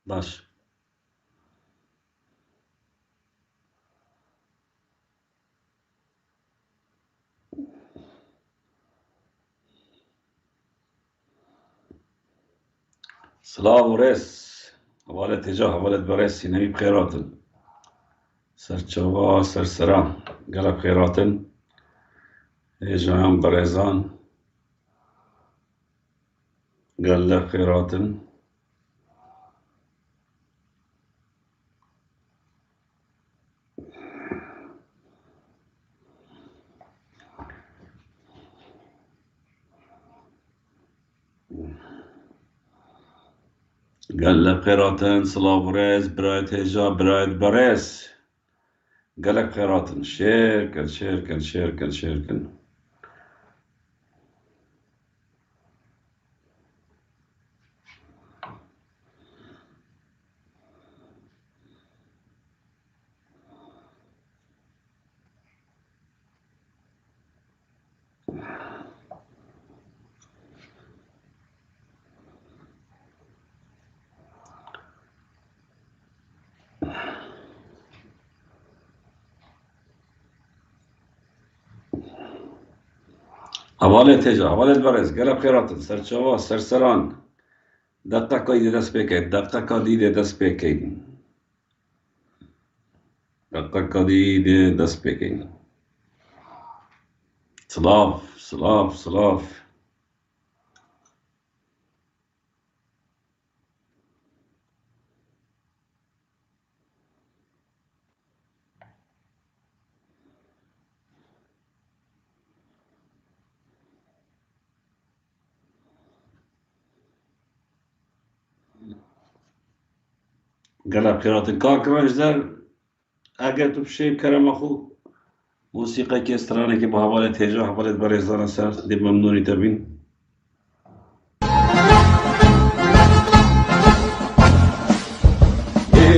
باش. سلام ورس حوالت هجا حوالت برسی نمی بخیراتن سرچوا سرسرا گل بخیراتن هجام برزان گل بخیراتن قال بخيراتن صلاة ورز برايت هجا برايت برس قال بخيراتن شيركن شيركن شيركن شيركن حوالت هجا حوالت برس قال بخيراتن سرچوا سرسران دقيقة دي دست بكين دقيقة دي دست بكين دقيقة دي دست بكين صلاف صلاف صلاف قال بخيراتن كاكراش در اگر تو بشيب كرم اخو موسيقى كيستراني كي بحوالت هجا حوالت برزان سر دي ممنوني تبين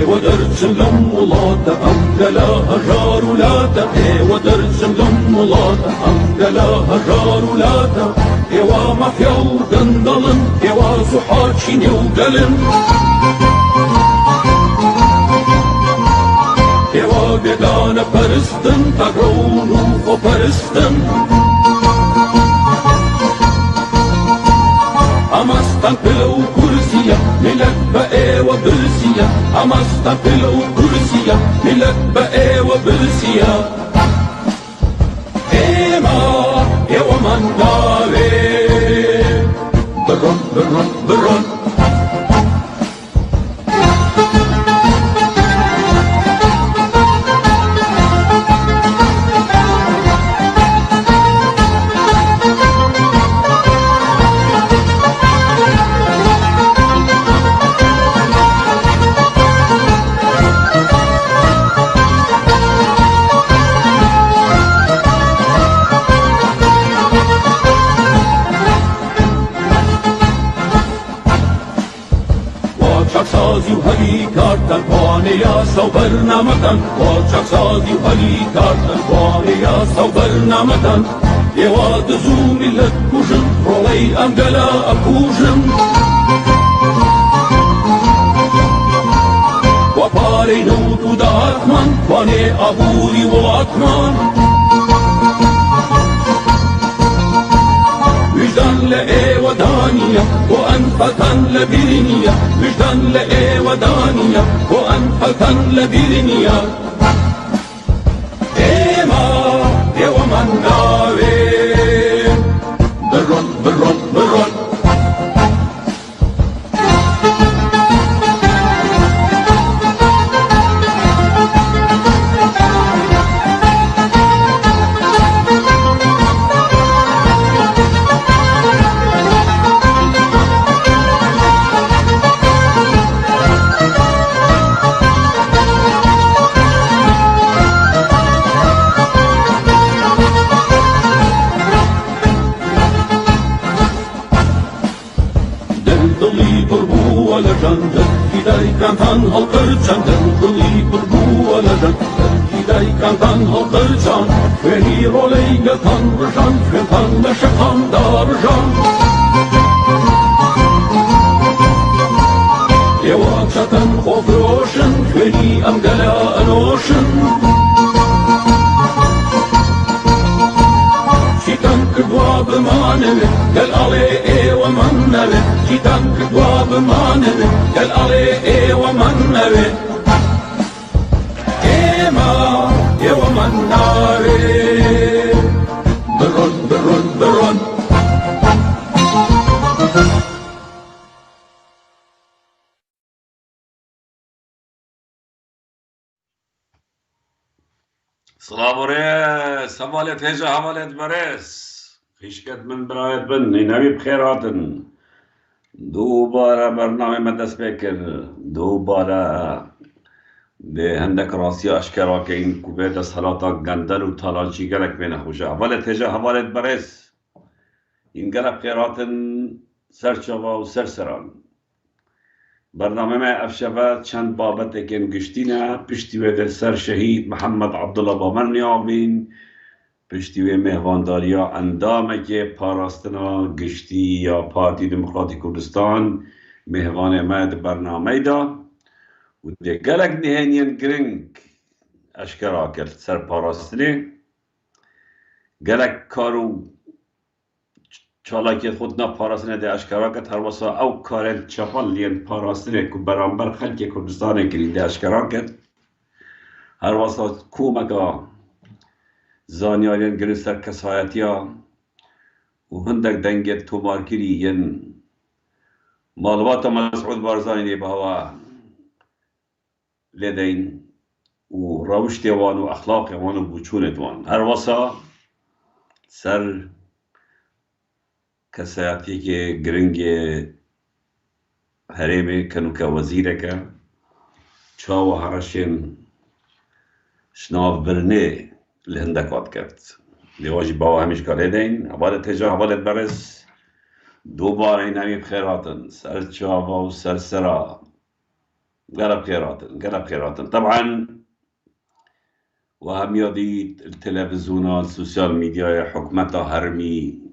ودرسم لم ولاده أمدلا هجار ولاده ودرسم لم ولاده أمدلا هجار ولاده إيوا مافيا وقندلن إيوا صحاتشيني وقلن إيوا بيقانا برستن تقرونو وبرستن أمستن بلو كرسية ملك بقى وبرسية أمستن بلو كرسية ملك بقى وبرسية إيما يا من داري برن برن برن سازی و هلی کردن وانیا سو برنامه‌تن واچک سازی و هلی کردن وانیا سو برنامه‌تن یواد زو ملت کشن روی امگلا اکوشن و پاری نوتو داتمان وانی ابوری و اتمان وجدان لئي ودانية وأنفة لبرنية وجدان لئي ودانية وأنفة لبرنية إيما يا من داوي برن برن برن Kantan halkırcan, dengli burgu aladan. Gidey kantan halkırcan, beni roleyge tanrıcan, kantanla şakan darıcan. Yeva چاکشتن خوف روشن خوینی ام گلا انوشن چیتن کدوا بمانه گل آلی ای و من نوه چیتن کدوا بمانه گل آلی ای و من نوه ایما ای و من ناره برون برون برون سلام وريس حوالت هجا حوالت برس خیشکت من برایت بن این نبی بخیراتن دوباره برنامه مدست بکر دوباره ده هندک راسی اشکرا که این کوبیت سلاتا گندل و تالانچی گلک بین خوشه حوالت هجا حوالت برس این گلک بخیراتن سرچاوا و سرسران برنامه ما افشبه چند بابت که گشتینه پشتی و در سر شهید محمد عبدالله بامن نیامین پشتی و مهوانداریا اندامه که پاراستنا گشتی یا پارتی دموکراتی کردستان مهوان ما در برنامه دا و ده گلک نهینین گرنگ اشکرا کرد سر پاراستنه گلک کارو چالاکیت خود نا پاراستنه ده اشکرا کرد هر واسه او کارن چپال لین پاراستنه که برانبر خلق کردستان کرد ده اشکرا کرد هر واسه کومکا زانیارین گرن سر کسایتیا و هندک دنگت تومارکری ین مالوات مسعود بارزانی دی بهوا لدین و روشت وان و اخلاق وان و بوچونت وان هر واسه سر کسایتی که گرنگ هرمه کنو که وزیره که چاو هرشین شناف برنه لهندکات کرد دیواجی باو همیش کاره دین حوالت هجا حوالت برس دوباره این همی بخیراتن سر چاوا و سر سرا قرب خیراتن طبعا و هم یادید التلفزیون سوسیال میدیا حکمتا هرمی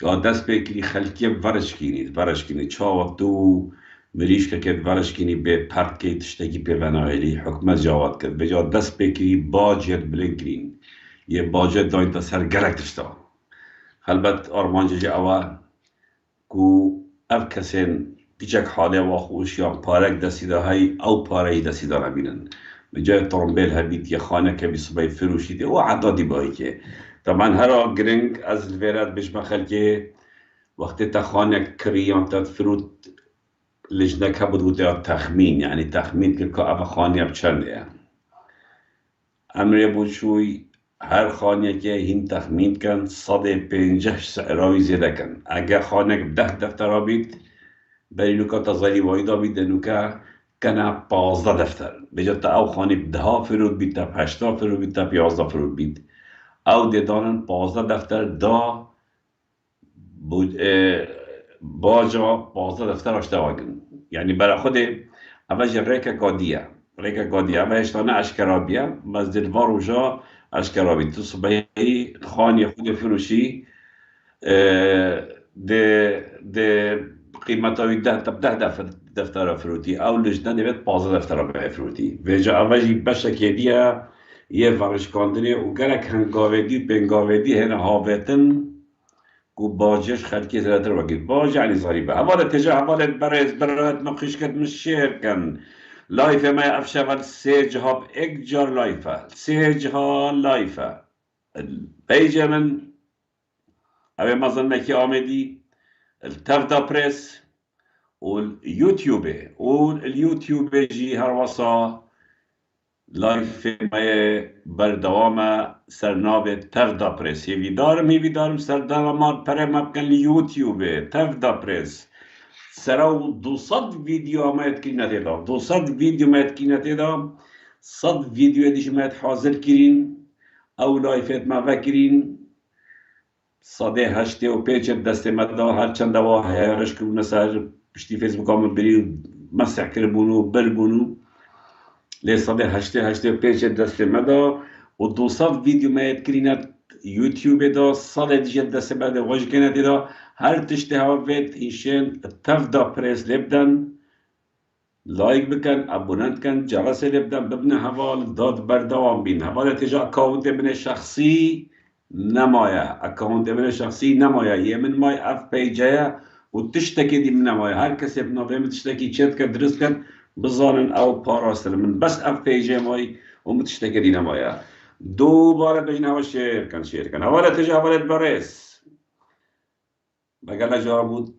یا دست بکری خلکی ورش کینید چاوت دو مریش که ورش کینی به پرد که تشتگی به ونایلی حکمت جواد کرد بجا دست بکری باجت بلنکرین یه باجت داین تا سر گلک تشتا خلبت آرمانجا جا اول کو اف کسین پیچک حاله و خوش یا پارک دستیده های او پاره دستیده نبینن بجای ترمبیل هبید یه خانه که بی صبح فروشیده و عدادی بایی که طبعا هر گرنگ از الویرات بيش بخل که وقتی تا خانه کریان تا فرود لجنه کبود بوده تخمین یعنی تخمین که افا خانه بچنده امر بود شوی هر خانه که هین تخمین کن 150 سعراوی زیده کن اگر خانه 10 دفتر بید بری نوکا تظاهری وایدا بید نوکا کنه 15 دفتر بجا تا او خانه 10 فرود بید تا 8 فرود بید تا 11 فرود بید او دیدانن 15 دفتر دا بود باجا 15 دفتر اشته واگن یعنی برای خود اوش ریکا گادیه اوش تانه اشکرابیه مزدل واروجا اشکرابی تو صبحی خانی خود فروشی ده قیمتاوی 10 دفتر فروتی او لجنه دوید 15 دفتر به فروتی ویجا اوشی بشه دیه یه ورشکاندنی و گرک هنگاویدی بنگاویدی هنه هاویتن کو باجش خلکی زیادتر وگید باج یعنی ضریبه حوالت تجا حوالت برایت مخیش کد مشیر کن لایف ما افشاول سیجهاب اک جار لایفه سیجها لایفه پیج من اوه مظنه که آمدی التفدا پریس و اليوتيوب جي هروسا لایف مای بردوام سرناو تفدا پرس هیویدارم سردارمان پره مبکن یوتیوب تفدا پرس سراو 200 ویدیو آمد کی نتیدا 200 ویدیو آمد کی نتیدا 100 ویدیو دیش آمد حاضر کرین او لایفت ما وکرین 185 دست مدا هر چند دوا هرش که نسر پشتی فیسبوک هم بری مسح کربونو بلبونو لی 185 دست مدا و 200 ویدیو ماید کرینت یوتیوب دا 100 دیگه دست مدا واج کنه دا هر تشته ها وید ایشن تفدا پرس لبدن لایک بکن، ابونت کن، جرس اللي بدن ببنه حوال داد بردوام بین. حوال تجا اکاونت من شخصی نمایا، اکاونت من شخصی نمایا، یه من مای اف پیجه و تشتکی دی من نمایا. هر کسی بنابراین تشتکی چت کن درست کن بزانن او پاراستر من بس اف پیجه مای و متشتکی دی نمایا. دوباره بجنه هوا شیر کن. حوال تجا حوالت برس بقال جا بود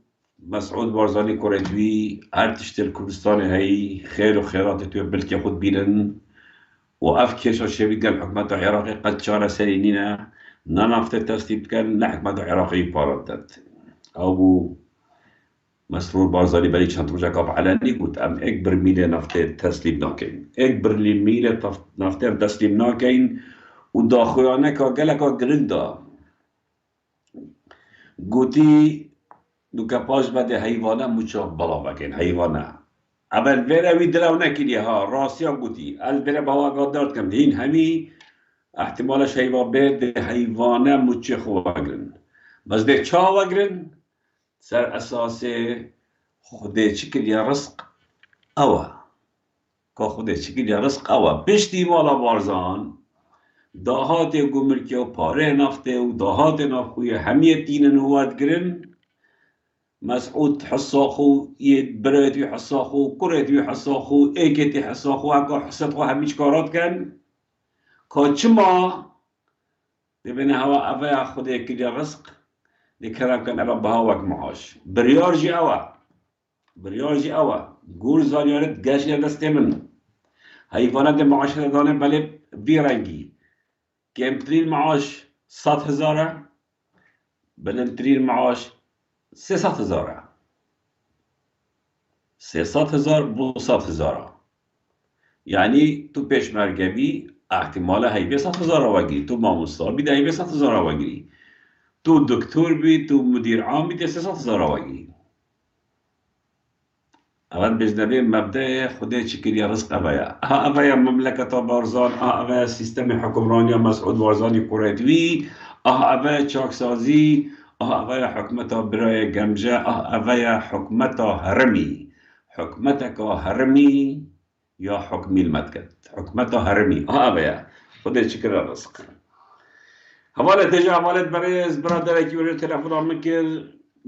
مسعود بارزانی كوريتوي ارتشت الكردستان هي خير وخيرات توي بلكي خود بينن وافكيش الشبيك قال حكومة العراقي قد شار سنينينا ننفت التسليب كان لحكومة العراقي بارتت ابو مسرور بارزاني بلي شان ترجع كاب علاني قلت ام اكبر ميلة نفت تسليب ناكين اكبر ميلة نفت تسليب ناكين وداخويانا كاقلكا قرندا قلتي دو کپاش بده حیوانه مچا بلا بکن حیوانه اول بره وی دلو نکنی ها راستی هم گوتی ال بره بوا قدرت کم این همی احتمالش حیوان بده حیوانه مچه خوب بگرن بس ده چا بگرن سر اساس خوده چکل یا رزق اوه که خوده چکل یا رزق اوه پشتی مالا بارزان داهات گمرکی و پاره نفته و داهات نفخوی همیتین نواد گرن مسعود حصاخو برایتی حصاخو کرایتی حصاخو ایکتی حصاخو اگه حصت خو همیش کارات کن که چما ببینه هوا اوه خوده کلی رزق دیکرم کن اوه بهاوک معاش بریار جی اوه گور زانیارت گشت دست من حیوانات معاش دانه بله بیرنگی کمترین معاش 100,000 بلندترین معاش 300,000 بو 100,000 یعنی تو پیشمرگوی احتمال هی 100,000 وگیری تو ماموستا بی ده 100,000 وگیری تو دکتر بی تو مدیر عام بی 300,000 وگیری اول بجنبه مبدأ خدا چکری رزق اویا مملکت بارزان اویا سیستم حکمرانی مسعود بارزانی کوریتوی اویا چاکسازی اویا حکمت برای گمجه اویا حکمت هرمی یا حکمی المدکت حکمت هرمی اویا خدا چکری رزق حوالت تجا حوالت بریز برادر اکی ولی تلفون مکر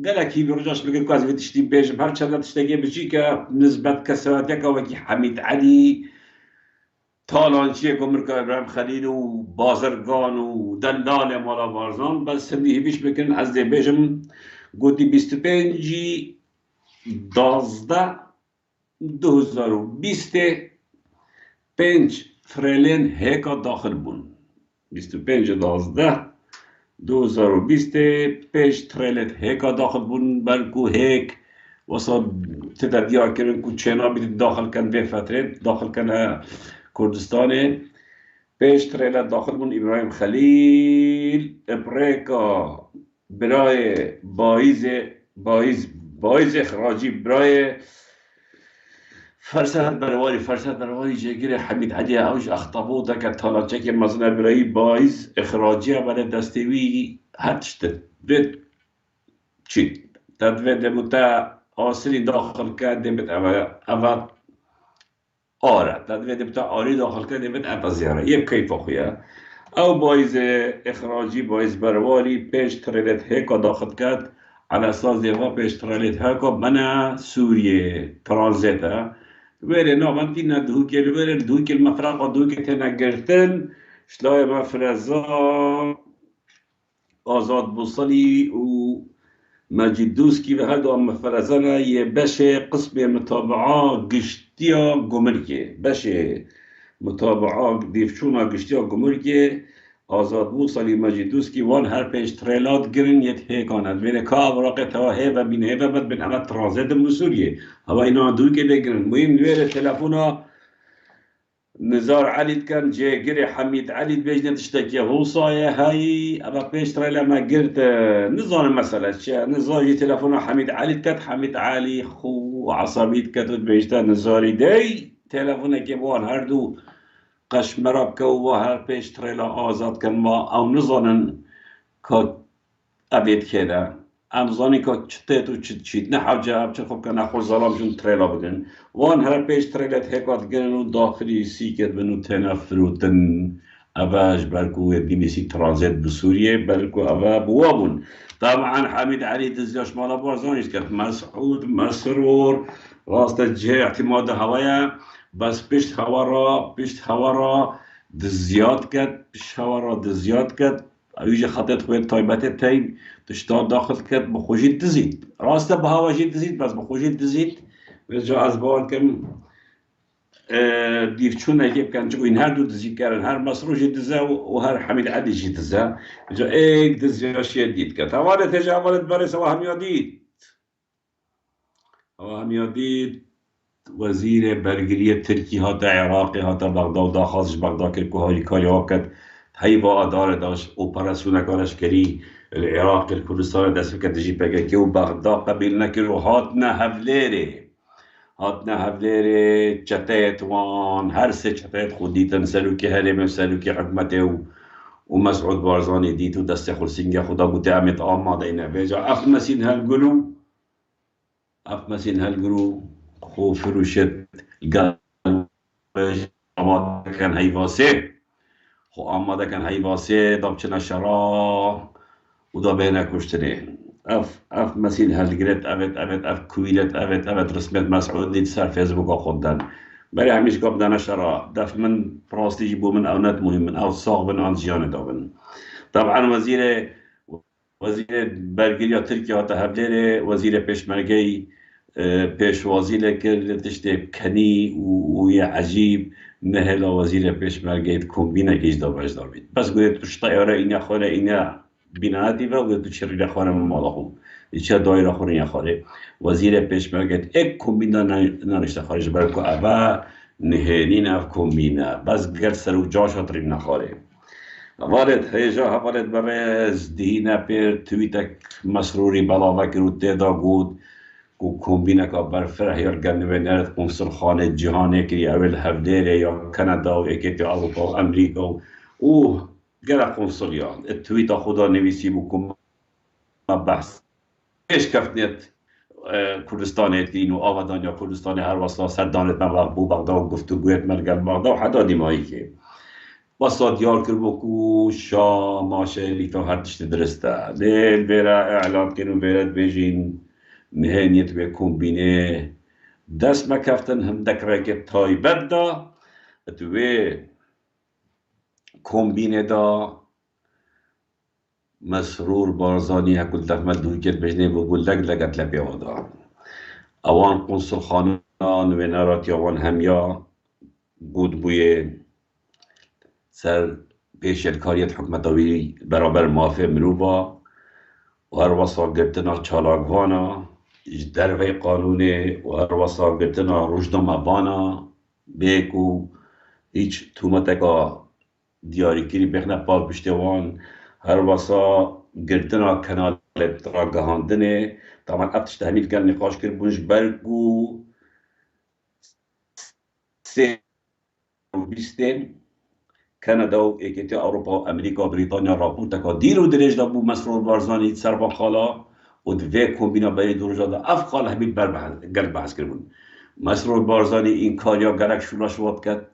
گلکی برجاش بگیر که از ویدشتی بیشم هر چند تشتگی بچی که نسبت کساتی که وکی حمید علی تالانچی گمرک ابراهیم خلیل و بازرگان و دلال مالا بارزان بس سندی بیش بکن از دی بیشم گوتی 25/12/2025 فرلین هیکا داخل بون 25/12/2025 تریلت هیکا داخل بون بلکو هیک وصل تدريا كرن كو تشينا بيد داخل كان في فترة داخل كان كردستان پیش تریلت داخل بون ابراهیم خلیل ابریکا برای باعث اخراجی برای فرصت برواری جگیر حمید علی اوش اخطبو دکت تالاچه که مزنه برای باعث اخراجی برای دستوی هتشت بید چید تدوید متا آسری داخل کرد بید اول آره تدوید متا آری داخل کرد بید اول زیاره یه کیف خویه او باعث اخراجی باعث برواری پیش تریلت هیکا داخل کرد على اساس دیوا پیش تریلت هیکا بنا سوریه ترانزیتا ویره نامنتی ندهو کل ویره دهو کل مفرق دهو که تنگرتن شلای مفرزا آزاد بوصلی و مجید دوسکی و هر دو مفرزانا یه بشه قسم متابعه گشتیا گمرکه بشه متابعه دیفشونا گشتیا گمرکه آزاد بوصلی مجید دوسکی وان هر پیش تریلات گرن یت هیکاند ویره که اوراق تا هیوه بین هیوه بد بین اما ترانزیت من سوریه هوا اینا دو که بگرن مهم ویره تلفونا نزار علی کن جاگیر حمید علی بجنه تشتکی وصایه هاي اما پیش تریلا ما گرت نظام مسئله چه نظاری تلفونا حمید علی کت حمید علی خو عصبیت کت و بجتا نظاری دی تلفونه که بوان هر دو قشمراب که و هر پیش تریلا آزاد کن ما او نظانن که ابید که امزانی که چطت و چیت نه حاجه چه خوب کنه خوش ظلام جون تریلا بگن وان هر پیش تریلت هکات گرن و داخلی سیکت بنو تنفروتن أباش بالكو BBC ترانزيت بسوريا بالكو أبا بوابون طبعا حميد علي دزياش مالا بارزانيش كانت مسعود مسرور راست الجهة اعتماد هوايا بس بيشت هورا دزيات كت بيشت هورا دزيات كت يجي خطيت خويت طيبات التايم تشتغل داخل كت بخوجي تزيد راست بهواجي تزيد بس بخوجي تزيد بيرجع أزبان كم دیفچون اگه کن چون این هر دو دزی کردن هر مسروج دزا و هر حمید علی جی دزا جو ایک دزیاشی دید که توانه تجاوزت برای سوا همیادید وزیر برگری ترکی ها تا عراقی ها تا بغداد دا خاصش بغداد که کوهایی کاری ها کد هی با اداره داشت اپراسیون کارش کری العراق الکردستان دست که تجی بگه که و بغداد قبیل نکر و هاتنا هفليري چتيت وان هر سه چتيت خوديتن سلوكي هرم سلوكي حكمته ومسعود بارزاني ديتو دست خلصينجا خدا بوتي عمت آماده اینا بيجا اف مسين هالقلو خو فروشت القلب آماده كان هيواسي خو آماده كان هيواسي دابچنا شرا ودا بينا كشتنين اف مسیل هلگرت اف کویلت اف رسمت مسعود دید سر فیسبوک خوندن برای همیش گفت دانش را دف من پراستیجی بو من او نت مهم من او ساق بن آن جیان دابن طبعا وزیر برگریا ترکیه تا هبلیر وزیر پیشمرگی پیشوازی لکر تشتی کنی و یه عجیب نهلا وزیر پیشمرگی کمبینه کش دابش داربید بس گوید توش طیاره اینا خوره اینا بیناتی و گوید تو چری لخوره من مالا خوب چه دایره خوره یا خوره وزیر پیشمرگت ایک کمبینا نرشته خارج برکو ابا نهینین اف کمبینا بس گر سرو جا شطری نخوره وارد هیجا وارد برز دهینا پیر تویتک مسروری بلاوه کرو تیدا گود کو کمبینا که برفره یارگن نوینرد قنصل خانه جهانه که اول هفدیره یا کانادا و اکیت اروپا و امریکا و گره قنصلیان تویتا خدا نویسی بکن بحث ايش كفتنت كردستان دين وآبادان يا كردستان هر وصلا سردانت مبلغ بو بغداد گفتگویت مرگل بغداد حدا دیمایی که وصلا دیار کربوکو شا ماشه لیتا هر تشت درسته لیل بیره اعلام کنو بیرد بیجین نهانیت به کمبینه دست مکفتن هم دکره که تایبت دا اتوه کمبینه دا مسرور بارزاني هكل تحمل دوكت بجنب وقول لقت لبي وضع اوان قنصل خانان ونارات يوان هميا بود بوي سر پیش الکاریت حکمتاوی برابر مافه مروبا و هر وصا گرتنا چالاگوانا دروی قانونه و هر وصا گرتنا رجدم ابانا بیکو هیچ تومتکا دیاری کری بخنه پال پشتوان هر واسا گرتنا کنال تراگهاندنه طبعا افتش تحمیل کن نقاش کرد بونش برگو سه بیستین کانادا و ایکیتی اروپا و امریکا و بریتانیا راپورتا که دیرو درج دا بو مسرور بارزانی سربان خالا و دوی کمبینا بری دورجا دا اف خال همین گرد بحث کردن مسرور بارزانی این کاریا گرک شولاش واد کرد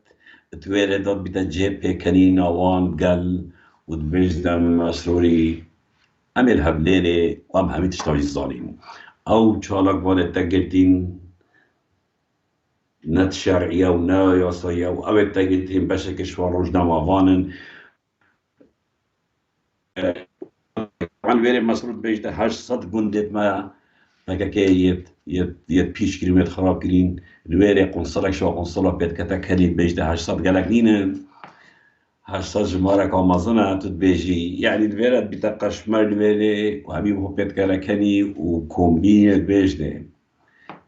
توی داد بیتا جیب کنین آوان گل و دبیجدم مسروری امیر هبلیره و هم همه تشتاج الظالم او چالک والد تگردین نت شرعیه و نه یاسایه و او تگردین بشه کشور روشنم آوانن من ویره مسرود بیجده 800 گندت ما مگه که یه پیش کریمت خراب کرین ویره قنصلک شو قنصلا بید کتا کنید بیجده 800 گلک نینن 800 جمارة كامازنا تتبيجي يعني الفيرات بتقش مرلويلي وهمي بحبيت كالاكاني وكومبيني البيجني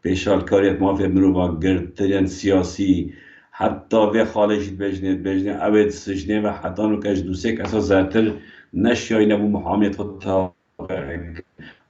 بيشال كاريات موافق مروبا قرترين سياسي حتى في خالج البيجني أبد سجني وحتى نوكاش دوسيك أساس زاتر نشياين أبو محامية خطها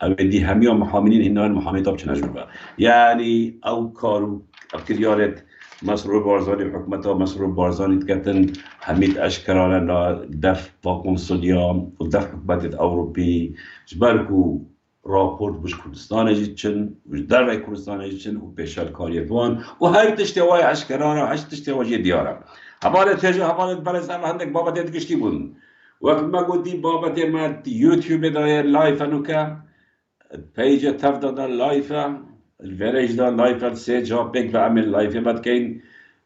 أبدي همي محامين هنان محامية طب چنجوبا يعني أو كارو أبكريارت مسرور بارزانی حکمت ها مسرور بارزانی تکتن همید اشکرانه دف با کنسولیا و دف حکمت اوروپی جبرکو راپورت بش کردستان جیتشن بش در کردستان جیتشن و پیشال کاریتوان و هر تشتوای اشکراره هر تشتوای دیاره حوالت تجا حوالت برای سال هندک بابت دکشتی بودن وقت ما گفتی بابت ما یوتیوب دایر لایف انوکا پیج تفدا دا لایف الفرج دا لایف سه جا بگ و عمل لایف بعد کین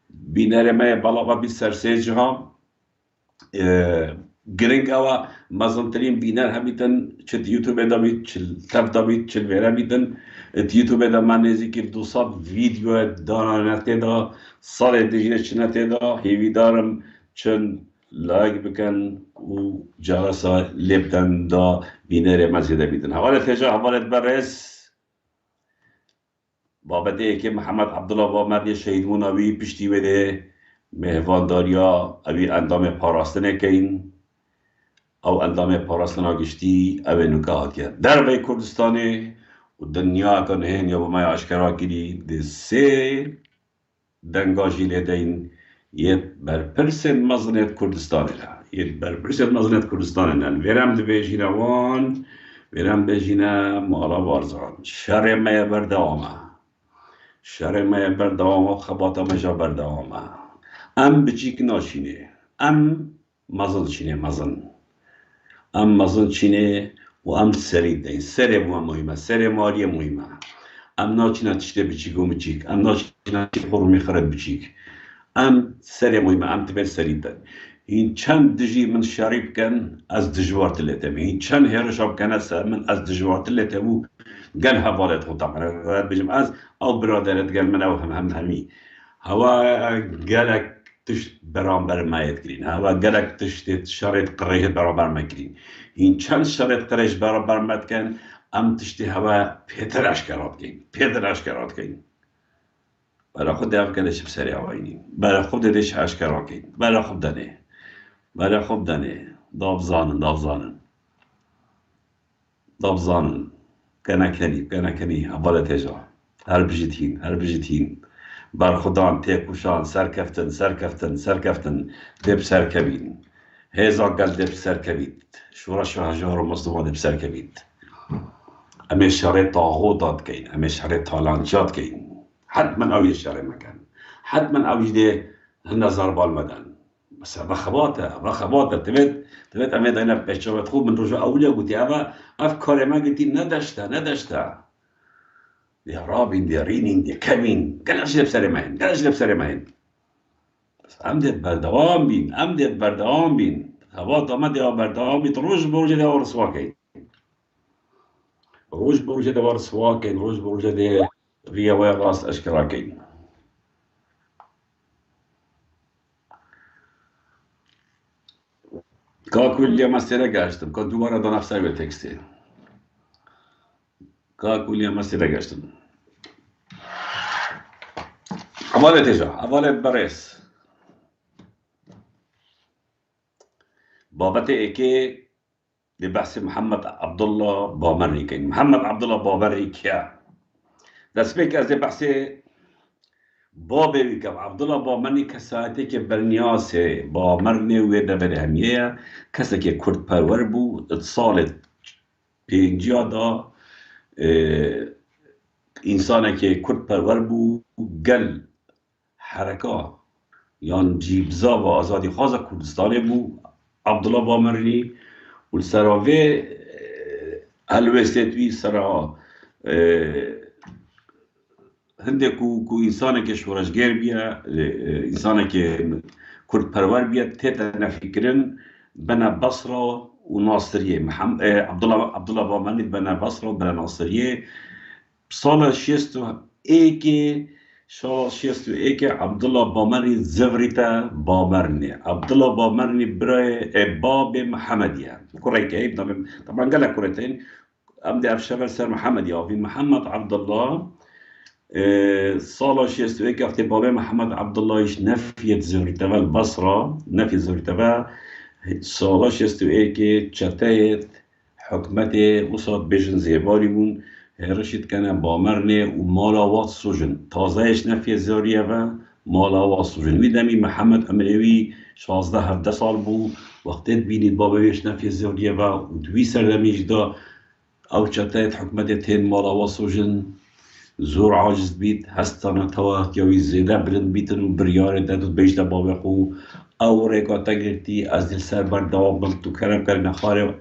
بینر ما بالا با 20 سه جا گرنگ اوا مازنترین بینر همیتن چه یوتیوب دامید چه تف دامید چه ویرا میتن یوتیوب دا من نزدیک 200 ویدیو دارن دا سال دیگه چنته دا هیوی دارم چون لایک بکن و جلسه لبدن دا بینر مزیده بیدن حوالت تجا حوالت برس بابته که محمد عبدالله بامردی شهید مناوی پشتی بده مهوانداریا اوی اندام پاراستنه کین او اندام پاراستنا گشتی اوی نکاهات کرد در وی کردستانی و دنیا کنه هین یا بمای اشکرا کری ده سه دنگاجی لیدین یه برپرسن مزنت کردستانی لا یه برپرسن مزنت کردستانی لا ویرم ده بیجینه وان ویرم بیجینه مالا بارزان شر مای بردوامه شر مای بردوامه خباتا مجا بردوامه ام بچیک ناشینه ام مزن چینه مزن ام مزن چینه و ام سرید دین سر مهمه سر مالی مهمه ام ناچینه تشته بچیک و مچیک ام ناچینه تشته خور میخرد بچیک ام سر مهمه ام تبر سرید دین این چند دجی من شریب کن از دجوارت لتم این چند هرشاب کن من از دجوارت لتم گل حوالت خود طبعا بجم از او برادرت گل من او هم همی هوا گلک تشت برابر مایت کرین هوا گلک تشت شرط قریه برابر مکرین این چند شرط قریش برابر مد کن ام تشتی هوا پیتر اشکرات کن برای خود دیو کلش بسری آوینی برای خود دیش اشکرات کن برای خود دانه داب زانن کنی حوالت تجا هر بجیتین بر خدان تیکوشان سرکفتن دب سرکبین هزا گل دب سرکبید شورش و هجار و مصدوما دب سرکبید امی شرط طاغوتات کین امی شرط طالانجات کین حتما اوی شرط مکن حتما اوی ده نظر بالمدن بس بخباته تبت امی داینا پیشوت خوب من رجوع اولیا گوتی اما افکار ما گوتی نداشته دی رابین دی رینین دی کمین گلش لب سر ماین بس ام دید بردوام بین خبات آمد یا بردوام بید روش بروج دی ورسوا کن روش بروج دی ریاوی راست اشکرا کن کاکولی هم استیره گشتم که دوباره دو نفسه به تکستی کاکولی هم استیره گشتم حوالت برس بابت ایکی دی بحث محمد عبدالله بامری کن محمد عبدالله بامری کیا دست بیک از دی بحث بابی که عبدالله بامری کساتی که برنیاس بامرنی و دبر همیه کسی که کرد پرور بود سال پینجیا دا انسانی که کرد پرور بود گل حرکا یان جیبزا و آزادی خواز کردستانی بود عبدالله بامرنی و سراوی الوستوی سرا هنده کو انسانی که شورشگر بیا انسانی که کرد پرور بیا تیتا نفی کرن بنا بصره و ناصریه عبدالله بامرنی بنا بصره و بنا ناصریه سال 61 عبدالله بامرنی زوریتا بامرنی عبدالله بامرنی برای باب محمدیه كوريكا طبعا قال لك كوريتين ابدا افشل سر محمد يا في محمد عبد الله صالة شيستويك وقت بابا محمد عبد الله ايش نفي زوريتبا البصرة نفي زوريتبا صالة شيستويك تشتايت حكمته وصاد بيجن زيباري بون رشد كان بامرني ومالا وات سجن تازهش نفي زوريه و مالا وات سجن ويدمي محمد امريوي 16-17 سال بو وقتی بینید بابا ویش نفی زوریه و دوی سردمیش دا او چتایت حکمت تین مالا واسوجن زور عاجز بید هستانه توا یاوی زیده بلند بیتن و بریار دادو بیشتر باوقو او ریکا تگرتی از دل سر بردوام بم تو کرم کر نخاره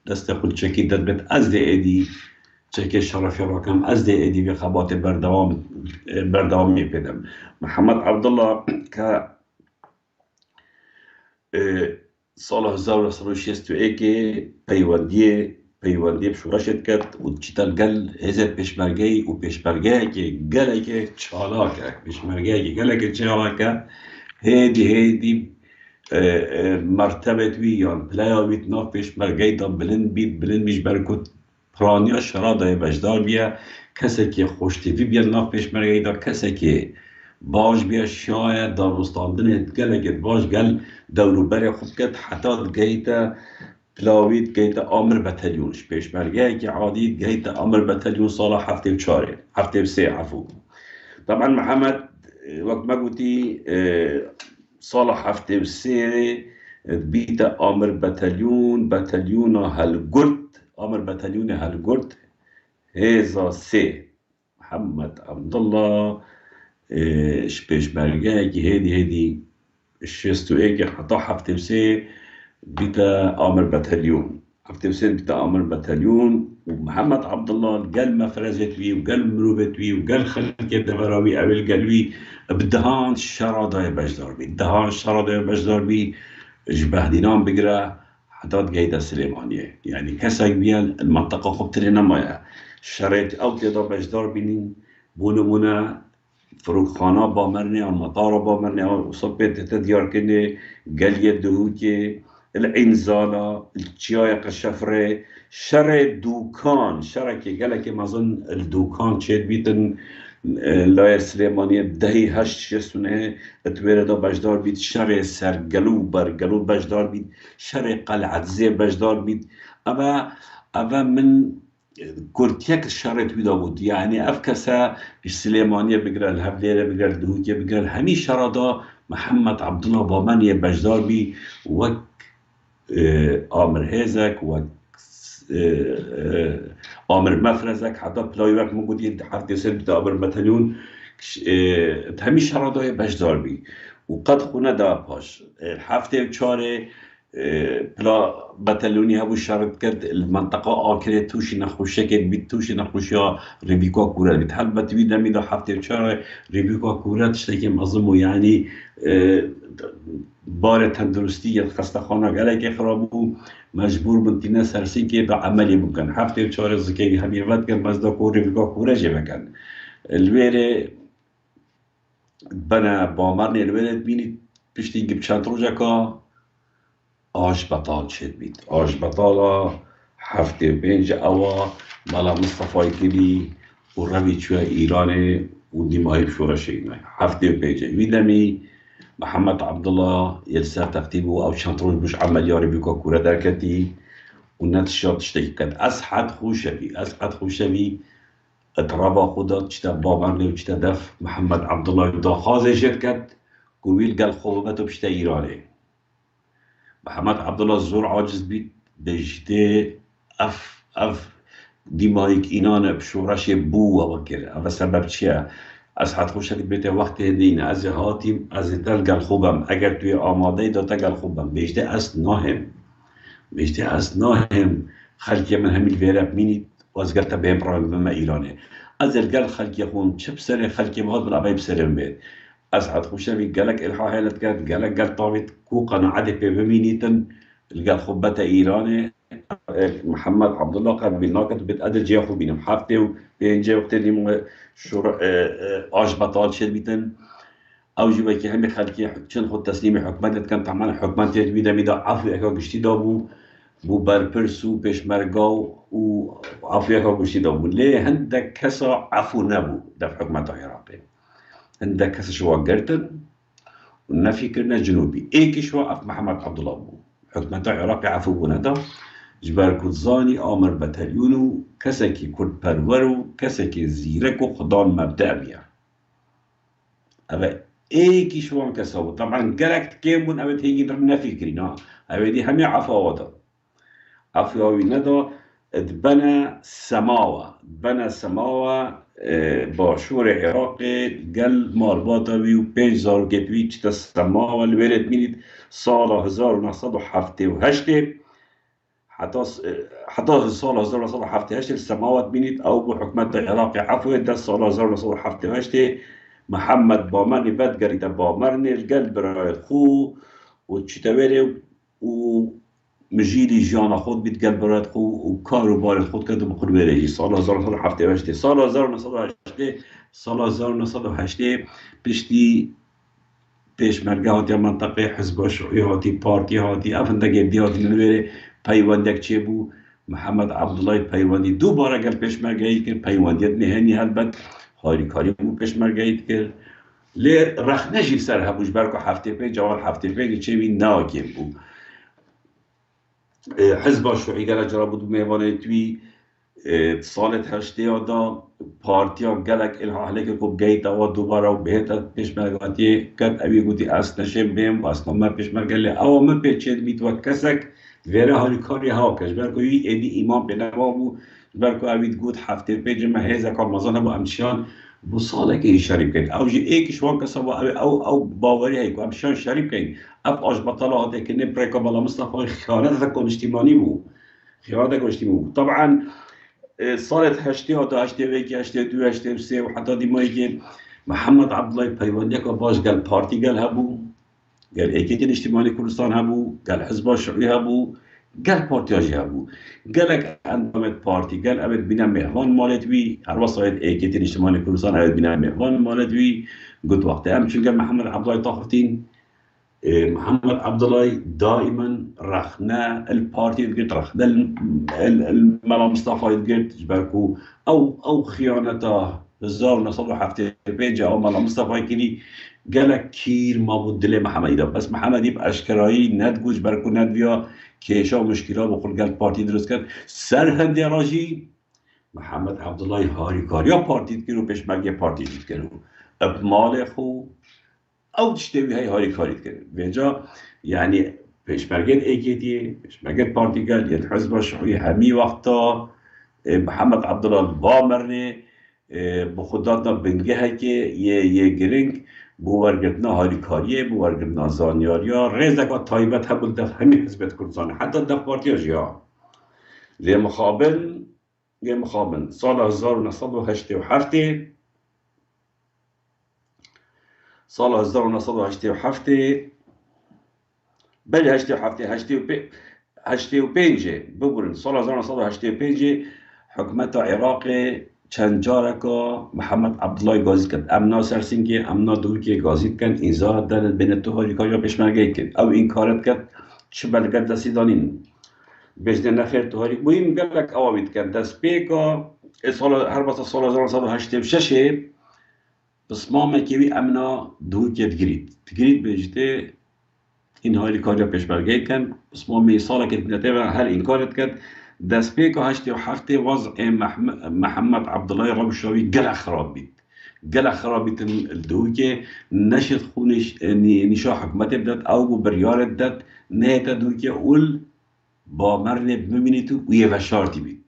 دست خود چکی داد بید از دی ایدی چکی شرفی راکم از دی ایدی به خبات بردوام میپیدم محمد عبدالله که سال 1961 پیوندی بشورشت کرد و چیتال گل هزه پیشمرگی و پیشمرگی که گله که چالاکه پیشمرگی که گله که چالاکه هیدی مرتبه توی یا پلیاویت ناف پیشمرگی دا بلند میش برکت پرانیا شرادای بجدار بیا کسی که خوشتیوی بیا ناف پیشمرگی دا کسی که باش بیا شاید دارستاندن گله که باش گل دوروبر خوب کرد حتی گیتا پلاوید گیت آمر بتالیونش پیشمرگی که عادی گیت آمر بتالیون سال 73 عفو طبعا محمد وقت ما قلتي سال 73 بيت آمر بتالیون هالقرد آمر بتالیون هالقرد هزا سه محمد عبدالله پیشمرگی که هیدی الشيستو ايجي حطا حفتي بيتا آمر بتاليون بيتا آمر بتاليون ومحمد عبد الله قال ما فرزت وي وقال مروبت وي وقال خلك دبراوي أول قالوي بدهان شرادة بجدار بي جبه دينام بقرا حتى قيدة سليمانية يعني كسا بيان المنطقة خبت لنا ما شريت أو تيدا بجدار بينين بونمونا فروخانه با مرنه المطار با مرنه وصبت تديار كنه قال يدهوكي العنزالة الجيايق الشفرة شر دوكان شركة قالك مازن الدوكان شيد بيتن لاي سليمانية دهي هشت شسونه اتويردا بجدار بيت شر سر قلو بجدار بيت شر قلعة زي بجدار بيت اما من كورتيك الشرط بيدا بود يعني افكسا السليمانية بقرا الهبليرة بقرا الدهوكية بقرا الهمي شردا محمد عبد الله بامانية بجدار بي وك آمر هزك وك آمر مفرزك حتى بلاي وقت موجود حتى سنة بتا آمر بتاليون همي شردا بجدار بي وقد خونا دا باش الحفته وچاره بلا بتالوني هبو شرط کرد المنطقه آکره توشی نخوشه که بیت توشی نخوشیا ریبیکا کورت بیت حال بتوید نمیده هفته چهار ریبیکا کورت شده که مظلمو یعنی بار تندرستی یا خستخانه گله که خرابو مجبور بنتینه سرسی که به عملی بکن هفته چهار زکی همین وقت کن مزدا کو ریبیکا کورت جه بکن الویره بنا بامرنی الویره بینید پشتی گب چند روزه که آش بطال شد بید آش بطالا هفته پنج اوا مالا مصطفی کلی و روی چوه ایران و دیمایی بشورش اینه هفته پنج ویدمی محمد عبدالله یلسا ترتیبو او چند روز بش عملیاری بیکا کوره درکتی و نتشاد شتکی کد از حد خوشوی اترابا خدا چتا بابرنه و چتا دف محمد عبدالله دا خازه شد کد گویل گل خوبتو بشتا ایرانه محمد عبدالله زور عاجز بید بجده اف دیمایک اینان بشورش بو و وکر اما سبب چیه؟ از حد خوشت بیت وقت هدین از هاتیم از دل گل خوبم اگر توی آماده داتا گل خوبم بجده از ناهم خلقی من همیل ویرب مینید و از گلتا بهم راه ایرانه از الگل خلقی خون چه بسره خلقی مهاد بلعبای بسرم بید از حد خوشوی گلک الحا حالت کرد گلک گل طاوت کو قناعت پی بمینیتن الگل خوبت ایرانه محمد عبدالله قرب بالناكت بتقدر جي اخو بينهم حافته وبينجي وقت اللي آش بطال شد بيتن او جي وكي همي خلقي چن خود تسليمي حكمت كان تعمل حكمت تجميدا ميدا عفو اكا گشتي دابو بو برپرسو پشمرگاو و عفو اكا گشتي دابو ليه هندك كسا عفو نبو ده في حكمت عراقي هندك كسا شو قرتن والنفي كرنا جنوبي ايكي شو عف محمد عبد الله بو حكمت عراقي عفو بندا جبر کدزانی آمر بتالیونو کسی که کد پرورو کسی که زیرکو خدان مبدع بیا اوه ایکی شوان کساو طبعا گرکت کمون اوه تیگی در نفکری نا اوه دی همه عفاوادا عفاوی ندا بنا سماوة باشور عراق گل مالباتوی و 5000 گتوی چتا سماوة الورد مینید سال 1978 حتی سال 1978 السماوات بینید او به حکمت عراق عفو در سال 1978 محمد بامرنی بد گرید بامرنی الگل برای خو و چطوره و مجیلی جان خود بید گل برای خو و کار و بار خود کرد و بخور بره سال 1978 سال 1908 پشتی پیشمرگه هاتی منطقه حزب شیوعی هاتی پارتی هاتی افندگی دیاتی نویره پیوندک چه بو محمد عبدالله پیوندی دوباره گل پیشمرگه ای که پیوندیت نهانی هلبت هاری کاری بو پیشمرگه ای که لی رخنجی سر هبوش برکو هفته پی جوال هفته پی چه بی ناکیم بو حزب شیوعی گل جرا بود میوانه توی سالت هشته دا پارتی ها گلک الهاله که کب گیت و دوباره و بهت پیشمرگاتی کد اوی گوتی اس نشم بیم و اصلا ما پیشمرگه لی او ما پیچید میتواد کسک ویره هاری کاری ها کش برکو یوی ایدی ایمان بنوا بو برکو اوید گوت هفته پیج مهیزه کار مزانه بو امشیان بو ساله که شریف کن او جی ایکش وان کسا او باوری هی که امشیان شریف کن اف آج بطاله هاته که نپریکا بالا مصطفى خیانت تکن اجتماعی بو خیانت تکن اجتماعی بو طبعا سالت هشتی ها تا هشتی ویکی هشتی دو هشتی سه و حتی دیمایی که محمد عبدالله پیوندی که باش گل پارتی گل هبو گل ایکیتین اجتماعی کردستان هبو گل حزب شیوعی هبو گل پارتی هاجی هبو گلک اندامت پارتی گل اوید بینم مهوان مالت وی هر وصایت ایکیتین اجتماعی کردستان اوید بینم مهوان مالت وی گوت وقتی هم چون گل محمد عبدالله طاقتین محمد عبدالله دائما رخنا البارتي تقلت رخنا الملا مصطفى تقلت جبركو او خيانته الزار نصب حفتي بيجا او ملا مصطفى كلي قالك كير ما بود له محمد بس محمد يبقى اشكراي ندگو جبركو ندويا كيشا مشكله بقول قال بارتي درست کرد سرهندي راجي محمد عبدالله هاري كار يا بارتي تكرو پشمرگه پارتي تكرو مال خو او تشتوی های هاری کارید کرد و اینجا یعنی پیشمرگت ایکیتی پیشمرگت پارتیگل یه حزب شیوعی همی وقتا محمد عبدالله بامرنه بخوداتنا بنگه های که یه گرنگ بورگرتنا هاری کاریه بورگرتنا زانیاریا ریزکا تایبت هم دف همی حزبت کردستانه حتی دف پارتی ها جیا لی مخابن سال 1987 سال 1987 بله 85 ببرن سال 1985 حکمت عراق چند جاره که محمد عبدالله گازی کرد امنا سرسینگی امنا دور که گازی کرد اینجا در بین تو هاری کاری پیشمرگه کرد او این کارت کرد چه بلگرد دستی دانین بجنه نخیر تو هاری بویم گلک اوابید کرد دست پیکا هر بسا سال 1986 بس ما مکیوی امنا دور که تگرید بجته این هایی کاری پیشبرگه کن بس ما می ساله که نتیبه هر این کارت کرد دست پیک و 87 وضع محمد عبدالله ربشاوی گل خراب بید دور که نشد خونش نشا حکمت بدد او بریارت داد نه دور که اول با مرنه بمینیتو و یه وشارتی بید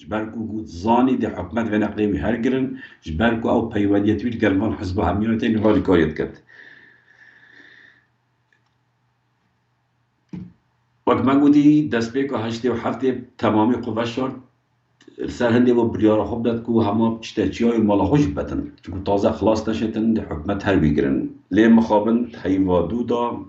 جبركو قد زاني دي حكمت في نقليمي هرقرن جبركو او بيوانيت ويل قلمان حزب هميونتين هولي كوريت كد وقت ما قودي دست بيكو هشتي وحفتي تمامي قوة شرط سر هندي و بريارا خوب داد كو هما بچتاچي هاي مالا خوش بتن چونكو تازه خلاص نشتن دي حكمت هر بيگرن ليه مخابن هيوادو دا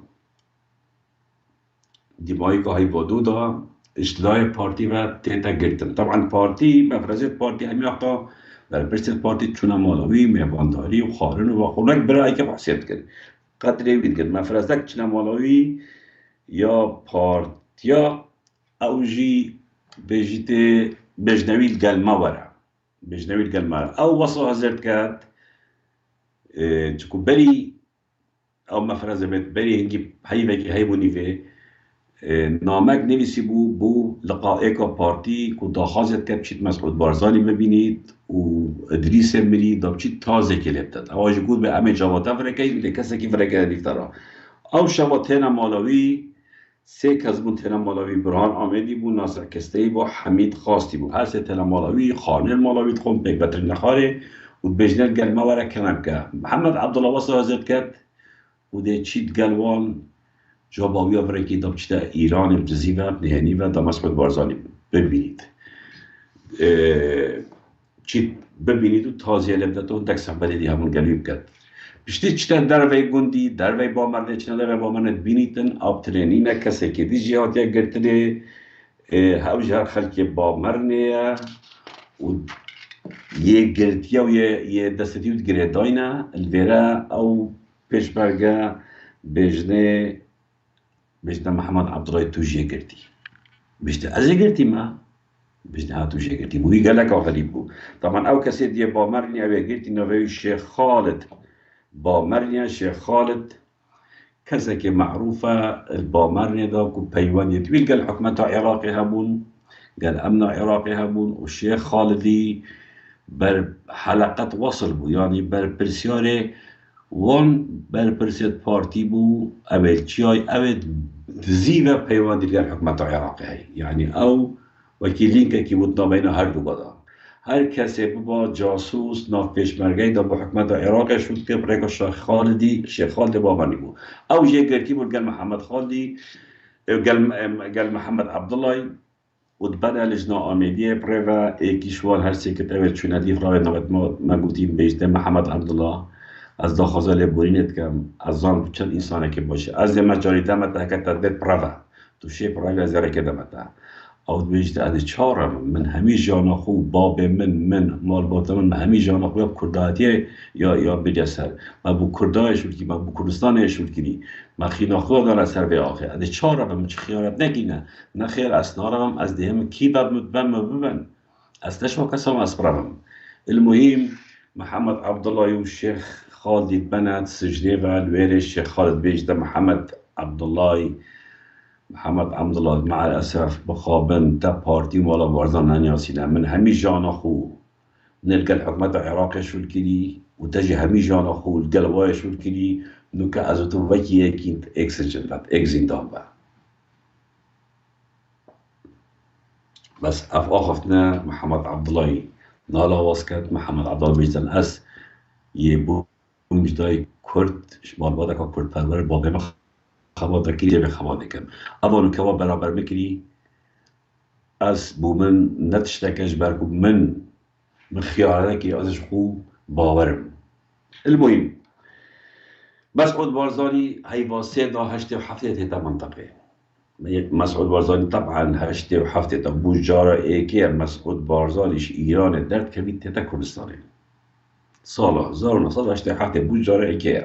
ديمايكو هيوادو دا اشتلاع پارتی و تیتا گرتن طبعا پارتی مفرزت پارتی همین وقتا در برسل پارتی چونه مالاوی مهوانداری و خارن و خونک برای که بحثیت کرد قدری بید کرد مفرزت چونه مالاوی یا پارتیا اوجی بجنویل گلمه وره او وصل هزرد کرد چکو بری او مفرزه بید بری هنگی هی بونیوه نامک نویسی بو لقائق پارتی که داخازت کرد چیت مسعود بارزانی ببینید و ادریس ملی دا چیت تازه کلیبتد اواج گود به امه جواته فرکید به کسی که فرکید دیفترا او شواتین مالاوی سه کس بون تنم مالاوی برهان آمدی بون، ناصر کستهی با حمید خواستی بون. هر سه تنم مالاوی خانه مالاوی خون پیک بطر نخاره و بجنر گل مورا کنم که محمد عبدالله واسه حاضر کرد و ده چید گلوان جوابی آوره دام چیده ایران بجزیوه نهنی و دام مسعود بارزانی ببینید چید ببینید و تازیه لبدتون دک صحبتی دی همون گلیب کرد پشتی چیده دروی گندی دروی با مرده چنه دروی با مرده بینیدن آبترینی نه کسی که دی جهات یا گرتنه هاوش هر خلک با مرنه و یه گرتیه و یه دستیوت گره داینا الویره او پیشبرگه بجنه محمد عبدالله توجیه گرتی بجنه از گرتی ما بجنه ها توجیه گرتی موی گلک آخریب بود طبعا او کسی دیه با مرنه او گرتی نوی شیخ خالد با مرنه شیخ خالد کسی که معروفه با مرنه دا که پیوانی تویل قال حکمت عراقی هبون قال امن عراقي هبون والشيخ خالدي بر حلقة وصل بو يعني بر برسياري وان بر برسيت بارتي بو اول چياي اول زيبه پیوان دیگر حکمت عراقي هاي يعني او وكيلين كي بودنا بين هر دو قضا هر کسی با جاسوس ناف پیشمرگی دا با حکمت عراقي شد که برای شیخ خالدی بابانی بو او جه گرکی بود قال محمد خالدي قال محمد عبدالله ودبنا لجنة آمدية بريفا كيشوال هرسي كتابة چونه دي خلاوه نوت ما گوتیم بیشتر محمد عبدالله از داخوزا لبورینت کم از زان چند انسانه که باشه از مجاری دمتا که تدبیر پروا تو شی پروا از یاره که دمتا او بیشتر از چهارم من همی جانا خوب باب من مال باتا من همی جانا خوب یا کردایتی یا بجسر ما بو کردای شد که ما بو کردستان شد کنی ما خینا خود داره سر به آخر از چهارم من چه خیارت نگینه نه خیر اسنارم از دهم کی ببن از تشوا کسام اسپرم المهم محمد عبدالله و شیخ خالد بنات سجنه و الویرش شیخ خالد بیجده محمد عبدالله مع الأسف بخابن تا بارتي ولا بارزان نانياسينا من همي جانا خو نلقى الحكومة العراقية شو الكلي وتجي همي جانا خو القلواية شو الكلي نوكا أزوتو وكي كنت اكزين دامبا بس أخفتنا محمد عبد الله نالا واسكت محمد عبد الله بيجتن أس يبو مجداي كرد شمال بادا كرد پرور بابي خواده کریه به خواده کم اوانو که برابر میکنی از بومن نتشتکش برکو من خیاله که ازش خوب باورم المهم مسعود بارزانی هیواسه دا 8 و 7 تیتا منطقه مسعود بارزانی طبعا 8 و 7 تیتا بوجارا ایکی مسعود بارزانیش ایران درد کبید تیتا کردستانه سال 1987 بوجارا ایکی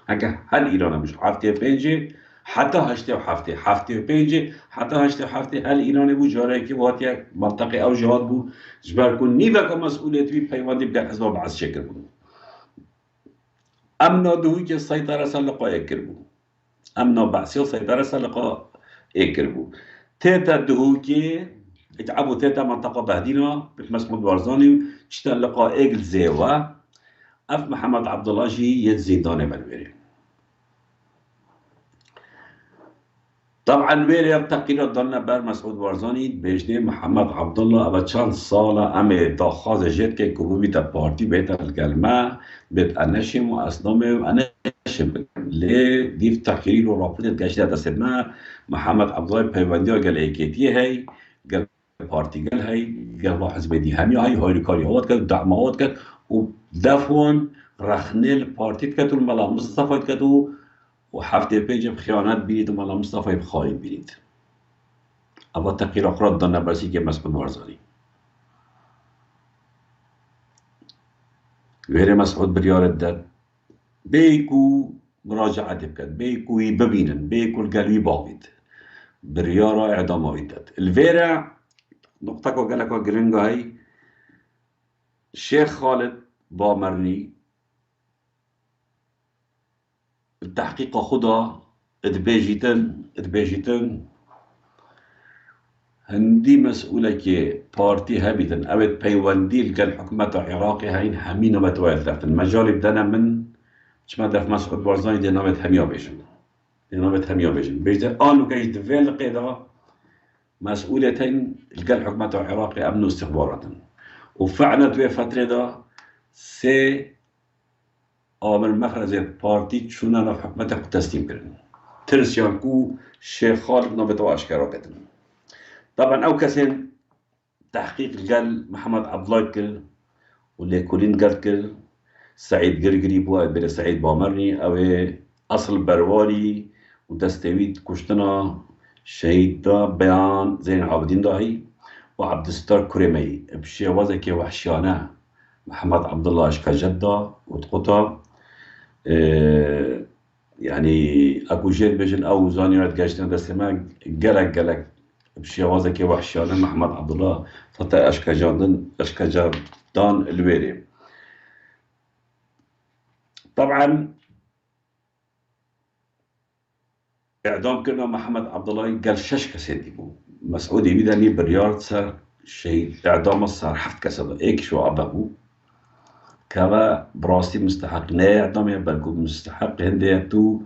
اگه هر ایران بشه 75 حتی 87 75 حتی 87 هر ایران بود جاره که وقت یک منطقه او جهاد بود جبر کن نیوه که مسئولیت بی پیوندی بگر حزب بعض شکر بود امنا دوی که سیطره سلقا اکر بود امنا بعضی سیطره سلقا اکر بود تیتا دوی که اتعبو تیتا منطقه بهدینا مسعود بارزانی چتا لقا اگل زیوه اف محمد عبدالله جی ید زندانه بلویره طبعا ويري تقرير دلنا بر مسعود بارزاني بجنه محمد عبدالله اول چند سال امه داخواز جد که کبوبی تا پارتی بیت الکلمه بیت انشم و اسنام انشم لی دیف تقریر و راپورت گشته دست ما محمد عبدالله پیوندی ها گل ایکیتی هی گل پارتی گل هی گل با حزب دی همی هی هایرکاری هوات کرد دعمات کرد و دفون رخنل پارتیت کرد و ملا مصطفى کرد و 7 پیج خیانت بینید و ملا مصطفى بخارید بینید اما تقریر اخرى دانه برسی که مسعود بارزانی ویره مسعود بریارت داد بیکو مراجعت بکد بیکوی ببینن بیکو الگلوی باقید بریارا اعدام آوید داد الویره نقطه که گلکا گرنگا هی شیخ خالد بامرنی التحقيق خدا ادباجيتن هندي مسؤولة كي بارتي هابيتن اوت بيوانديل كان حكومة عراقي هين همين ومتوالدة في المجال بدنا من شما دف مسعود بارزاني دي نامت هميا بيشن نوبت هم يوم بيجي آنو كي يتفعل قيدا مسؤوليتين القل حكومة العراق أمن واستخبارات وفعلا في فترة دا سي عامل مخرج بارتي شونا نف حكومتك تسليم كرن ترسيان كو شيخ خالد نوبت واشكرا كتن طبعا أو كسين تحقيق القل محمد عبد الله كل واللي كلين قال كل سعيد قرقري بوا بلا سعيد بامرني أو أصل بروالي ودستويد كشتنا شهيد دا بيان زين العابدين داهي وعبد الستار كريمي بشي وزكي وحشيانه محمد عبد الله اشكا جدة وتقطع يعني اكو جيل بجن او زانيرات قاشتنا دستما قلق بشي وزكي وحشيانه محمد عبد الله تطا اشكا جدان الويري طبعا اعدام كنا محمد عبد الله قال شش كسيدي بو مسعود يبيدني بريار صار شيء اعدام صار حفت كسب ايك شو عبابو كما براستي مستحق لا اعدام يبقى مستحق هندي تو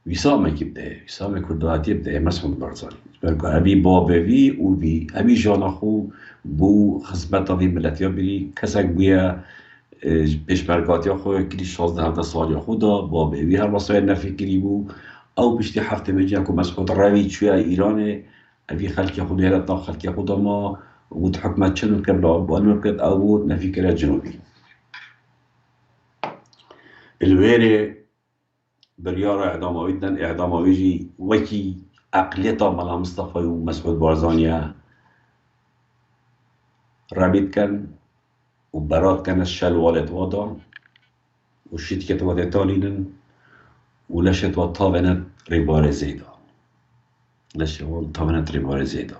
وسام كيبدا وسام كرداتي بدا مسعود برزاني بركو ابي بابي وبي ابي جانخو بو خدمت في ملتيا بری کسک بویا پیشبرگاتی خو کلی 16 سال خدا با به هر وسایل نفکری بو او پشتی هفته میجی کو مسعود روی چوی ایران ابي خلق خود هلت خلق خود ما ود حكمت شنو قبل بانو او نفكر الجنوبي الويري بريارة اعدام ويجي وكي اقليته مال مصطفى ومسعود بارزانيا رابط كان وبرات كان الشال والد وضع وشيت كت ودا تالينن ولشت وطابنت ريبار زيدا لشت طابنت ريبار زيدا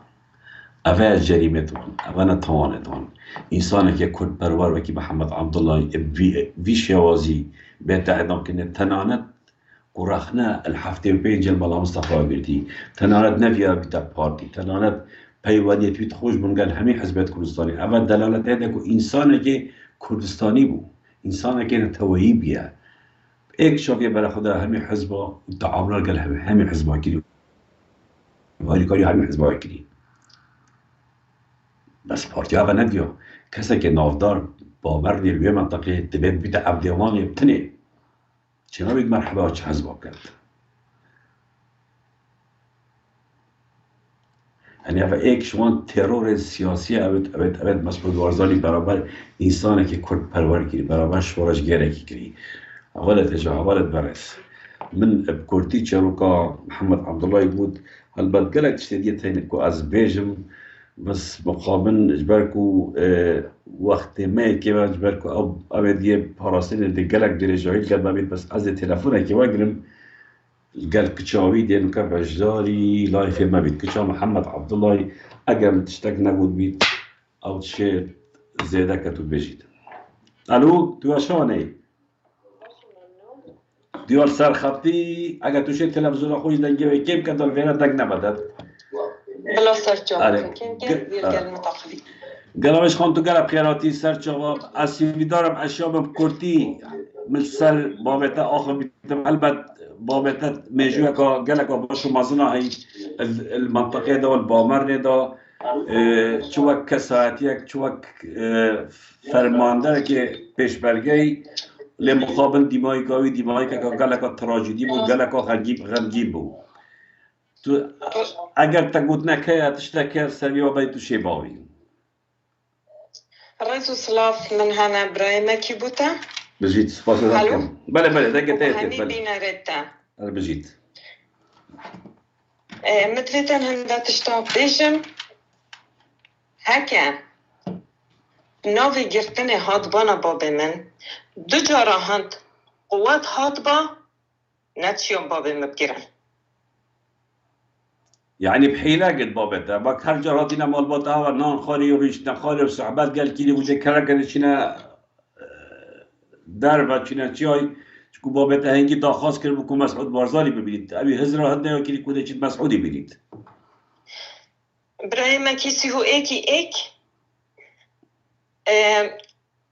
اول جريمتون اول توانتون انسان که کرد پرور وکی محمد عبدالله وی شوازی بهت اعدام کنه تنانت قرخنا الحفته بين بلا مصطفى بردي تنانت نفيا بتا بارتي تنانت پیوانیت بیت خوش بون قال همه حزبات کردستانی اول دلالت هده که انسان که کردستانی بو انسان که نتوهی بیا ایک شافیه برای خدا همه حزبا تعامل قال همه حزبا کری ولی کاری همه حزبا کری بس پارتی ها ندیو کسی که نافدار باور نیروی منطقه تبید بیت عبدیوان یبتنه چرا بید مرحبا چه حزبا کرد یعنی اول ایک شوان ترور سیاسی اوید مسعود بارزانی برابر انسانه که کرد پرور کری برابر شورش گره کری اولت اجا اولت برس من بکردی چروکا محمد عبدالله بود البته گلک تشتیدیت هینه که از بیجم بس مقابل اجبركو وقت ما كيما اجبركو او ابدي باراسين دي قالك درجايل قال ما بيت بس از تليفونه كي واقرم قال كتشاوي ديال كاب جداري لايف ما بيت كتشا محمد عبد الله اقام تشتاق نقول بيت او تشير زيدا كتو بيجيت الو تو شلوني ديال سر خطي اگه تو شي تلفزيون خوش دنگه كيف كدل فينا دق نبدت بلا سرچاوه كم ديال المتقبل قالوش خانتو قال بخيراتي سرچاوه اسيبي دارم اشياء كرتي من سر بابتا اخر بيتم البت بابتا ميجوكا قالك باشو مازنا هي المنطقه ده والبامر ده چوك كساتيك چوك فرمانده که پیشبرگی لمقابل دیمایی که قالك تراژدی بود قالك غمگین بود تو اگر تقول نكاية تشتكي سريع بيتو شيباوي رئيس سلاف من هنا ابراهيم كيبوتا بجيت سباس لكم بلا دقة تايتي هني بينا ريتا انا بجيت متريتن هندا تشتاق بيجم هكا نوفي جرتني هادبانا بابي من دو جارا هند قوات هادبا ناتشيون بابي مبكرن يعني بحيلة قد بابتها باك هر جراتنا مال بطها ونان خالي وريش نخالي وصحبات قال كيني وجه كركن چنا دربا چنا چای چكو بابتها هنگي داخواست کرد بكو مسعود بارزاني ببینید ابي هزرا هدنا كيني كوده چید مسعودي ببینید ابراهيم كيسي هو ايكي ايك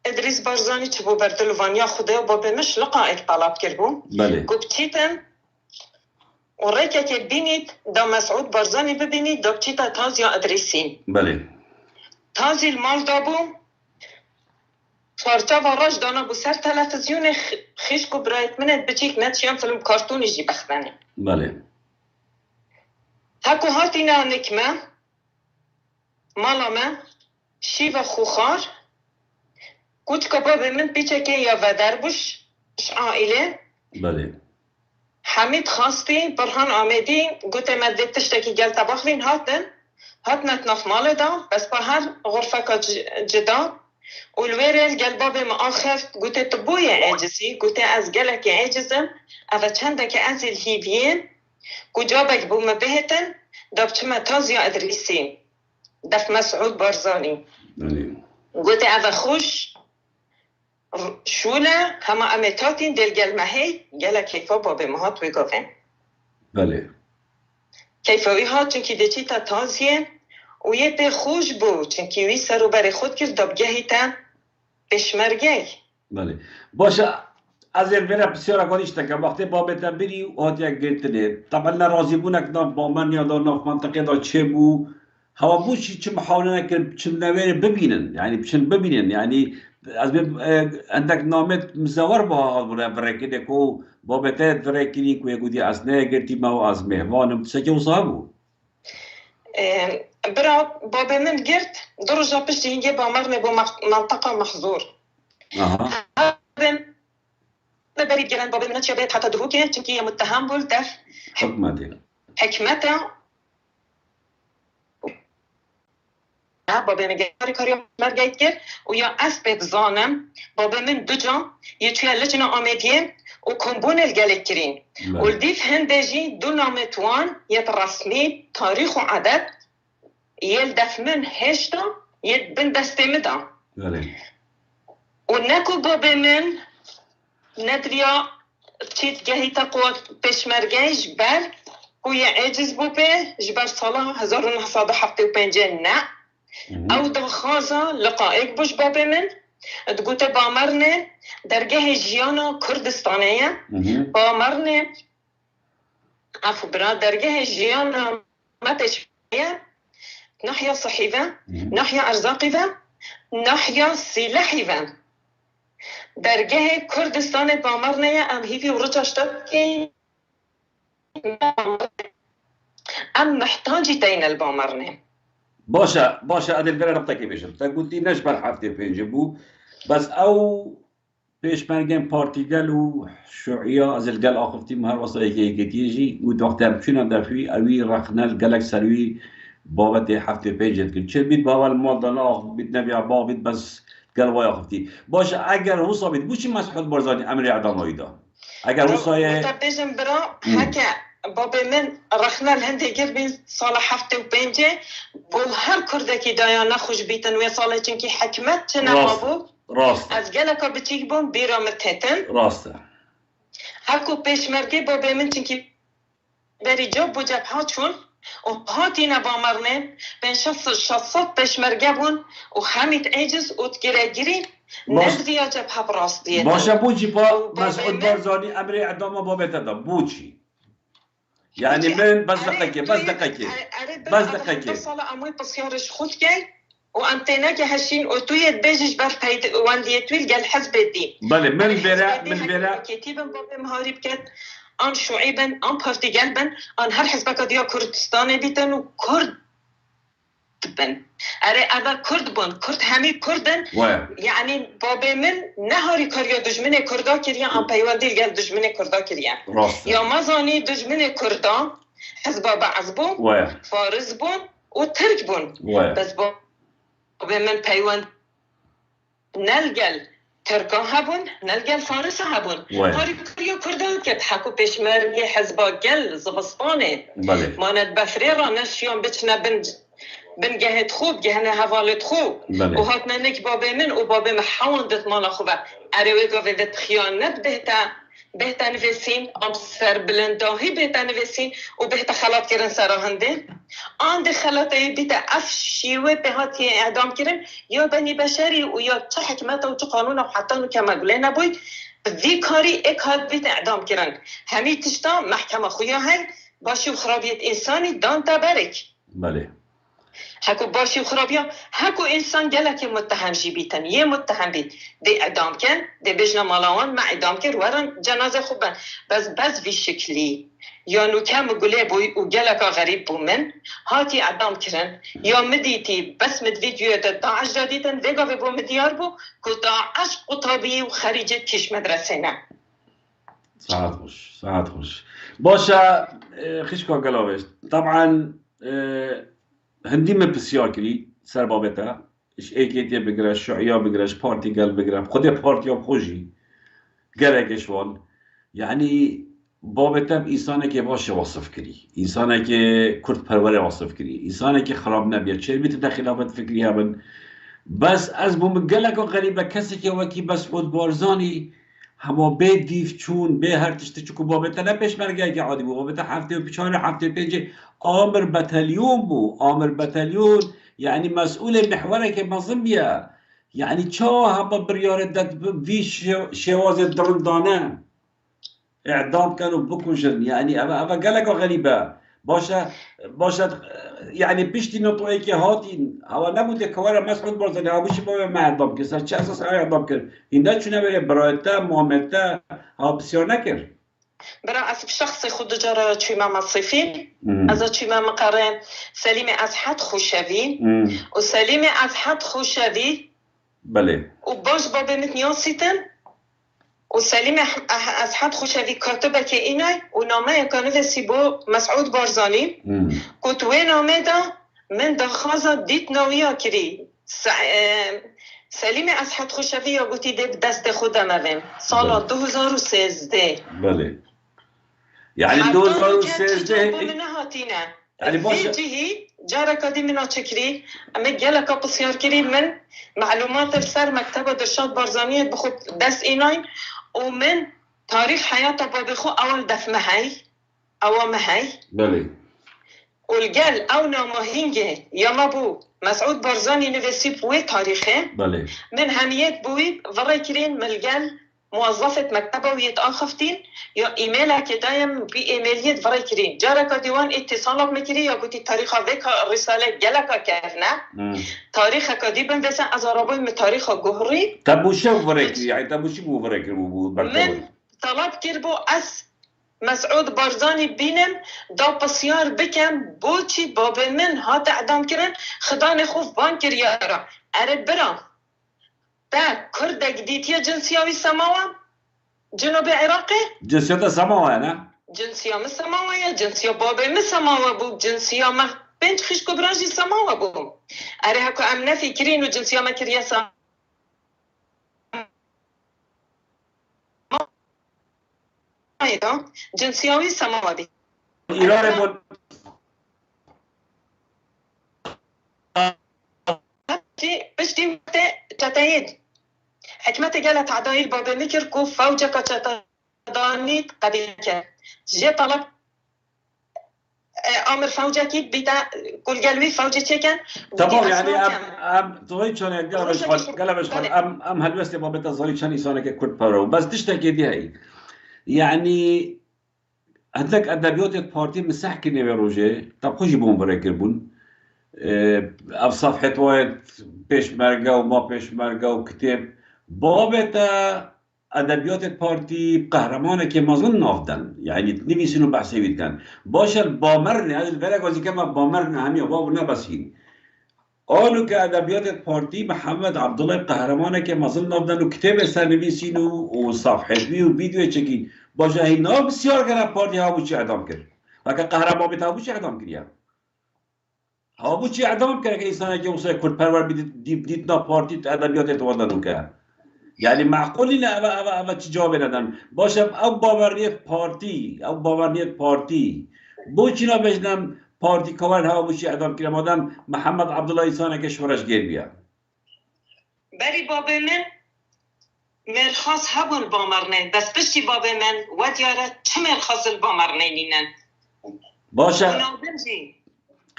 ادریس بارزانی چه بو بردلوانیا خدا بابا مش لقائك طلب كربو بله گبتیتن و ریکه که بینید دا مسعود بارزانی ببینید دا بچیتا تازیا ادریسین بله تازی المال دابو فارچا و راج دانا بو سر تلفزیون خیش کو برایت منت بچیک نتشیان فیلم کارتونی جی بختنه بله هکو هاتینا نکمه مالا من شیو خوخار کوچ کبا به من پیچه که یا ودر بوش عائله بله حمید خواستی برهان آمدی گوته مدد تشتکی گل تباخلین هاتنت نخ مال دا بس با هر غرفه که جدا والويرل قال بابي ما آخر قلت تبويا عاجزي قلت از قالك عاجزم أفا چندك از الهيفين كجابك بوما بهتن دابت ما تازيا أدريسي دف مسعود بارزاني قلت أفا خوش شولا هما أمتاتين دل قال ما هي قالك كيفا بابي ما هات ويقافين بله كيفا ويهات چنكي دي چيتا تازيه و یه به خوش بود چونکه وی سر رو برای خود کرد دابگهی تا پشمرگه بله باشه از این ویره بسیار اکادیشته که وقتی بابتا بری و هات یک گرتنه طبعا نرازی بونک با من یا دا ناف منطقه دا چه بو هوا بو چه محاوله نکرد چه نویره ببینن یعنی بچن ببینن یعنی از عندك نامت مزور با هاد بوده فرکیده که بابتا فرکیدی که یکو دی از نه گرتی ما و از مهوانم تسکه و صاحبو برا بابا من قرت درجة بشتي هنجي بامرني بمنطقة محظور بابا بريد جلان بابا من اتشابيت حتى دهوكي تنكي متهم بول دف حكمته بابا من قاري كاريو مرقايت كر ويا أثبت ظانم بابا من دجا يتويا لجنة آمدية وكمبون الجالك كرين والديف هندجي دو نامتوان يترسمي تاريخ وعدد يلدف من هشتا يدبن دستمدا ونكو بابا من ندريا تشيت جهي تقوى بشمرجي جبال ويا عاجز بوبي جبال صلاة 1975 نا او دخازة لقائك بوش بابا من تقولت بامرنه درجه جيانا كردستانية بامرنه عفو برا درجه جيانا متشفية ناحية صحيفة ناحية أرزاقية ناحية سلاحية درجه كردستان بامرنه ام هيفي ورجاشتكي ام محتاجي تين البامرنه باشه ادل بره ربطه بشم تا قلتي نجبر حفته بينجبو بس او پیشمرگم پارتیگل و شوعیا از الگل آخفتی مهر وصایی که تیجی و وقتی هم چون دفعی اوی رخنل گلک سروی بابت هفته پیجت کن چه بید باول مال دانا بید نبی عبا بید بس گل وای آخفتی باشه اگر حوصا بید بو چی مسعود بارزانی امر اعدامایی دا اگر حوصای متبجم برا حکا بابا من رخنا الهندي قربين صالة حفتة وبينجي بو هر كردكي دايانا خوش بيتن ويا صالة چنكي حكمت چنقابو راست از گلکا بچیک بون بیرا متهتن راسته هکو پیشمرگی بابا من چنكي بری جاب بو جبها چون و هاتی نبامرنه بین شخصات پیشمرگی بون و حمید عجز و تگیره ندریا جبها براستیه باشه بوچی با مسعود بارزانی امر اعدام بابا تدا بوچی يعني من بس دقيقة صلاة أموي بسيارش خود جاي وأنتنا كهشين وتوية بيجش برتايد واندي تويل قال حزب الدين بله من برا كتيبا بابا مهاري بكت أن شعيبا أن بارتيجالبا أن هر حزبك ديا كردستان بيتن وكرد بن أري هذا كرد بن كرد همي كردن يعني بابا من نهاري كريا دجمن كردا كريا أم بيواندي قال دجمن كردا كريا يا مازاني دجمن كردا حزب بعزبو فارس بون وترك بون بس بابا من بيوان نلقل تركا هبون نلقل فارس هبون هاري كريا كردا كتحكو بيشمرجي حزبا قل زبسطاني ما ندبفريرا نشيون بتشنا بن جهت خوب جهنه حوالت خوب و هاتنا نك بابا من و بابا محاوندت مالا خوبه اروی گوه خیانت بهتا بهتا نویسین ام سر بلنداهی بهتا نویسین و بهتا خلات کرن سراهنده آن ده خلاطه بیتا اف شیوه به هاتی اعدام کرن یا بنی بشری و یا چه حکمت و چه قانون و حتی نو که مگله نبوی وی کاری ایک هاد بیتا اعدام کرن همی تشتا محکمه خویا های باشی و خرابیت انسانی دان تبرک بله هکو باشی و خرابیا هکو انسان گلک متهم جی بیتن یه متهم بید دی اعدام کن دی بجنا مالاوان ما اعدام کن ورن جنازه خوبن بس وی شکلی یا نو کم گله بوی و گلک غریب بو من هاتی اعدام کرن یا مدیتی بس مد ویدیو داعش دادیتن ویگا وی بو مدیار بو که داعش قطابی و خریجت کش مدرسه نه ساعت خوش باشا خشكو قلوبش طبعا هندي من بسياكلي سر بابتا ايش ايكيتي بقرا شعيا بقرا بارتي قال بقرا خدي بارتي بخوجي قالك ايشوان يعني بابتا انسانه که باشه وصف کری انسانه که کرد پروره وصف کری انسانه که خراب نبید چه بیت دخلافت فکری هبن بس از بوم قالك غريبه کسی که وکی بس بود بارزانی هما به دیف چون به هر تشتی چکو بابتا نه پیشمرگه که عادی بو بابتا هفته و پیچان هفته پنج آمر بتالیون بو آمر بتالیون يعني مسؤول محوره که مظلم بیا يعني چا هما بريار داد في شواز درندانه اعدام كانوا بكونشن يعني أبا قالك غريبة باشا يعني بيشتي نطوي كي هاتين هوا نبود كوارا مسعود برزني هوا بيش بابا ما اعدام كر سر چه اساس اعدام كر هنده چونه بره برايتا معاملتا هوا بسيار نكر برا اسب شخصي خود جرى چويما مصيفي از چويما مقارن سليم از حد خوشوي و سليم از حد خوشوي بله و باش بابا متنياسيتن و سليم از حد خوشوي كاتبه که اینای و نامه كانوسي بو مسعود بارزاني كنت وين نامه دا من دخازه ديت نويا كري سليم از حد خوشوي یا گوتی ده دست خودم اویم سال 2013 بله يعني 2013 يعني فيجي جارة كادي منا تشكري أما جالك بصيار كري من معلومات السر مكتبة درشات بارزانية بخد دس إيناين ومن تاريخ حياته بابخو أول دف مهي أو مهي بله والجال أو نامهينجي يا مابو مسعود بارزاني نفسي بوي تاريخه بله من هميات بوي فري كرين ملجال موظفة مكتبة ويتأخفتين يا إيميلك دايم بإيميلية فري كرين جارك ديوان اتصالك مكري يا قلتي تاريخ ذيك الرسالة جالك كهنا تاريخك ديبن بس أزاربوي من تاريخ جهري تبوشي فريك يعني تبوشي بو فريك من طلب كربو أس مسعود بارزاني بينم دا بسيار بكم بوچي باب من هات اعدام كرن خدان خوف بانكر يارا عرب برام تا كرد جديدية جنسيوي سماوة جنوب عراقي جنسية سماوة أنا جنسية من سماوة جنسية باب من سماوة بو جنسية ما بنت خش كبراجي سماوة بو أريهاكو أمنا في كرين وجنسية ما كريا سماوة جنسيوي سماوة بي إيران بود بشتي تتايد حكمة قالت عدايل بابا مكر كو فوجك تتدانيت قبيلك جي طلب امر فوجكي بيتا كل قلبي فوجك كان تمام يعني ام توي شلون قال ام هالوست بابا تزوري شان يسونك كنت برو بس تشتكي دي هي يعني هدلك ادبيات بارتي مسح كني روجي طب خوش يبون بريكربون اف صفحه واحد پیش مرگا و ما پیش مرگا و کتاب بابتا ادبیات پارتی قهرمانه که مازن نافدن يعني نویسین و بحثی بیدن باشه بامرنه از الفرق وزی که ما بامرنه همی بابو نبسین آنو که ادبیات پارتی محمد عبدالله قهرمانه که مازن نافدن و کتاب سر نویسین و صفحه و ویدیو چکین باشه اینا بسیار کنه پارتی ها بوچی اعدام کرد و که قهرمان بیت ها بوچی اعدام کرد ها بوچی اعدام کرد که انسانه که وصل کرد پرور بدید نا پارتی ادبیات اتوادن که يعني معقول لا أبا تجاوب ندن باشم او باورنیت پارتی بوچینا بجنم پارتی کار ها بوچی اعدام کرد آدم محمد عبدالله انسانه که شورش گیر بیا بری بابا من مرخص هبون بامرنه بس بشتی باب من ودیاره چه مرخص البامرنه نینن باشه ونابنجی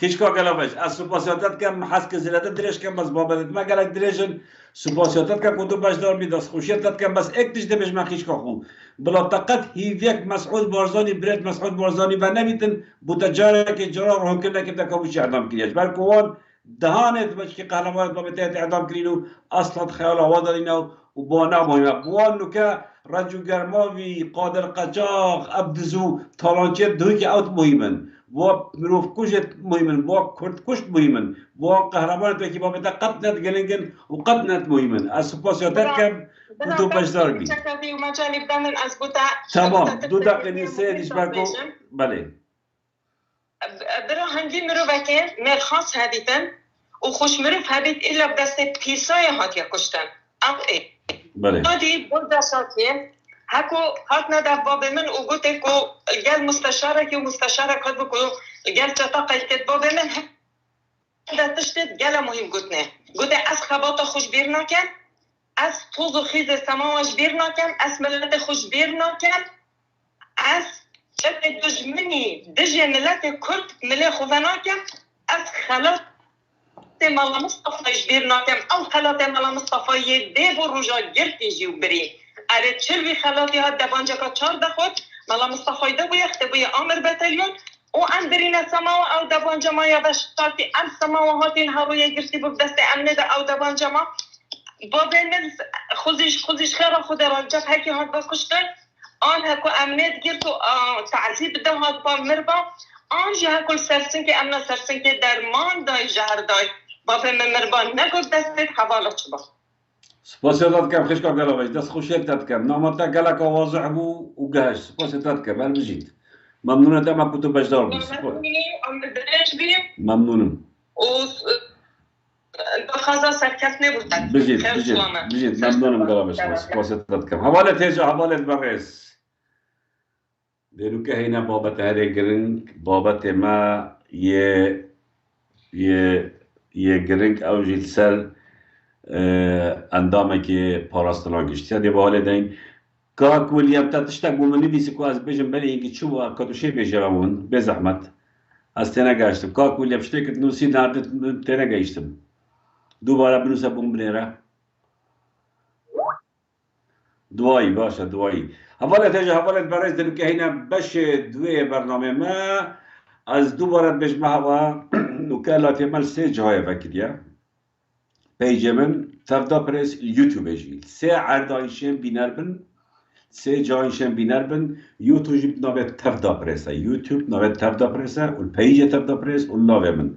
کیشکا گلابش از سپاسیاتت کم حس که زیرده درش کم بس بابت ما گلک درشن سپاسیاتت کم کدو بجدار بی دست خوشیتت کم بس اک تشته بش ما کیشکا خو بلا طاقت هیویک مسعود بارزانی برد مسعود بارزانی و نمیتن بوتجاره که جرا رو کنه که تکوش اعدام کریش بلکوان دهانت بچ که قهرمانت بابت اعدام کرینو اصلا خیال آوادارینو و بانا مهمه بوان نکه رجو گرماوی قادر قجاق ابدزو تالانچه دوی که اوت مهمن و مروف کشت مهمن و کرد کشت مهمن و قهرمان تو که با بده قد نت گلنگن و قد نت مهمن از سپاسیاتت کم کدو بجدار بی تمام 2 دقیقه نیسته دیش برکو بله برا هنگی مروفکه مرخص هدیتن و خوش مروف هدیت ایلا بدست پیسای هاتیا کشتن او ای بله نادی برده ساتیه هکو هات ندف باب من و گوته که گل مستشاره که مستشاره کد بکو گل چطاقه که باب من ده تشتید گل مهم گوتنه گوته از خبات خوش بیر نکن از توز و خیز سماوش بیر نکن از ملت خوش بیر نکن از چت دجمنی دجی ملت کرد ملی خوفه نکن از خلات مالا مصطفیش بیر نکن او خلات مالا مصطفی دیو و روژا گرتی جیو بری اره چلوی خلاتی ها دبانجا که 4 خود مالا مصطفی ده بویخت بوی آمر بتلیون او ام برین سماو او دبانجا ما یادش تاتی ام سماو هاتین هروی گرتی بود دست امنه ده او دبانجا ما بابه من خوزیش خیره خود رجب هکی هات با کشتن آن هکو امنه گرت و تعذیب ده هات با مربا آن جه هکو سرسن که امنا سرسن که درمان دای جهر دای بابه من مربا نگود دستت حوالا چبا سپاسیاتت کم خشکا گلابش دست خوشیتت کم نامتا گلک واضح بو و گهش سپاسیاتت کم بجید ممنونت اما کتو بجدار بی ممنونم بخوازا سرکت نبودن بجید ممنونم گلابش سپاسیاتت کم حوالت هیجا حوالت برس دیرو که هینا بابت هره گرنگ بابت ما یه گرنگ او جیل سر اندامه که پاراستنا گشتی دی باله دین کاک ولیام تا تشتا گومنی بیسی کو از بجم بلی اینکه چوبا کاتوشی بیجرامون به زحمت از تنه گشتم کاک ولیام شتی که نوسی نارد تنه گشتم دوباره بنوسه بوم بنیره دوایی باشه دوایی حوالت هجا حوالت برای دلو که هینا بش دوی برنامه ما از دوباره بجمه هوا نوکالاتی مال 3 جای فکریه پیج من تفدا پرس یوتیوب جی 3 عردایشن بینر بن 3 جایشن بینر بن یوتیوب نوبت تفدا پرس یوتیوب نوبت تفدا پرس و پیج تفدا پرس و نوبت من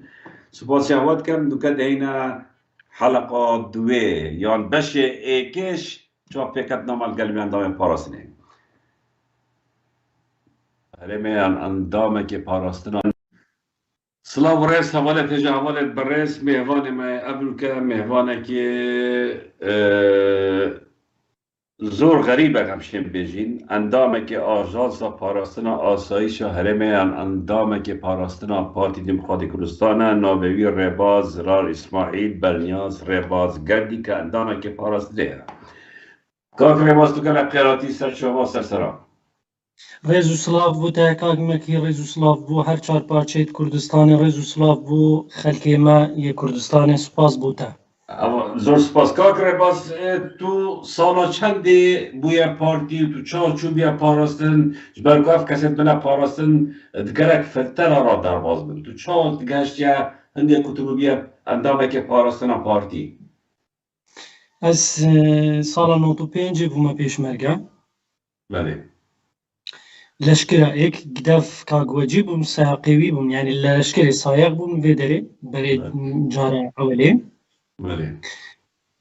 سپاسیات کم دوکد هینا حلقات دوی یان بش ایکش چاپ فکر نامال قلبی اندام پاراسنه هرمه اندامه که پاراستنا سلام ورس حوالت هجا حوالت برس مهوان ما ابرو که مهوانه که زور غریبه همشین بجین اندامه که آجازا پاراستنا آسایش هرمه اندامه که پاراستنا پارتی دموکراتی کردستانه ناوی رباز رار اسماعیل برنیاز رباز گردی که اندامه که پاراسته کاک رباز تو که قیراتی سر شما سرسرا رێز و سلااو بوو تا کاکمەکی ڕێز و سلااو بوو هەر 4 پارچەیت کوردستانی ڕێز و سلااو بوو خەلکێمە یە کوردستانی سوپاس بوو تا زۆر سپاس کاک ڕێباز تو ساڵا چەندێ بووە پارتی تو چاچوبیە پاراستن ji ber ku ev keset bine parastin digerek filtera ra derbas bin tu çawa gehiştiye hindê ku tu bibîye endamekê parastina partî ez sala 95 bûme pêşmerge belê leşkera ek gidev kagwecî bûm seheqêwî bûm yani li leşkerê sayeq bûm vê derê berê cara ewelê belê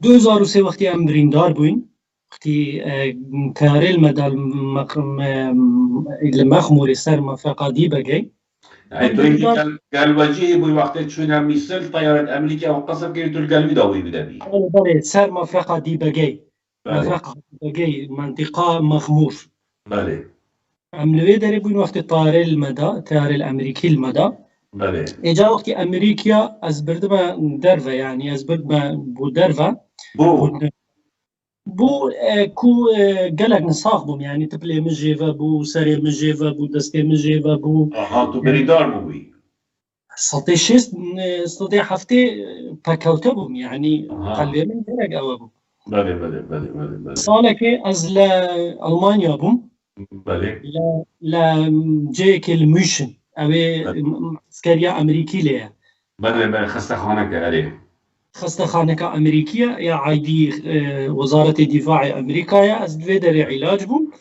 2003 wextî em birîndar bûyn wextî teyarê li me da li Mexmûrê ser mefeqa Dîbegê gelwecî bû wextê çûne Mîsir teyaret Emerîka û qesir kirî tu li gelwî da wî bidebî berê ser mefeqa Dîbegê mefeqa Dîbegê mentiqa Mexmûr belê em li vê derê bûyn wextê teyarê li me da teyarê li Emerîkî li me da belê êca wextî Emerîkya ez birdime derve yani ez birdime bû derve bû بو كو قالك نساخ بوم يعني تبلي مجيفا بو سري مجيفا بو دستي مجيفا بو تو بریدار بوی. سطي شيست سطي حفتي باكوتا بوم يعني آها. قلبي من قالك أو بوم بله. صالك از ألمانيا بوم بله. لا جيك الميشن أبي عسكرية أمريكي ليه بله خسته خانه که اره. خسته خانه أمريكية يا عايدي وزارة الدفاع أمريكا از دوی در علاج بوم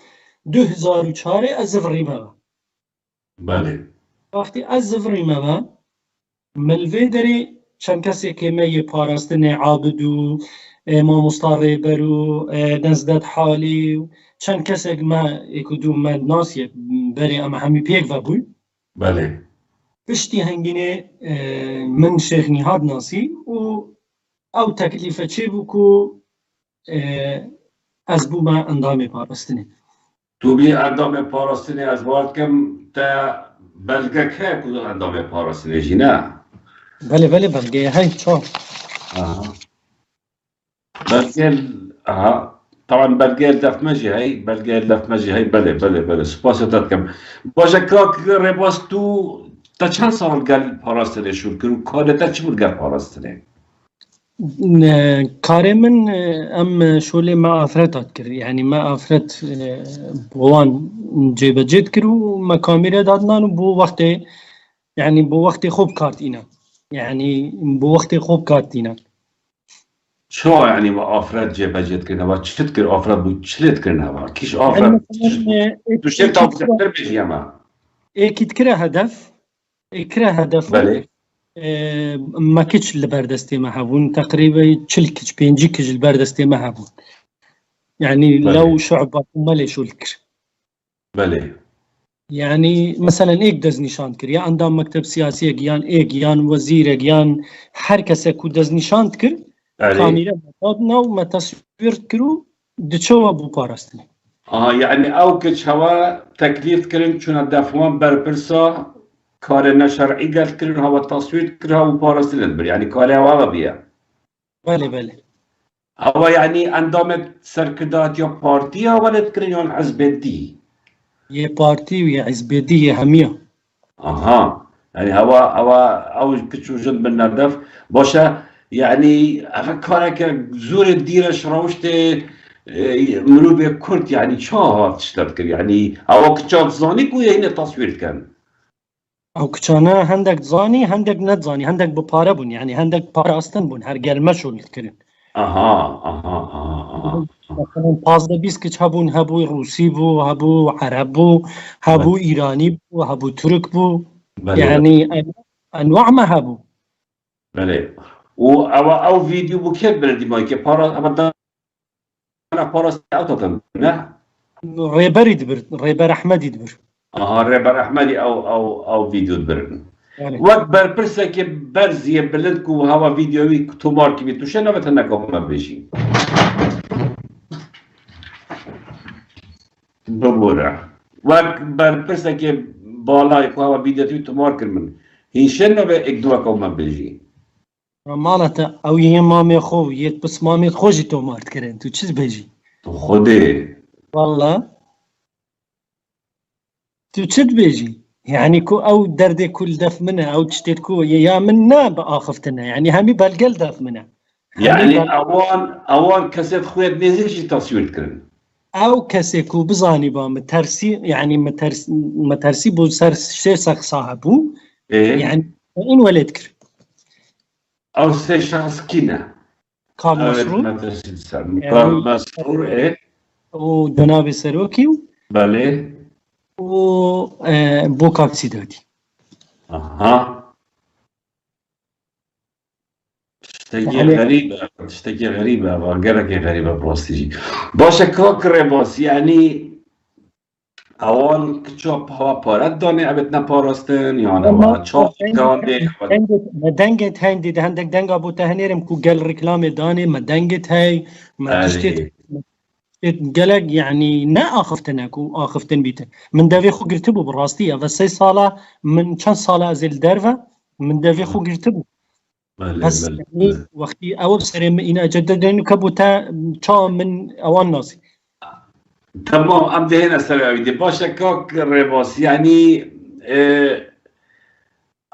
2004 از زفريمها بله. وقتی از زفريمها ملوی داری چند کسی که می پاراستن عابد و ما مستاره برو نزدت حالی چند کسی ما اکدوم من ناسی بری اما همی پیک و بوی بله. پشتی هنگینه من شیخ نیهاد ناسی و او تکلیفه چه بو که از بو ما اندام پاراستنه تو بی اندام پاراستنی از وارد کم تا بلگه که کدو اندام پاراستنی جی نه؟ بله بلگه های چا طبعا بلگه دفمجی هی بله سپاسیتت کم باشه که رباس تو تا چند سال گل پاراستنی شد کرو کارتا چی بود گل پاراستنی؟ کار من ام شغل ما افراد کرد یعنی ما افراد بوان جیب جد کرو ما کامیره دادنان و بو وقت خوب کارت اینا يعني بوقت خوب كاتينا شو يعني با افراد جيب جد كنا با چت كر افراد بو چلت كنا با كيش افراد تو شيء تاو بتقدر بيجي ما اكيد كره هدف بله ما كيتش البردستي ما هبون تقريبا تشلكش بينجي كج البردستي ما هبون يعني بله. لو شعبة مالي شو الكر بله يعني مثلا ايك دز نشان كر يا عندهم مكتب سياسي جيان جيان وزير جيان حركة كو دز نشان كر كاميرا متادنا وما تصوير كرو دشوا بو باراستني يعني او كش هوا تكليف كرن چون دفوان برپرسا کار شرعی گل كرن هوا تصوير كرن هوا باراستني بر يعني کار هوا بيا بله هوا يعني اندام سركدات يا بارتي ولا تكرن يون حزب دي ये पार्टी या حزبية ये همية يعني هوا او كتشو جد من الدف باشا يعني افكرك زور الديره شروشت منو بكرت يعني شو هات تشتركر يعني او كتشات زاني كو هنا تصوير كان او كتشانا هندك زاني هندك نتزاني هندك ببارا بون يعني هندك بارا استن بون هر گل مشول كرن مثلا 15-20 کچ هبو روسی بو هبو عرب بو هبو ایرانی بو هبو ترک بو يعني انواع ما هبو بله او فيديو بو كيف بلدي مايك بارا ابدا انا بارا اوتو نه ريبر احمدي دبر ريبر احمدي او فيديو دبر وقت برپرسه که برزیه بلند کو هوا ویدیوی تو مارکی بی توشه نبت نکام بشی ببوره وقت برپرسه که بالای کو هوا ویدیوی تو مارکر من هیشه نبه اک دو کام بشی مالتا او یه مامی خو یه بس مامی خوشی تو مارد کرن تو چیز بجی تو خوده والله تو چت بيجي يعني كو او دردي كل دف منها او تشتيت كو يا منا باخفتنا يعني همي بالقل دف منها يعني اوان كسيت خويت نزيش تصوير كرن او كسيكو بزاني با مترسي يعني مترسي بو سر شي شخص صاحبو يعني ان ولدكر او سي شخص كينا كان مسرور ايه وجناب سروكي بله و بوكاك سيدودي تشتكي غريبة وقالك غريبة بروستيجي باشا كوكري باس يعني اول كتشوب هوا بارد داني عبتنا باراستن يعني هوا تشوب داني مدنگت هندي ده هندك دنگا بو تهنيرم كو قال ركلامي داني مدنگت هاي ما تشتت قالك يعني نا اخفتنا كو اخفتن بيته من دافي خو قرتبو براستي بس 6 صالة من كان صالة زل درفة من دافي خو قرتبو بس يعني وقتی او بسرێ اینا جددن کە بوتا چا من اوان ناسی. تمام ام دهنا سريع دي باشا كاك ريباس يعني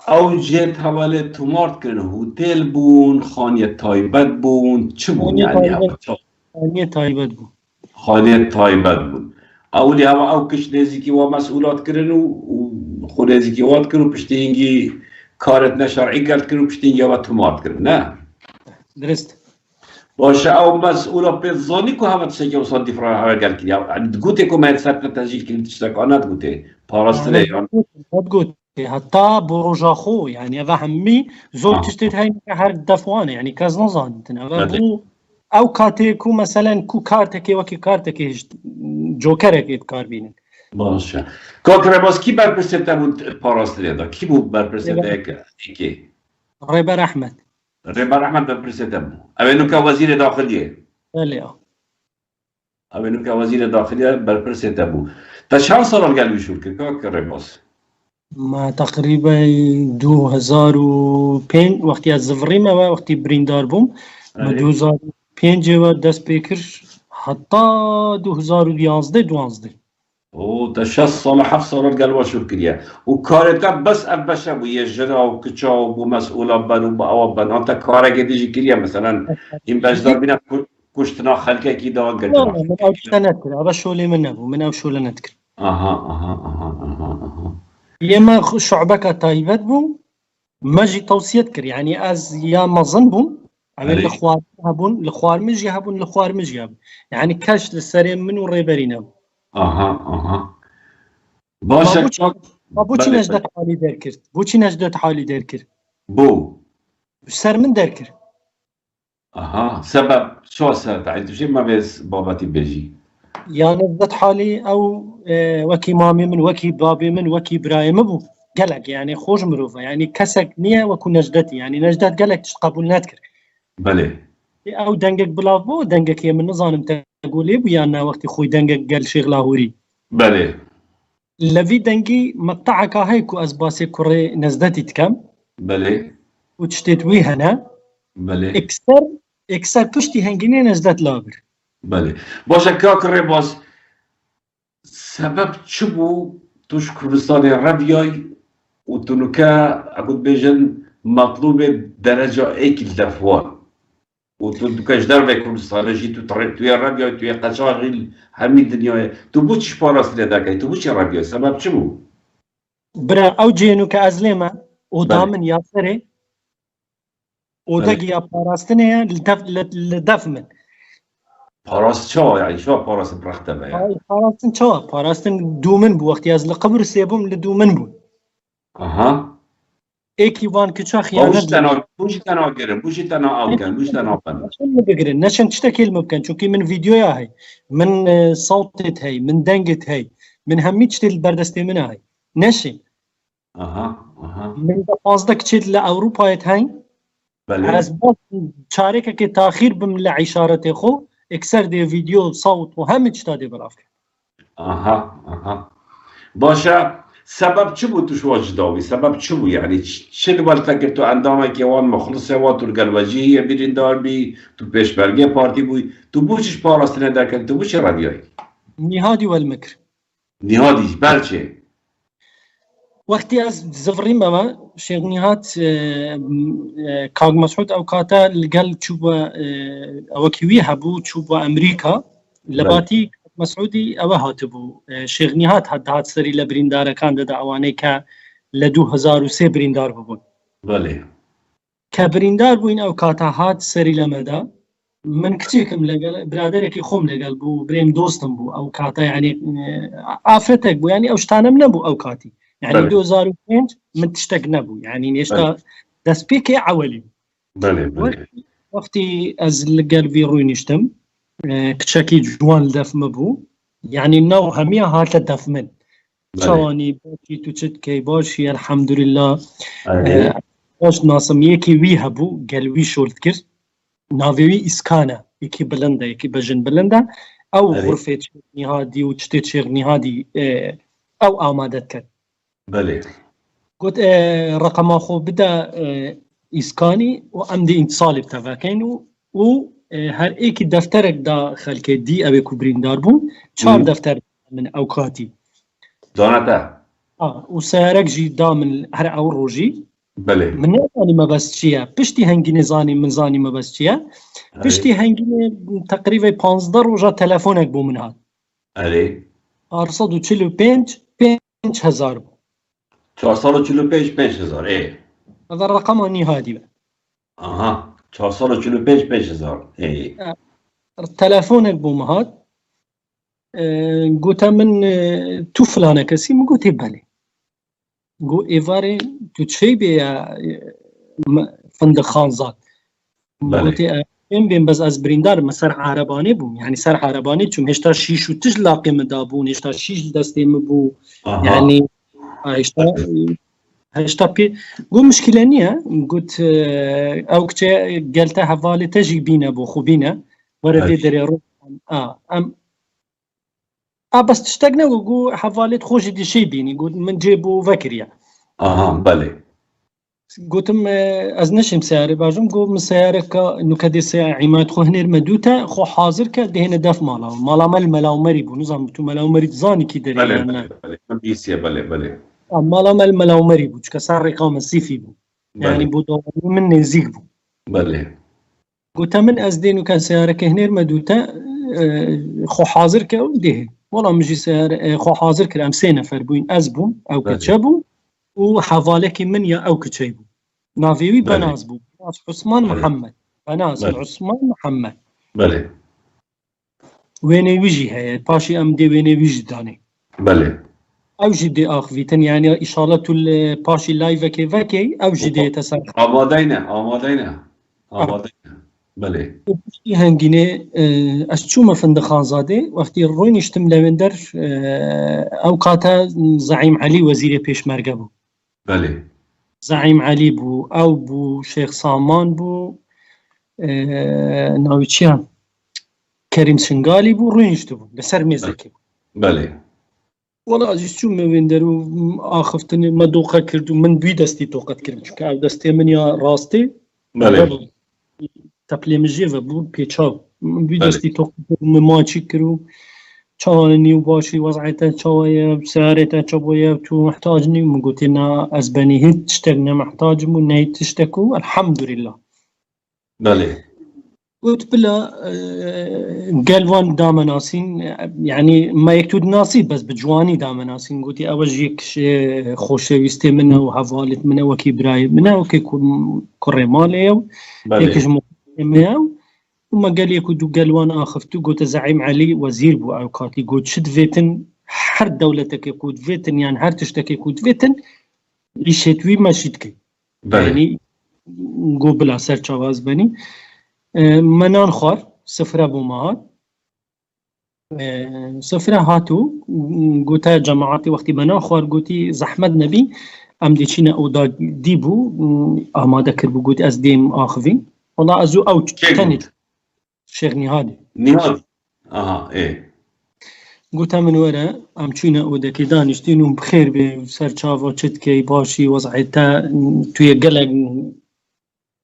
او جيت حواله تومارت كرن هوتيل بون خانية تايبت بون چه بون يعني خانية تايبت بون خانية تايبت بون اولي هوا او كش نزيكي ومسؤولات كرن وخو نزيكي وات كرن بشتينجي كارتنا شرعي قالت كرن بشتينجي و تومارت كرن نه درست باشه او مسئولا پیزانی که همه تشکی و صدی فرای هوا گل کردی یعنی دگوته که من سرت تسجیل کردی تشتکانه دگوته پاراستره یعنی دگوته حتی بروجا خو يعني هذا همي زور تشتت هاي هر دفوانه يعني كاز نظانتن هذا بو او كاتيكو مثلا كو كارتك وكي كارتك جوكرك بكار بينن باشه كاكره باز کی برپرسته بود پاراستره دا کی بود برپرسته کی ريبر احمد ريبر احمد برپرسته بود اوینو که وزیر داخلیه بله اوینو که وزیر داخلیه برپرسته بود تا چند سال قال بشور که کاکره باز ما تقريبا 2005 وقتی از زفريمه و وقتی بریندار بوم 2005 و دست بکر حتی 2011 او تا 6 سال 7 سال قال وشور كريا وكارتا بس ابشا بو يجرا وكچا وبو مسؤولا بنو باو بن انت كارا جديجي كريا مثلا ان بجدار بينا كشتنا خلقه كي دا قال لا من او تنكر ابا شولي من ابو من او شولي نذكر اها يما شعبك تايبت بو ماجي توصيت كر يعني از يا مظن بو على الاخوار هبون الاخوار مجي هبون الاخوار مجي هبون يعني كاش للسريم من وريبرينا اها باشا بوچی نجدت حالی در کرد بوچی نجدت حالی در کرد بو سر من در کرد اها سبب شو سبب عندو شي ما بس باباتي بيجي يا نجدت حالي او وكي مامي من وكي بابي من وكي برايم بو قالك يعني خوش مروفه يعني كسك نيه وكو نجدتي يعني نجدت قالك تقبل نذكر بله او دنقك بلافو دنقك يا من نظام تقولي بيانا وقت خوي دنقك قال شيخ لاهوري بله لفي دنقي مقطعك هيكو اسباسي كوري نزدتي تكم بله وتشتتوي هنا بله اكسر پشتی هنگینه نزدت لابر بله باشه کاکره باز سبب چه بو توش کردستان ربیای و تونکه اکود بیجن مطلوب درجه ایک الدفوان و تونکهش در به کردستان جی توی ربیای توی قشاقیل همین دنیای تو بو چش پاراست لیده تو بو چه ربیای سبب چه بو؟ برا او جینو که از لیمه او دامن یاسره او دقی یا پاراستنه لدف من پاراست چا يعني شو پاراست برخته به يعني پاراستن چا پاراستن دومن بو وقتی از لقبر سیبم لدومن بو اها ایکی وان کچا خیانت بوش تنها گرم بوش تنها آگرم بوش تنها بنا نشان بگرن نشان چتا کلمه بکن چونکی من ویدیویا هی من صوتت هی من دنگت هی من همی چتی البردستی من هی نشین اها من بازده کچید لأوروپایت هی از باز چارکه که تاخیر بم لعشارت خو اکثر دی ویدیو صوت و همه چتا دی براف اها باشه سبب چه بود توش واجداوی سبب چه بود يعني چه دوال فکر تو اندامه که وان مخلصه و تو الگلوجی بیریندار بی تو پیشبرگه پارتی بوی تو بوچش پاراستنه درکن تو بوچه ربیایی نهادی والمکر نهادی برچه وقتی از زفرین بما شیخ نهاد کاغ مسعود او کاتا لقل چوبا اوکیوی هبو چوبا امریکا لباتی مسعودی او هاتبو شیخ نهاد هات سری لبریندار کان ده اوانه که ل 2003 بریندار ببون بله که بریندار بوین او کاتا هات سری لمدا من کچیکم لگل برادرکی خوم لگل بو بریم دوستم بو او کاتا يعني آفرتك بو يعني او شتانم نبو او کاتی يعني 2005 من تشتاق نبو يعني نشتا دسبيكي عولي بله وقتی از القلبي روي نشتم كتشاكي جوان دف مبو يعني نو همية هات دف من شواني باشي تشتكي باشي الحمد لله باش ناسم يكي وي هبو قلبي شورت كر ناوي اسكانا يكي بلندا يكي بجن بلندا او غرفة نهادي وتشتت شيخ نهادي او آمادت كر بله قلت رقم اخو بدا إسكاني وأمدي اتصال بتفاكين هر ایکی دفترک دا خلک دی اوی کو بریندار بون 4 دفتر من اوقاتی زانتا و سهرک جی دا من هر او روجی بله من نزانی ما بس چیه پشتی هنگی نزانی من زانی ما بس چیه پشتی هنگی تقریبا 15 روزا تلفونک بو من هات آره 445 بو 445 5000 ايه هذا الرقم اني هادي اها 445 5000 ايه تلفونك بو مهات قلت من تو فلانه كسي مو قلت بالي قو ايفاري تو تشي بي فندق خانزات قلت بين بس از بريندار مسر عرباني بو يعني سر عرباني چون هشتا شيشو تجلاقي مدابون هشتا شيش دستي مبو يعني هشتا بي قو مشكلة نية قلت او كتي قلتها حوالي تجي بينا بو خوبينا ورا دري رو بس تشتقنا وقو حوالي تخوش دي شي بيني قلت من جيبو فكريا بله قلت از نشم سياري باجم قو من سيارك انو كدي سياري عماد خو هنير مدوتا خو حاضر كدهنا دف مالا مال مري بو نظام تو مالا مري زاني كي دري بله بيسيا بله مالا مري بو كسر رقم السيفي بو يعني بو دو من نزيك بو بله قلت من از دينو كان سيارك هنير مدوتا خو حاضر كده والله مجي سيارة خو حاضر كلام 3 نفر بوين أزبون أو كتشبو وحوالك من يا أو كتشيبو نافيوي بناز بو عثمان محمد بناز عثمان محمد بله ويني ويجي هاي باشي أمدي ويني ويجي داني بله أو جدي آخفيتن يعني إشارة الباشي لايفة كيفاكي أو جدي تسرح آمادينا بله وبشتي هنجيني أشتوما فندق خانزادي وقتي الروين يشتم لوندر أوقاتا زعيم علي وزير بيشمركة بو بله زعيم علي بو أو بو شيخ سامان بو ناوي تشيان كريم سنغالي بو روين يشتبو بسر ميزكي بله والله أجي شتوما ويندر وآخفتني ما دوقة كردو من بي دستي توقت كردو چونك أو دستي من يا راستي بله تپلیمجی و بود پیچاب بیدستی تو مماچی کرو چاوانی و باشی وضعیت چاویه سعرت چاویه تو محتاجنی مگوتینا از بنی هیچ تشتغنا محتاج مو نهی تشتكو الحمد لله بله قلت بلا قلوان دامناسين يعني ما يكتود ناسي بس بجواني دامناسين قلت اوجيك خوشويستي منه وحفالت منه وكي براي منه وكي كوري مالي هيك مياو وما قال لي كنت قالوان اخفتو قلت زعيم علي وزير بو اوقاتي قلت شد فيتن حر دولتك يكود فيتن يعني هر تشتكي يكود فيتن ليشتوي ما شتكي يعني قو بلا سر شواز بني منان خوار سفرة بو مهات سفرة هاتو قلت جماعتي وقتي منان خوار قلتي زحمد نبي ام ديشينا او دا ديبو اماده كربو قلت از ديم اخذين والله ازو او تاني شيخ نهادي ايه قلت من ورا ام تشينا او دكي دانشتينو بخير بسر تشافو تشتكي باشي وضعيتا توي قلق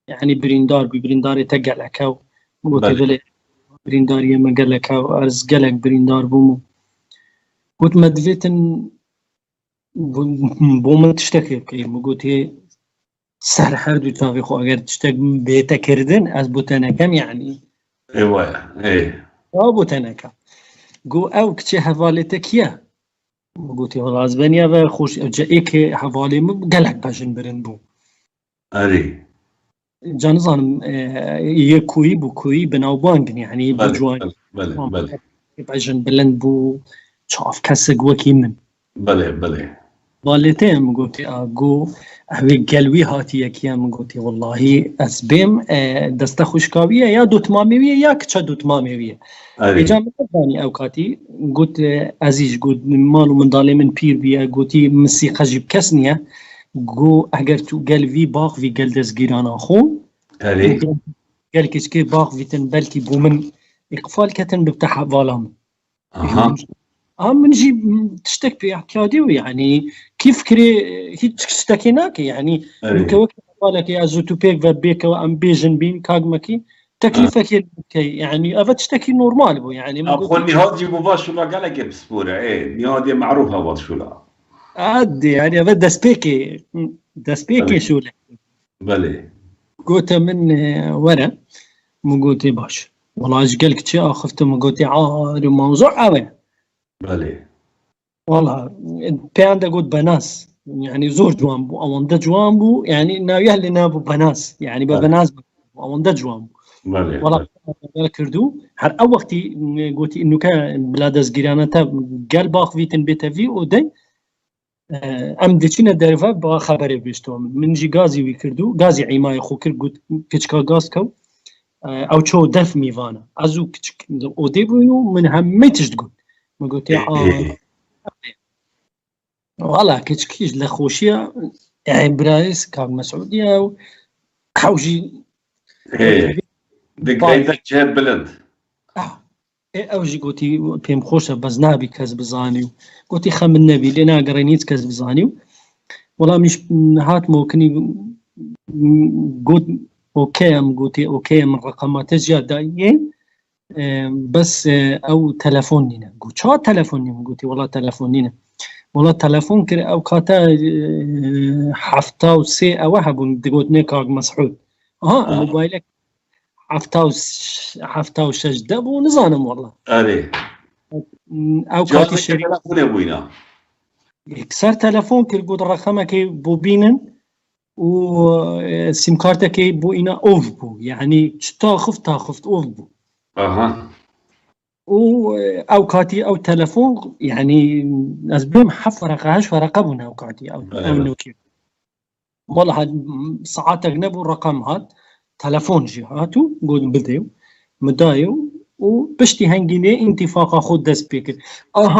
يعني بريندار تقلك قلت بلي بريندار يما قلك ارز قلق بريندار بومو قلت مدفيتن بومن تشتكي بكيم قلت سر هر دو تاقي خو اگر تشتك بيتا كردن از بوتنكم يعني ايه بوتنكم قو او كتي حوالتك يا قلت والله ازبانيا و خوش جائك حوالي قلق باجن برن بو اري جانزان يكوي بوكوي بناوبانجن يعني بجوان بله باجن بلند بو شاف كسق وكي من بله والتين قلت اقو هوي قلوي هاتي يكيام قلت والله اسبم دست خوشكاويه يا دوتماميويه يا كچا دوتماميويه اجا مداني اوقاتي قلت عزيز قلت مالو من ضالي من بير بيا قلتي موسيقى جيب كسنيه قو اگر تو قلبي باغ في قلدس جيرانا خو قال كي باغ فيتن بلكي بو من اقفال كتن بفتح فالام من جيب تشتك في احتياطي يعني كيف كري هيك تشتكيناك يعني لو بالك يا زوتوبيك وبيك وام بيجن بين كاغمكي تكليفك يعني افا تشتكي نورمال بو يعني اخو نهاد جيبو باش ولا قال لك بسبوره نهاد معروف هذا شو لا عادي يعني افا دسبيكي شو له بلي قلت من ورا مو قلت باش والله ايش قال لك شي اخفت مو قلت عار موضوع اوي بلي والله بيان دا قلت بناس يعني زور جوانبو او اندا جوانبو يعني ناويه اللي نابو بناس يعني ببناس او اندا جوانبو بلي والله كردو هر او وقتي قلت انه كان بلادس جيرانتا قال باخ فيتن بيتا في ودي ام دچینه درفا با خبري بيشتو من جي غازي ويكردو غازي عماي خو كر قلت كچكا غاز كو او چو دف ميفانا ازو كچك ودي بينو من هميتش تقول ما قلت يا والله كيش لخوشيا يعني برايس كان مسعودية حوجي دقيقة جهد بلند اوجي قلتي بيم خوشة بزنابي كاز بزانيو قلتي خم النبي لنا قرينيت كاز بزانيو والله مش هات موكني قلت اوكي ام قلتي اوكي من رقمات زيادة بس او تلفونينا قلت شو تلفونينا قلتي والله تلفونينا والله تلفون كري او كاتا حفتا وسي او هبون دقوت نيكاق مسعود موبايلك حفتا وشش دبو نظانم والله اري او كاتي الشريك تلفون ابوينا يكسر تلفون كري قد رقمك بوبينن و سيم كارتك بوينا اوف بو يعني تاخفت اوف بو او كاتي او تلفون يعني ازبم حف ورقهاش ورقبنا او كاتي او نوكيا والله هاد ساعات اجنبوا الرقم هاد تلفون جهاتو قول بديو مدايو وبشتي هنجيني انتفاقا خود دسبيكر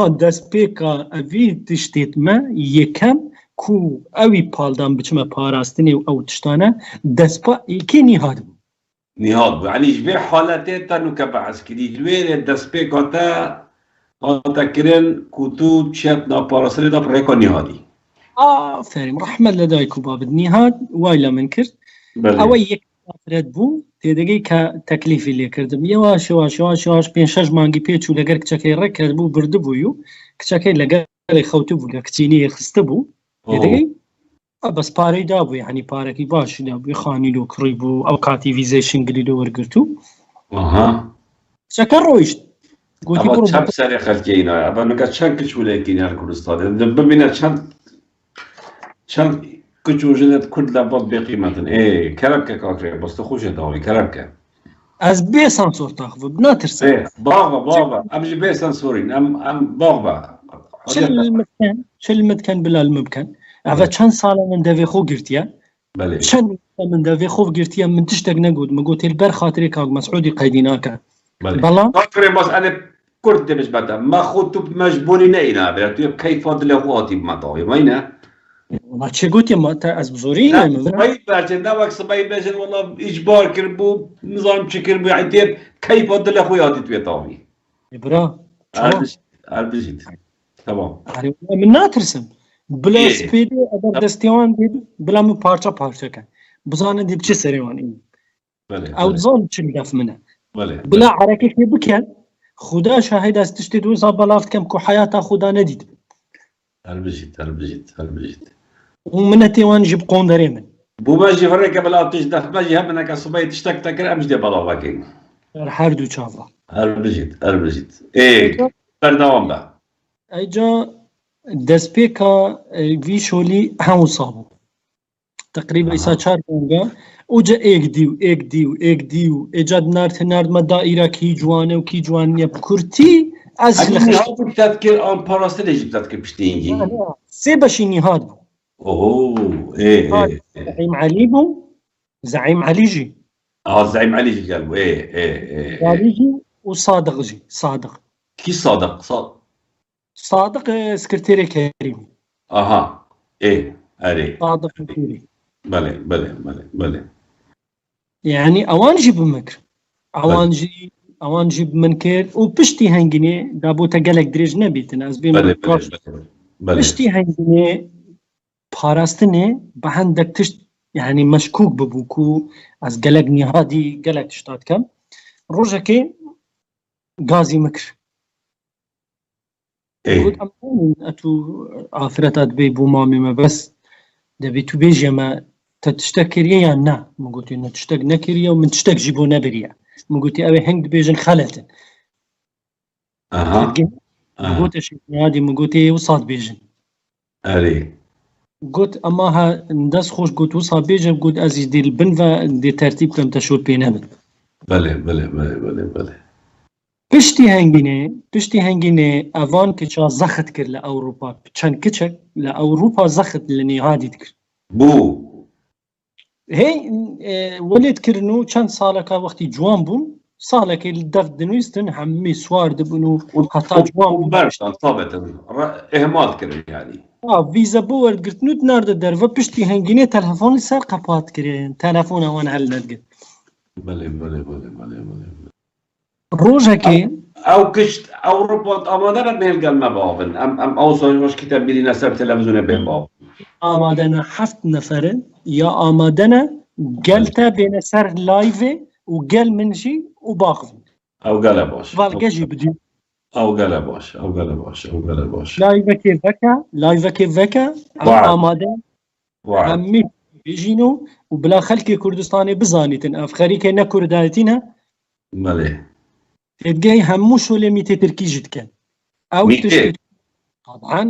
دسبيكا افي تشتيت ما يكم كو اوي بالدان بچما باراستني او تشتانا دسبا يكيني هاد نهاد يعني جبه حالته تنو كبعسكري جوير دسبيكاتا كرين كتو تشات نابارسري دا بريكو نهادي فارم رحمة لدايكو باب النهاد وايلا منكر اوي يكرد بو تيدقي كتكليفي اللي كردم يواش بين شاج مانجي بيتشو لقر كتاكي ركرد بو بردبويو كتاكي لقر يخوتبو لكتيني خستبو تيدقي بس باري دابو يعني باركي باش دابو يخاني لو كريبو او كاتي فيزيشن قليلو ورقرتو شكر رويشت قلتي برو شاب ساري خلكينا ابا نقا شانكش ولا كينا الكردستان دبمنا شان كتشو جنت كل لابد بقيمة كربكة كاكري بس تخوش داوي كربكة از بي سانسور تاخذ بناترسن بابا امجي بي سانسورين ام بابا شل المكان بلا الممكن عفا چند ساله من دافي خو قرتيا بله چند من دافي خو قرتيا من تشتاق نقود ما قلت البر خاطري كاك مسعودي قيديناك بله خاطري بس انا كرت مش بدا ما خدت مجبورين اينا بيرتي كيف فضل اخواتي بمطاوي وينه ما تشي قلت ما تا از بزورين صبي باجن داك صبي باجن والله اجبار كربو نظام شكل بو يعني كيف فضل اخواتي تويطاوي برا البجيت تمام من ناترسم بلا سپیدی اگر دستیوان دید بلا مو پارچه کن بزانه دید چه سریوانی او زان چه دف منه بلا حرکه که بکن خدا شاهد است تشتید و زاب بلافت کم که حیاتا خدا ندید البجيت ومن تيوان جيب قوندري من بوما جي فريك بلا تجدف ما جي همنا كصبي تشتك تكر امجدي بلا واكين حردو تشافا البجيت بردوام با ايجا دسبيكا فيشولي هم صابو تقريبا يسا 4 بونغا وجا ايك ديو ايجاد نارد ما دائرة كي جوانه بكرتي از لخش تذكر ان باراستل يجب تذكر بشتينجي سي باشي نهاد زعيم علي بو زعيم عليجي زعيم عليجي قالوا عليجي وصادق جي صادق كي صادق سكرتيري كريمي اري صادق كريمي بله يعني اوانجي بمكر اوانجي بمنكر وبشتي هنجني دابو تقلق دريج نبيت ناس بيم بشتي هنجني پاراستنێ بە هەندێک تشت یعنی مەشکوک ببوو و ئەس گەلک نیهادی گەلک تشتات کەم ڕۆژێکێ گازی مکر ئەتو ئافرەتات بێ بوو مامێمە بەس دەبێت و بێژێمە تە تشتێک کردیە یان نا مگوتی نە تشتێک نەکردیە و من تشتێکژی بۆ نەبریە مگوتی ئەوێ هەنگ دبێژن خەلەتن گوتە شیادی مگوتی و سات بێژن گوت ئەما دەست خۆش گوت و سا بێژە گوت ئەزی دیل بن و دێ تەرتیب کەم تەشۆ پێ نەبن پشتی هەنگینێ ئەوان کچا زەخت کرد لە ئەوروپا چەند کچێک لە ئەوروپا زەخت لە نێهادیت کرد بوو هی وەلێتکردن و چەند ساڵەکە وەختی جوان بوون ساڵێکی دەف دنویستن هەمووی سوار دەبن و هەتا جوان ئێمات کرد یانی ویزە بۆ وەرگرتنوت ناردە دەرەوە پشتی هەنگینێ تەلەفۆنی سەر قەپات کرێن تەلەفۆن ئەوان هەل نەدگرت ڕۆژێکی ئەو کشت ئەوروپا ئامادەرە بێگەل مەباڵن ئەم ئەو سۆژکیتە بینە سەر تەلەڤیزیۆنە بێ باو ئامادەنە 7 نەفەرن یا ئامادەنە گەلتە بێنە سەر لايڤێ و گەل منشی و باخن ئەو گەلە باش ڤالگەژی بدی ئەو گەلە باش لايڤەکێ ڤەکە ئامادە هەممی بێژین و بلا خەلکی کوردستانی بزانیتن ئەف خەریکە نەکوردایەتینە تێدگای هەموو شۆلێمی تێترکیژت کەن ئەو طبعاً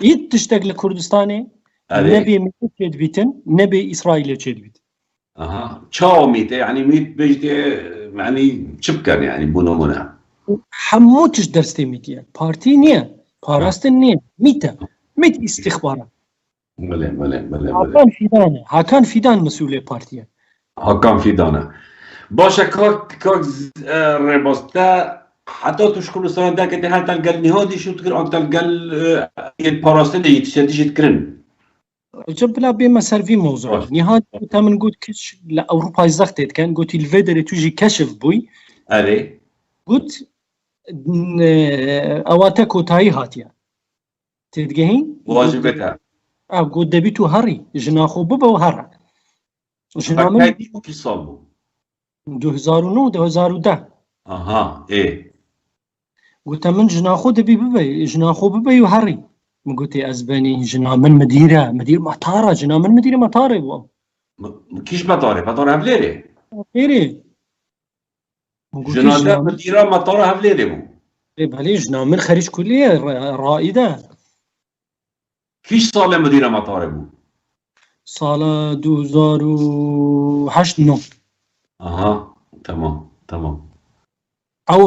هیچ تشتێک لە کوردستانێ نەبێ میت چێت بیتن نەبێ ئیسرائیلە چێت بیت چاو میتە یعنی میت بێژتێ معنی چ بکەن یعنی بوو نمونە هەموو تشت دەستێ میتیە پارتی نییە پاراستن نییە میتە میت ئیستیخبارە هاکان فیدان مەسئولێ پارتیە هاکان فیدانە باشە کاک ڕێباستە حتا توش کوردستان دەکەێ هەر گەل نهادی شوت کرد ئەو گەل پاراستنە یەکسەتیشت کردن بلا بێمە سەروی مۆزوع نهاد تا من گوت کچ لە ئەوروپای زەختێت کەن گوتی لێ دەرێ توژی کەشف بووی گوت ئەواتە کۆتایی هاتیە تێدگەهین واجبەکە گوت دەبیت و هەڕی ژناخۆ ببە و هەڕە 2009-2010 گوتە من ژناخۆ دەبی ببە ژناخۆ ببەی و هەڕی مگوتی ئەزبەنی ژنا من مدیرە مدیر مەتارە ژنا من مدیرە مەتارێ بووە کیش مەتارێ مەتارە هەولێرێ ژنا مدیرە مەتارە هەولێرێ بوو بەڵێ ژنا من خەریج کولیە ڕائیدە کیش ساڵە مدیرە مەتارێ بوو ساڵە 2008 تمام ئەو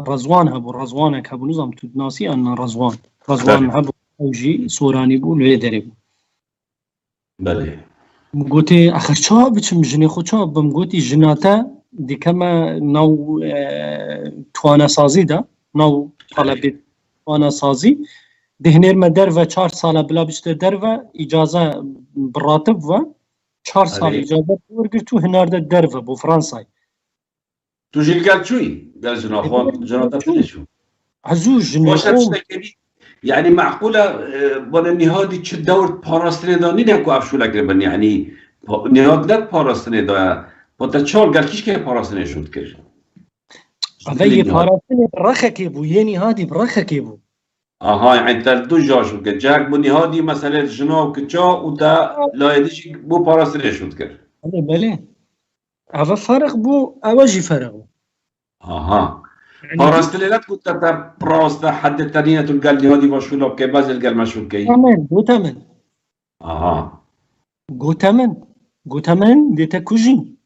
ڕەزوان هەبوو ڕەزوانێک هەبوو نزانم تو ناسی ئەن ڕەزوان هەبوو ئەوژی سۆرانی بوو لێ دەرێ بوو گوتێ ئەخر چا بچم ژنێ خۆ چا بم گوتی ژناتە دیکەمە ناو توانەسازیدا ناو تەڵەبێت توانەسازی دهنێرمە دەرڤە 4 ساڵە بلا بچتە دەرڤە ئیجازە بڕاتب بە 4 ساڵ ئیجازە وەرگرت و هەناردە دەرڤە بۆ فرانسای تو ژیلگەل چووی گەل ژناخۆن ژناتە چوو عزوو ژنە يعني معقولة بنا نهادي چه دور پاراستنه دا نینه افشولک بن يعني نهاد نت پاراستنه دا با چال گل کیش که پاراستنه شد کرد اولی پاراستنه برخه بو یه نهادی برخه بو يعني تر دو جا شد که جاک بو نهادی مثلا جنا و کجا و دا لایدیش بو پاراستنه شد کرد بله اوه فرق بو اوه جی فرق بو پاراستنه نت بود تا پراسته حد تنینه تو گل نهادی باشو لب که بازل گل مشهور که گوتمن دیتا کجین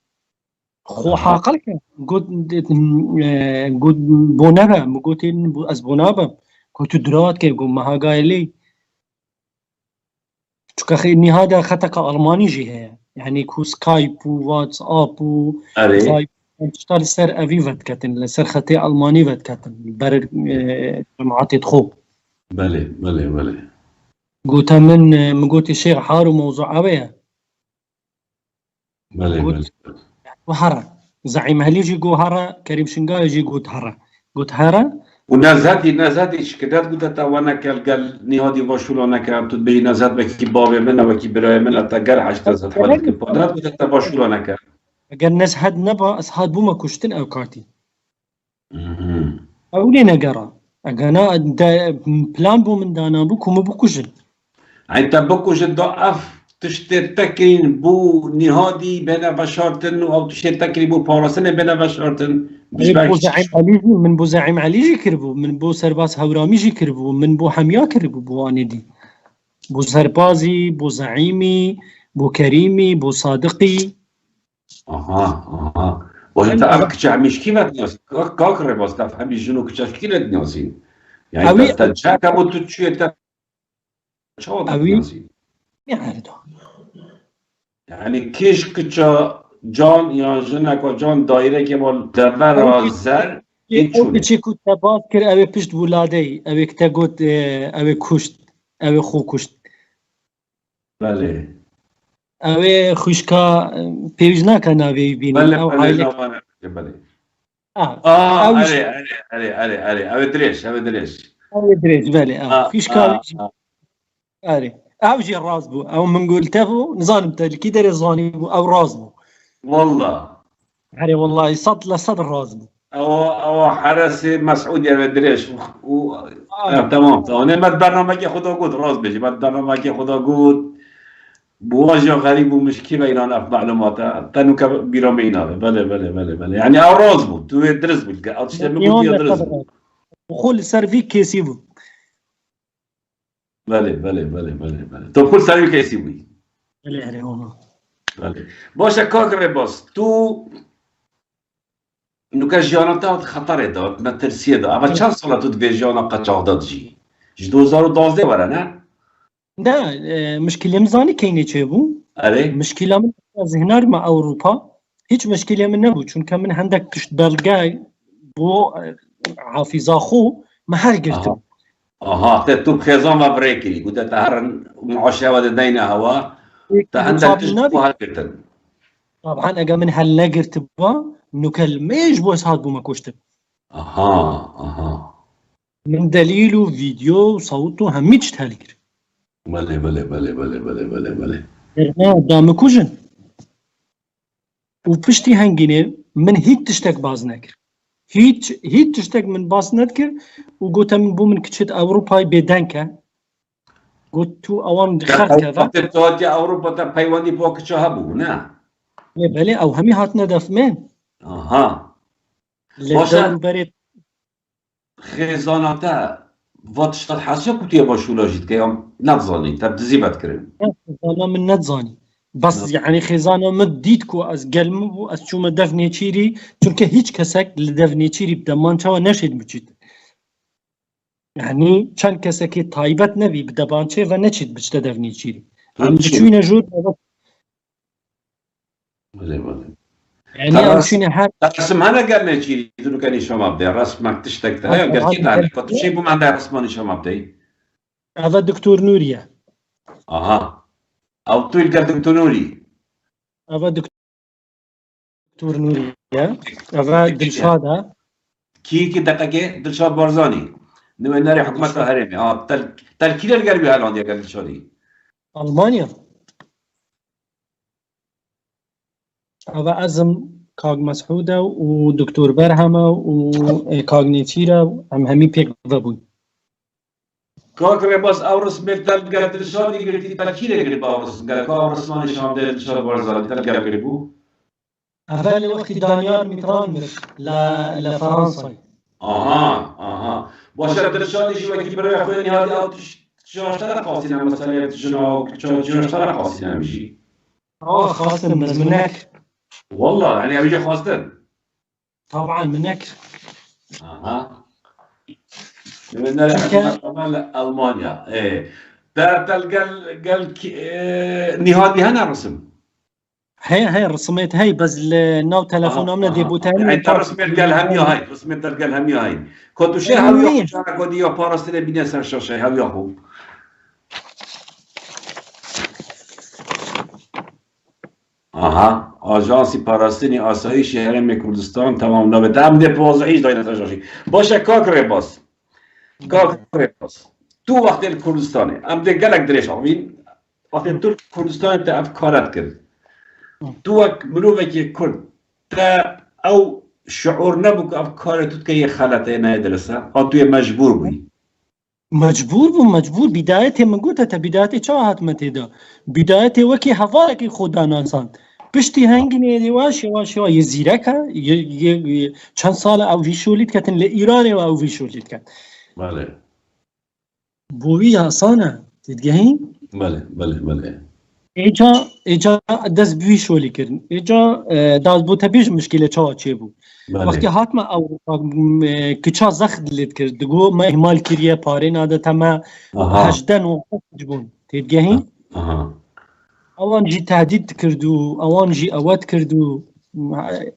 خو حاقل که گوت بونابا مگوتین از بونابا گوتو درات که گو مهاگایلی چون که نهاده خطك ألماني جهة يعني كو سكايب وواتس اب و اشتغل سر أبي فتكتن سر خطي ألماني فتكتن بر جماعات تخو بله قلت من مقولتي شيخ حارو موضوع أبيه بله وهرا زعيم هليجي جو هرا كريم شنقا يجي قلت هرا ونازهتی شکدت گوته تا وانا قال نهادي واشولانا كان تبي نازهت بكي بابي من وكي براي من اتقر 800 حالك فادات گوته تا واشولانا كان اگر نزهد نبا اصحاد بوما كشتن او كاتي او لي نقرا انا بلان بو من دانا بو كوم بو كوجن انت بكو جدوقف تشتركين بو نهادي بين بشارتن او تشتركين بو بارسن بين بشارتن بو زعيم علي من بو زعيم علي جي كربو من بو سرباز هورامي جي كربو من بو حميا كربو بو واندي بو سربازي بو زعيمي بو كريمي بو صادقي اها وانت عارف مش كيف تناس كاكر بس تفهم شنو كيف تناسين يعني تتشاك ابو تشي شو تناسين يعني كيش كتشا جان یا جنک و جان دایره که با دبر زر او چی کو تباس کر او پشت ولادی او کتا گوت او کشت او خو کشت بله او خوشکا پیوز نکن اوی بینن بله او بله بله اره او دريش او دريش بله خوشکا اره او جي الراس بو او من قلته بو نظام تلكي داري زاني بو او راس بو والله يعني والله صد لصدر راس بو او حرس مسعود يا دريش تمام انا ما برنامج خدا قد راس بيجي ما برنامج خدا قد بواجه غريب ومشكلة إيران أف معلومات تنو كبيرة مينا بله يعني او راس بو تو درس بو او تشتمي قد درس بو وخول سرفي كيسي بو بله تو كل سري كيسي بو بله باشه كاكر باس تو نوكا جيانتا خطر داد ما ترسيه داد اما چند سال تو دوی جیانا قاچاق داد جی 2012 وره نه؟ نه مشكلة مزاني كيني چه بو اره مشكلة من ذهنار مع أوروبا هيج مشكلة من نبو چون كمن عندك تشت بلغاي بو حافظا خو ما هرقرتو تو بخيزان ما بريكي قلت تهرن معاشا ود دينا هوا تا عندك تشت بو هرقرتن طبعا اگه من هل نگرت با نکلمش بو اسحاد بو ما کشتم من دلیل و ویدیو و صوت و همه چی تلگیر بله نه دام کجن و پشتی هنگینه من هیچ تشتک باز نکر هیچ تشتک من باز نکر و گوتم بو من کچت اروپای بدن که گوت تو اوان دخل که وقت تو اوروبا تا پیوندی با کچه هبو نه بله او همي هاتنا دفمان باشا خزاناتا واتشتال حاسيا كنت يبا شولاجيت كيام نتظاني تب تزيبات كريم خزانة من نتظاني بس يعني خزانة مديتكو از قلمو از شوما دفني چيري چونك هيچ كسك لدفني چيري بدمان چاوا نشد بچيت يعني چند كسكي طايبت نبي بدبان چه و نچيت بچتا دفني چيري هم بچوين جود بله يعني امشينا هاد رسم هنا قال نجي يدلو كان شما بدي رسمك تشتك تها قال كي انا كنت شي بو ما عندها رسماني شما بدي هذا دكتور نوريا او تو قال دكتور نوري هذا دكتور نوريا هذا دلشاد كي دقيقه دلشاد بارزاني ناري حكومه هرمي تلكيل القلبي هالون يا قال دلشادي المانيا هذا عزم كاغ مسعودة ودكتور برهمة وكاغنيتيرا همي بيك ضبوي كاغ بس اورس ميتال قال دلشادي قلتي تلكيل قلبي اورس قال اورس ماني شام دلشاد بارزاني تلقى قلبو هذا الوقت دانيال ميتران لفرنسا باشه دلشادي شو كي برا خذني هذه او تشاشتر قاسينا مثلا جنو تشاشتر قاسينا مشي خاصة منك والله يعني ابي خاصة طبعا منك من المانيا ايه قال نهادي هنا رسم هي الرسميت هي بس النو تلفون من دي بوتاني انت رسميت قال هم هاي رسميت قال هم هاي كنت شيء هاوي انا قد يا باراست بيني سر شاشه هاوي هو آژانسی پاراستنی آسایش هرم کردستان تمام نابد هم ده 15 داینه تجاشی باشه کاکره باز تو وقتی کردستانه هم ده گلک درش آمین وقتی تو کردستان تا افکارت کرد تو مروفه که کرد تا او شعور نبود که افکارت که یه خلطه نه درسته توی مجبور بودی مجبور بداية من قلت تا بداية شو هاتمتي دا بداية وكي هفارك خدا ناسان بشتي هنگني ديواش يواش يزيركا چند سال او ويشوليت كتن لإيران او ويشوليت كت بله بوي هاسانا تتجهين بله ايجا دز بويشولي كرن ايجا داز بو تبيش مشكلة چاوا چه بو وقتی هاتما او کچا زخد لید کرد دگو ما اهمال کریه پاره ناده تما 18 وقت جبون تیدگهین اوان جی تهدید کردو اوان جی اوت کردو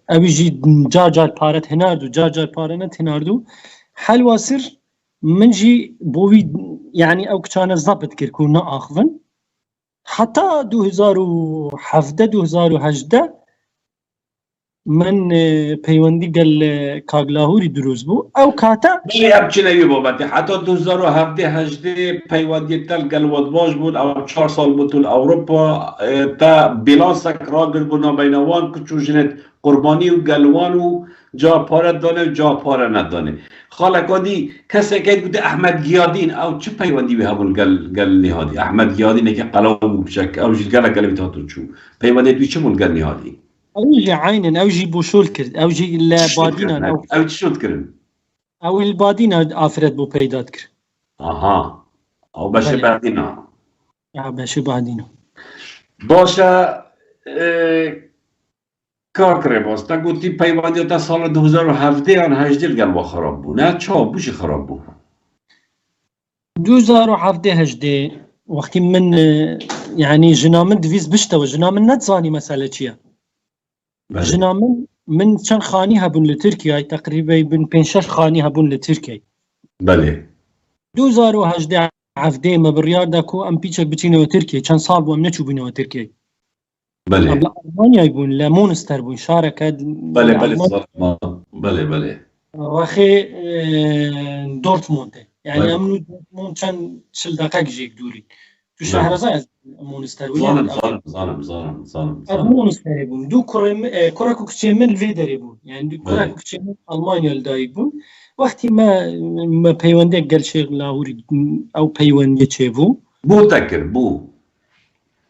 اوی جی جار پارت هناردو جار پاره نت هناردو حل واسر من جی بوی يعني او كان ضبط كركونا اخذن حتى 2017 2018 من پیوندی گل کاغلاهوری دروز بو او کاتا بلی اب چی نوی بابتی حتی 2017 پیوندی تل گل ودواج بود او 4 سال بود تو اروپا تا بیلانسک را گرگونا بینوان کچو جنت قربانی و گلوان و جا پاره دانه و جا پاره ندانه خالقادی کسی که گوده احمد گیادین او چه پیوندی به همون گل نهادی احمد گیادینه که قلم بشک او جل گل گلی تا تو چو پیوندی توی چه مون گل نهادی اوجي عينا اوجي بوشول كرد اوجي البادينا او شوت كرن او البادينا افرد بو بيدات كر او باشه بعدينا باشه بعدينا باشه کار کرده باز تا گوتی پیوندی تا سال 2017 آن 18 گل خراب بود نه چا بوش خراب بود 2017 وقتی من يعني جنامن دویز بشته و جنامن نتزاني مسألة چیه جنا من چند خانی هبون لترکیه تقریبا بن 5-6 خانی هبون لترکیه بله 2018 عفده ما بریار داکو ام پیچک بچینه و ترکیه چند سال بو ام نچو بینه و ترکیه بله قبل المانيا يبون لا مونستر بون شاركه بله واخي دورتموند يعني امنو دورتموند كان شل دقائق جيك دوري تو شهرزاد مونستر ظالم مونستر يبون دو كره كوكشيمن الفيدر يبون يعني دو كره كوكشيمن المانيا الدايبون وقتی ما پیونده گل شیخ لاهوری او پیونده چه بو تکر بو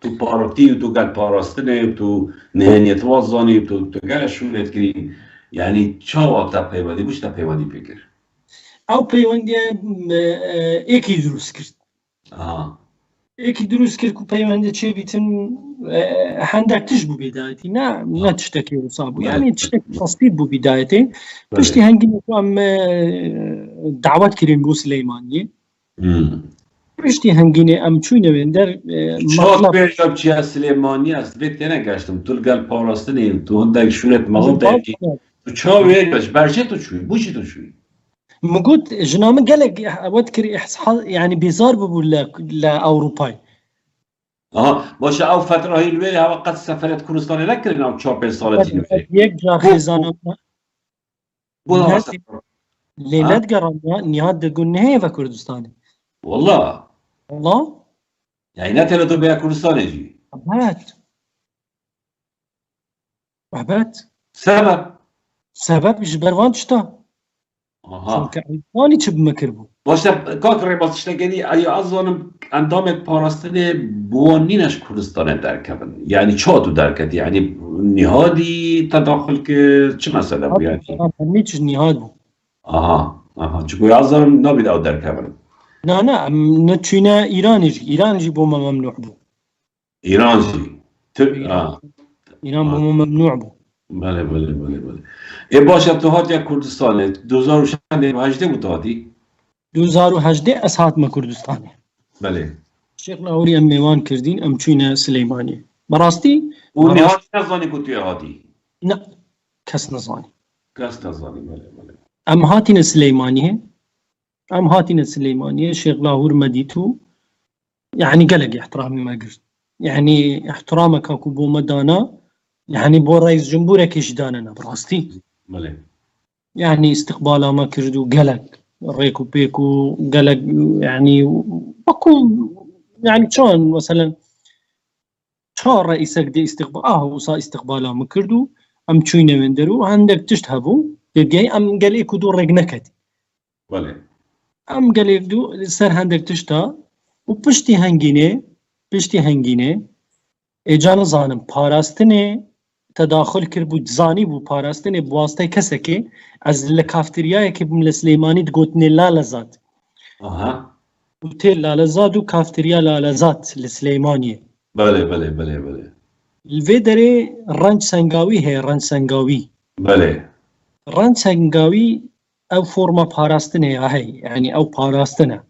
تو پارتی و تو گل پاراستنه و تو نهانیت وازانی و تو گل شولت کری یعنی چاوا تا پیوندی بوش تا پیوندی بکر او پیوندی ایکی دروست کرد ایکی دروست کرد که پیونده چه بیتن هندک تش بو بدایتی نه تشتکی وصابو يعني تشتکی تصدیب بو بدایتی پشتی هنگی نکوام دعوت کرین بو سلیمانی پشتی هنگینه ام چوینه بندر شاید بیشتر چی از سلیمانی است بیت نگشتم تو گل پاراستنی تو هندک شورت مغول دایتی تو چا ویش برچه تو چوی بوچی تو چوی مقود جنام قالك اود كري يعني بيزار ببو لاوروباي باشه او فتره هایی الویلی هوا قد سفرت کردستانی نکردین او 4-5 ساله تینو یک جا خیزانه لیلت گران نیاد دگون نهی و کردستانی والله يعني نتلا تو بیا کردستانی جی عباد سبب جبروان تشتا چون که ایوانی چه بمکربو باشه کاکر باز تشتگی ایا ازوانم اندامت پاراستنی بوانینش کردستانه درکبن یعنی چا تو درکد یعنی نهادی تداخل که چه مسئله بو یعنی همیچ نهاد بو چون ازوانم نبید او درکبن نه نتشينا إيراني بو ممنوع بو إيران بو ممنوع بو بله ای باشه تو هاتی کردستانه 2018 بود هاتی 2018 از هاتما کردستانه بله شیخ لاهوری ام میوان کردین ام چوینا سلیمانی براستی و نهاد نزانی که توی هاتی نه کس نزانی بله ام هاتینا سليمانية شيخ لاهور مديتو يعني قلق احترامي ما قلت يعني احترامك اكو بو مدانا يعني بو رئيس جمهورك داننا براستي بله يعني استقباله ما كردو قلق ريكو بيكو قلق يعني وكو يعني شلون مثلا شلون رئيسك دي استقبال وصا استقباله ما كردو ام تشوينا من درو عندك تشتهبو تلقاي ام قال ايكو دور رقنكت بله ام قال يبدو سر عندك تشتا وبشتي هنگینه اجازه زانم پاراستنه تداخل کرد بود زانی بو پاراستنه بواسطه کسی که از لکافتریای که بم لسلیمانی دگوتنه لالزاد اها اوتيل لالزاد و کافتریا لالزاد لسلیمانیه بله بله بله بله الفيدري رنج سنگاوي هي رنج سنگاوي بله رنج سنگاوي او فرما پاراستنه هي يعني او پاراستنه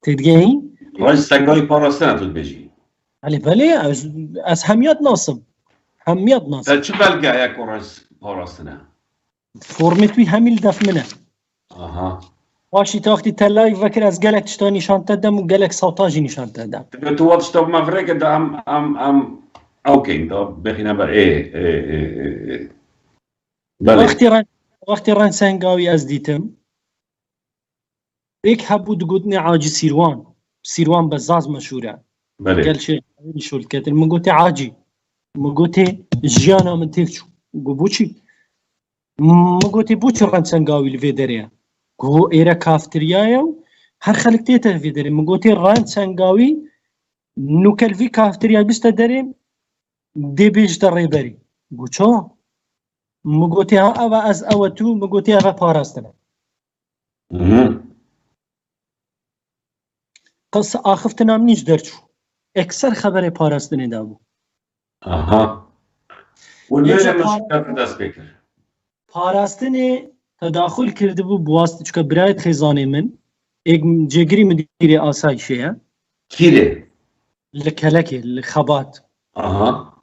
تدقي راج سنگای پاراستنه تو بجی بله از همیت ناصب تا چه بلگه یک راج پاراستنه فرمتوی همیل دف منه اها واشی تاختی تلای وکر از گلک تشتا نشان تدم و گلک ساوتاجی نشان تدم تو وقت تو مفرقه دا ام اوكي دا بخينا بقى ايه بله وقتی رن سنگاوی از دیتم ایک هبو دگودنی عاجی سیروان بزاز مشهوره بله قال شيء شو الكتل من قلت عاجي من قلت جيانا من تيفشو قبوشي من قلت بوشي رن سنگاوي الفيدريا قو ايرا كافتريا هر خلق تيتا الفيدريا من قلت رن سنگاوي نوكل في كافتريا بستدرين دي بيج دريبري قوشو من قلت ها اوا از اوا تو من قلت اوا باراستنا قص آخفتنا منيش درشو اكثر خبر پاراستنه دابو اها والميجا مشكلة دست بكر پاراستنه تداخل کرده بو بواسطه چکه برایت خزانه من ایک جگری مدیر آسایشه كيري لکلکه لخبات اها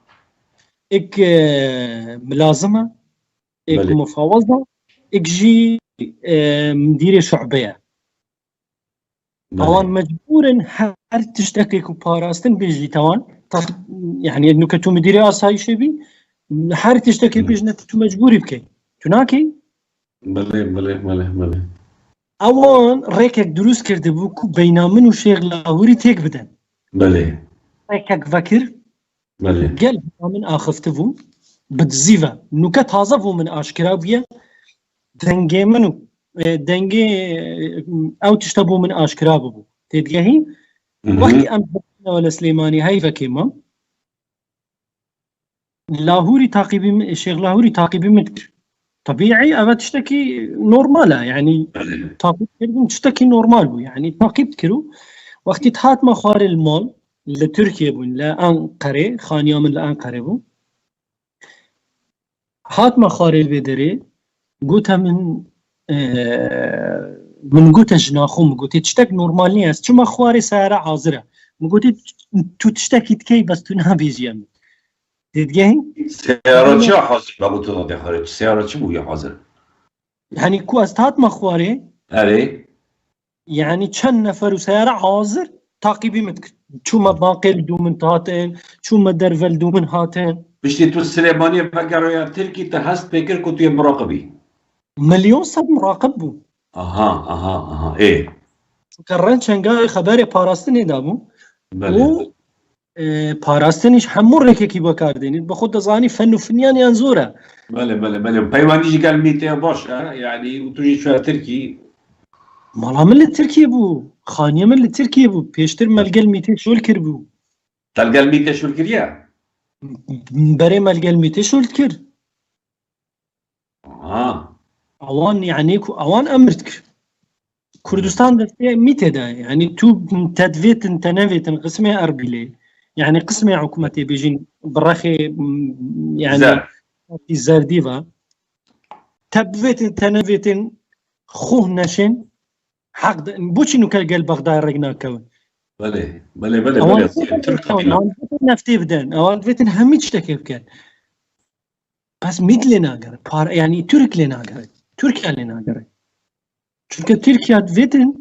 ایک ملازمه ایک بله. مفاوضه ایک جی مدیر شعبه اوان مجبورن هر تشتكي كو باراستن بيجي توان يعني انه كتو مديري آسایشه بي هر تشتكي بيجي تو مجبوري بكي تناكي بله بله بله بله اوان ريكك دروس کرده بو كو بينا من و شيخ لاهوري تيك بدن بله ريكك فكر بله قال من آخفته بو بتزيفا نوكا تازه بو من آشكرا بيه دنگي منو دنگي او تشتبو من آشكرا بو تدقهي وقتی ام ولا سليماني هاي فكيما لاهوري تعقيبي الشيخ لاهوري تعقيبي متر طبيعي اما تشتكي نورمالا يعني تعقيب كردن تشتكي نورمال بو يعني تعقيب كرو وقتی تحات ما خوار المال لتركيا بون لأنقرة خانيا من لأنقرة بو هات ما خوار البدري قوتها من قوتها جناخو من قوتها تشتك نورمالي است شو ما خواري سارة عازرة من قوتها تو تشتكي تكي بس تو نابيجي امي تدقهي سيارة چه حاضر بابو تو داده خارج سيارة چه بويا حاضر يعني كو استهات ما خواري اره يعني چند نفر وسيارة عازر تعقيبي متكر شو ما باقي دو من هاتين شو ما درفل دو من هاتين بشتي تو السليمانية بقروا يا تركي تحست بكر كنت يا مراقبي مليون صد مراقب بو اها ايه كرن شنغاي خبر پاراستنی دابو بله و پاراستنیش همون رککی بکاردینید به خود زانی فن و فنیان ينزوره بله پیوندیش قال 200 باش يعني وتجي شوية تركي مالا من ترکیه بو خانیه من ترکیه بو پیشتر ملگل 200 شول کر بو تلقى 200 شو الكريا بري ملگل 200 شول کر اوان يعني اوان امرتك كردستان دستي 200 دا يعني تو تدفيت تنفيت قسمي اربيلي يعني قسمي حكومتي بيجين برخي يعني في زرديفا تبفيت تنفيت خوه نشن حق بوش انه قال بغداد رجنا كون بله اوان نفتي بدن اوان فيتن هميش تكيف كان بس مثل ناقر يعني ترك لناقر تركيا لناقر چونکه ترکیا دویتن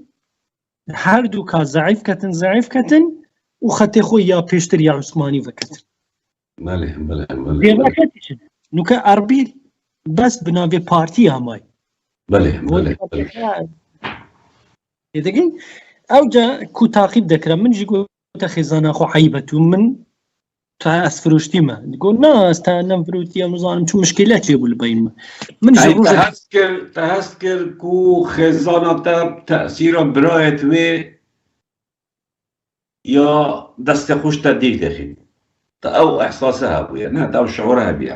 هر دو که ضعیف کتن و خطی خوی یا پیشتر یا عثمانی وکتن بله بله بله دێڕەکەتیشن نوکە ئەربیل بەس بناوێ پارتی هەمای بله بله دەگەین ئەوجا کو تاقیب دەکرا من ژی گۆتە خێزانە خۆ حەیبەت و من تا ئەسفرۆشتیمە گۆ ناستا نەمفروتیە مزانم چون مشکلات چێ بوو لەبەینمە من هەست کرد و خێزانەتە تەسیرە برایەت وێ یا دەستە خوشتە دیک دەخین تا ئەو ئەحساسە هەبووە نه تا ئەو شعورە هەبیە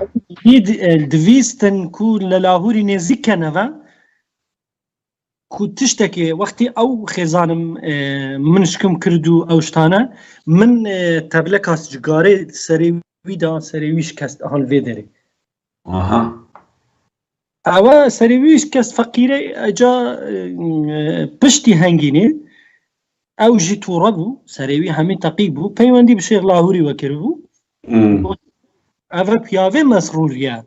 دویستن کو لە لاهوری نێزیکەنەوە کو تشتێکێ وەختی ئەو خێزانم منشکم کرد و ئەو شتانە من تەبلە کاسجگارێ سەرێویدا سەرێویش کەس هەڵوێ دەرێ ئەوە سەرێویش کەس فەقیرە ئەجا پشتی هەنگینێ ئەو ژی تووڕە بوو سەرێوی هەمی تەقی بوو پەیوەندی بە شێخ لاهوری وەکرد بوو ئەوە پیاوێ مەسڕوریە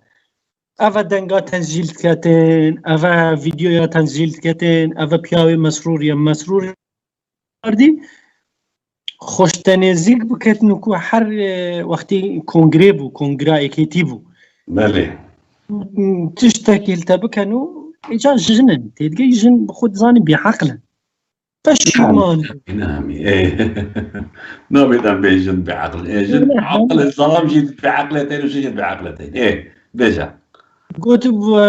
ئەوە دەنگا تەنزیل دکەتن ئەوە ڤیدیۆیا تەنزیل دکەتن ئەوە پیاوێ مەسڕوریە مەسڕور دی خۆشتە نێزیک بکەتن وکو هەر وەختی کۆنگرێ بوو کۆنگرایەکێتی بوو تشتێکی لتە بکەن و ئیجا ژنن تێدگەی ژن بخۆت زانی بێعەقلن پەشیمان نابێتم بێژن بێعەقل ئێژن عەقل زەڵام ژیت بێعەقلەتین و ژیت بێعەقلەتین بێژە گوت بووە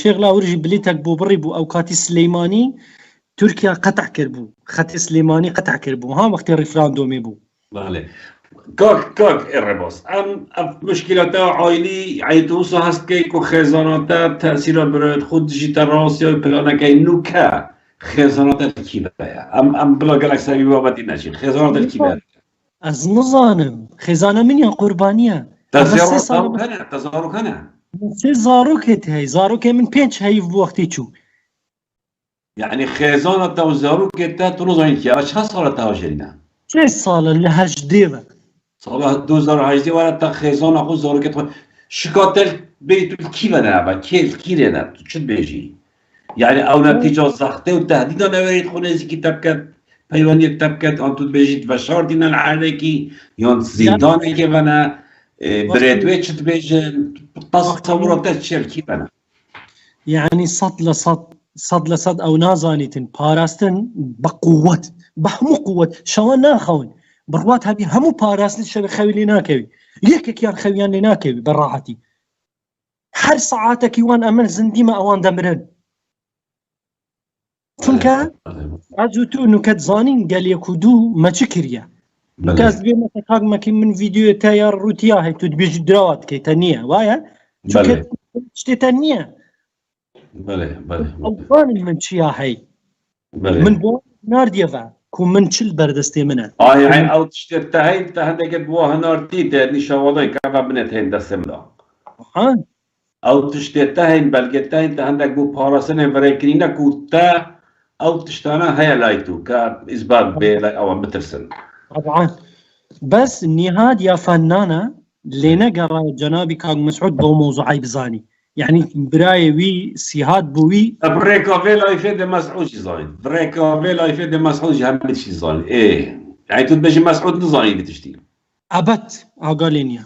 شێخ لاوریژی بلیتێک بۆ بڕی بوو ئەو کاتی سلەیمانی تورکیا قەتع کرد بوو خەتی سلەیمانی قەتع کرد بوو ها وەختی ڕیفراندۆمی بوو كاك الرباص مشكلة عائلي عيتوصا هستكي كو خزاناتا تأثير برد خود جيتا راسيا بلانا كي نوكا خزاناتا الكيبايا ام بلا قالك سابي بابتي ناشي خزاناتا الكيبايا از نظانم خزانة من يا قربانية تزارو كنا سي زاروكت هاي زاروكي من بينش هاي بوقتي تشو يعني خزاناتا وزاروكتا تنظرين كي اش صارت هاجرنا 3 سال لهجديبه سال 2018 ولا تا خزانة خو زاروكت شكاتل بيت الكيبانا كي لنا تشد بيجي يعني او نتيجه سخته وتهديد نوريد خونه زي كتاب كات بيواني كتاب كات انتو بيجيت بشار دينا العالكي يون زيدان كي بنا بريدويتش تبيجن تصورات تشيل كي بنا يعني صد لصد او نازانيتن باراستن بقوه بحمو قوه شوانا خون بروات هبي همو باراستن شبه خويلي ناكوي يكك يان خويان لي ناكوي براحتي هر ساعاتك وان امن زنديما اوان دمرن چونکە ئاجو تو نوکەت زانین گەلێک و دوو مەچ کردە کەس بێ مەسە کاکمەکی من ڤیدیۆ تایار ڕوتیا هەیە تو دبێژی درەوە بکەیتە نییە وایە شتێتە نییە ئەوزانین من چیا هەی من بۆ ناردیەوە کو من چل بەردەستێ منە ئەو شتێتە هەین تا هەندێکت بۆ هەناردیتە نیشەوەڵی کاوا بنێت هێن دەستێمدا ئەو تشتێتە هەین بەلگێتە هەین تا هەندێک بوو پاڕەسنێ بەرەکردینە و تا ئەو تشتانە هەیە لای تو کە ئیزبات بێ لای ئەوان بترسن طبعا بەس نیهاد یا فەنانە لێ نەگەڕا جەنابی کاک مەسعود بۆ مۆزوعی بزانی يعني براي وي سيهات بوي بريكا فيلا يفيد مسعود زين بريكا فيلا يفيد مسعود هم شي زين ايه يعني تو بيجي مسعود نزاني بتشتي عبت اغالينيا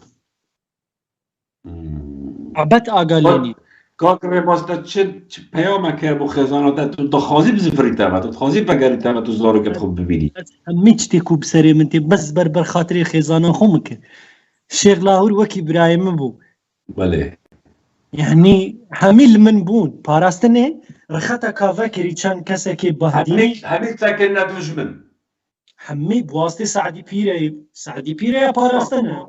عبت اغالينيا كاكري باستا تشد بيامك ابو خزانه تو خازي بزفريتا ما تخازي بقريتا ما تو زارو كتخب ببيني ميتي كوب سري منتي بس بربر خاطري خزانه خمك الشيخ لاهور وكي برايم بو بله يعني حميل من بون باراستني رختا كافا كريتشان كسكي بهدي حميل ساكننا دجمن حمي بواسطه سعدي بيري باراستنا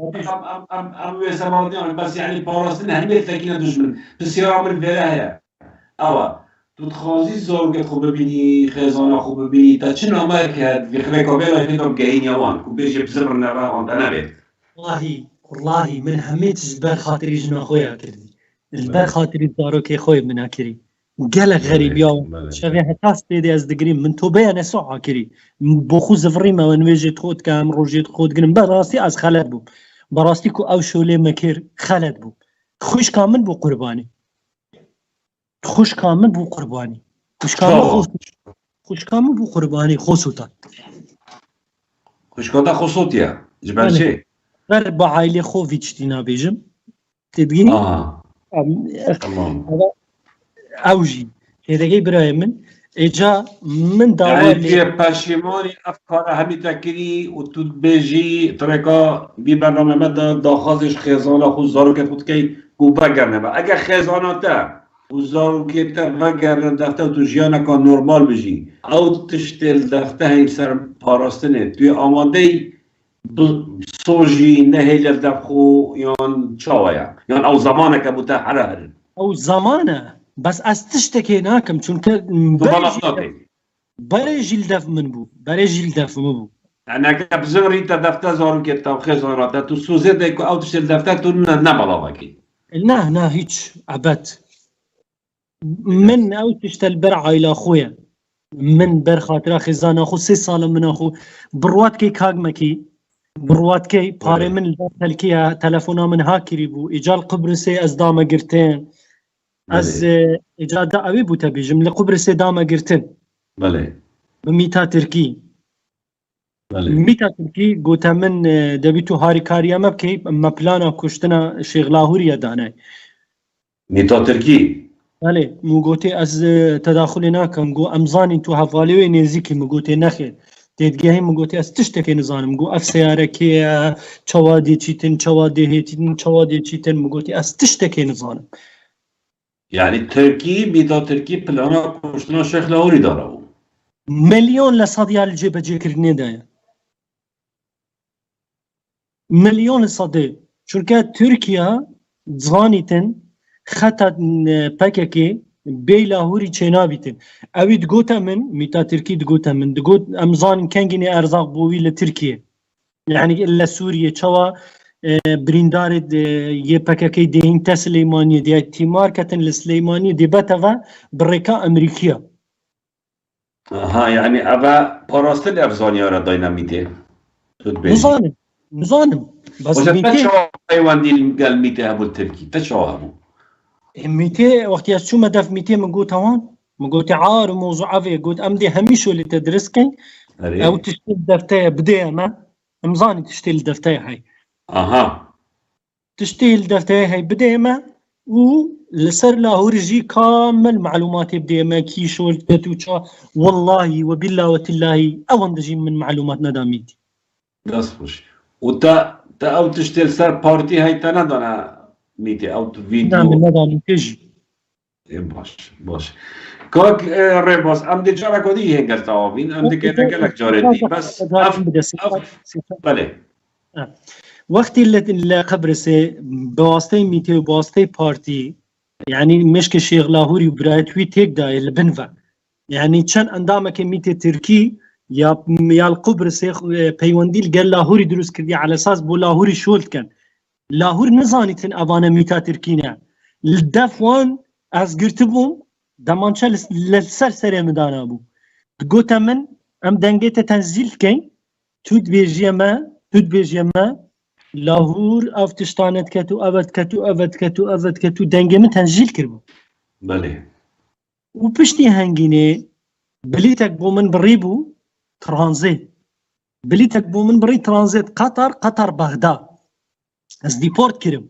ام وسماوديان بس يعني باراستنا حميل ساكننا دجمن بس يا عمر فيها اوا تخازي زور خوب ببيني خزانه خوب ببيني تا شنو ما كاد في خليكو بلا يدوم جايين يوان كوبيجي بزرنا راهم انا بيت والله من هميت زبال خاطري جنا خويا كردي البار خاطري زاروكي خوي من كري قالك غريب يا شافي حتى ستيدي از دغري من تو بيان سوعه كري بوخو زفريما ونويجي تخوت كام روجي تخوت قن براسي از خالد بو براستيكو او شولي مكير خالد بو خوش كامل بو قرباني خوش كامل بو قرباني خوش كامل بو قرباني خوسوتا خوش كوتا خوسوتيا جبال شي بر با عائله خویچ دینا بیجم تدگینی تمام اوجی تدگی برای من اجا من يعني داوری في باشيموني افكار همي تكري وتود بيجي طريقه ببرنامج مدى داخلش خزانه خود زارو که خود کی کوبا گرنه اگر خزانه تا و زارو که تا وگر دفته تو جیانا کان نورمال بجی او تشتل دفته هی سر پاراستنه توی آماده سوجي نهيل الدفخو يون شوايا يون او زمانه كبوتا حرار او زمانه بس از تشتکی ناکم چون که برای جیل دف من بو برای جیل دف من بو انا كبزن ريتا دفتا زارو كتا خزانه تو سوزه ديكو او تشتل دفتا تو نبلاوكي نه هیچ عبد من او تشتل برع الى اخويا من بر خاطر خزانه اخو 3 سال من اخو بروات كي كاغمكي بروات كي باري من تلكيا تلفونا من هاكري بو اجال قبرصي از داما قرتين از اجال دعوي بو تبيجم لقبرصي داما قرتين بله ميتا تركي بله ميتا تركي قوتا من دبيتو هاري كاريا مبكي اما بلانا كشتنا شيخ لاهوريا داناي ميتا تركي بله مو قوتي از تداخلنا كم قو امزاني تو هفاليوي نزيكي مو قوتي نخيل تيتجاهي مو قوتي از تشتكي نظام قو اف سيارة كي چوادي چيتن چوادي هيتن چوادي چيتن مو قوتي از تشتكي نظام يعني تركي ميتا تركي بلانا كشتنا شيخ لاهوري دارو مليون لصديال الجيبه جيكرني دايا مليون لصدي شركات تركيا زانيتن خطا باكيكي بي لاهوري چنابيتن اوي دغوتا من ميتا تركي دغوتا من دغوت امزان كانجيني ارزاق بوي لتركيا يعني الا سوريا تشوا بريندار يه باكيكي دين تسليماني دي تيمار كتن لسليماني دي بتغا بريكا امريكيه ها يعني ابا باراستل افزانيا را دايناميتي نظانم بس ميتي ايوان دي قال ميتي ابو التركي تشوهمو ميتي وقت شو مدف ميتي من قوت هون من قوت عار موضوع افي قوت امدي هميشو اللي تدرسكي او تشتيل دفتايا بداية ما امزاني تشتيل دفتايا هاي تشتيل دفتايا هاي بداية ما و لسر لاهور جي كامل معلوماتي بداية ما كي شول تتوشا والله وبالله وتالله اون دجي من معلومات نداميتي داسبوش وتا او تشتيل سر بارتي هاي تندانا ميتي او فيديو نعم ندامي تجي باش كاك ريباس ام دي جارا كودي هيك التوابين ام دي كلك جارتي بس بله وقتی اللي قبرسه بواسطه میتی و بواسطه پارتی يعني مش كشيخ لاهوري وبرايتوي تيك دا البنفع يعني كان اندامك ميتي تركي يا القبرس بيونديل قال لاهوري دروس كردي على اساس بو لاهوري شولت كان لاهور نزانيتن افانا ميتا تركينا الدفوان از قرتبهم دمانشا للسلسله مدانا ابو قلت من ام دنگيت تنزيل كين تود بيجيما لاهور افتشتانت كتو ابد كتو دنگي من تنزيل كربو بله وبشتي هنگيني بليتك بو من بريبو ترانزيت بليتك بو من بري ترانزيت قطر بغداد از ديبورت كرم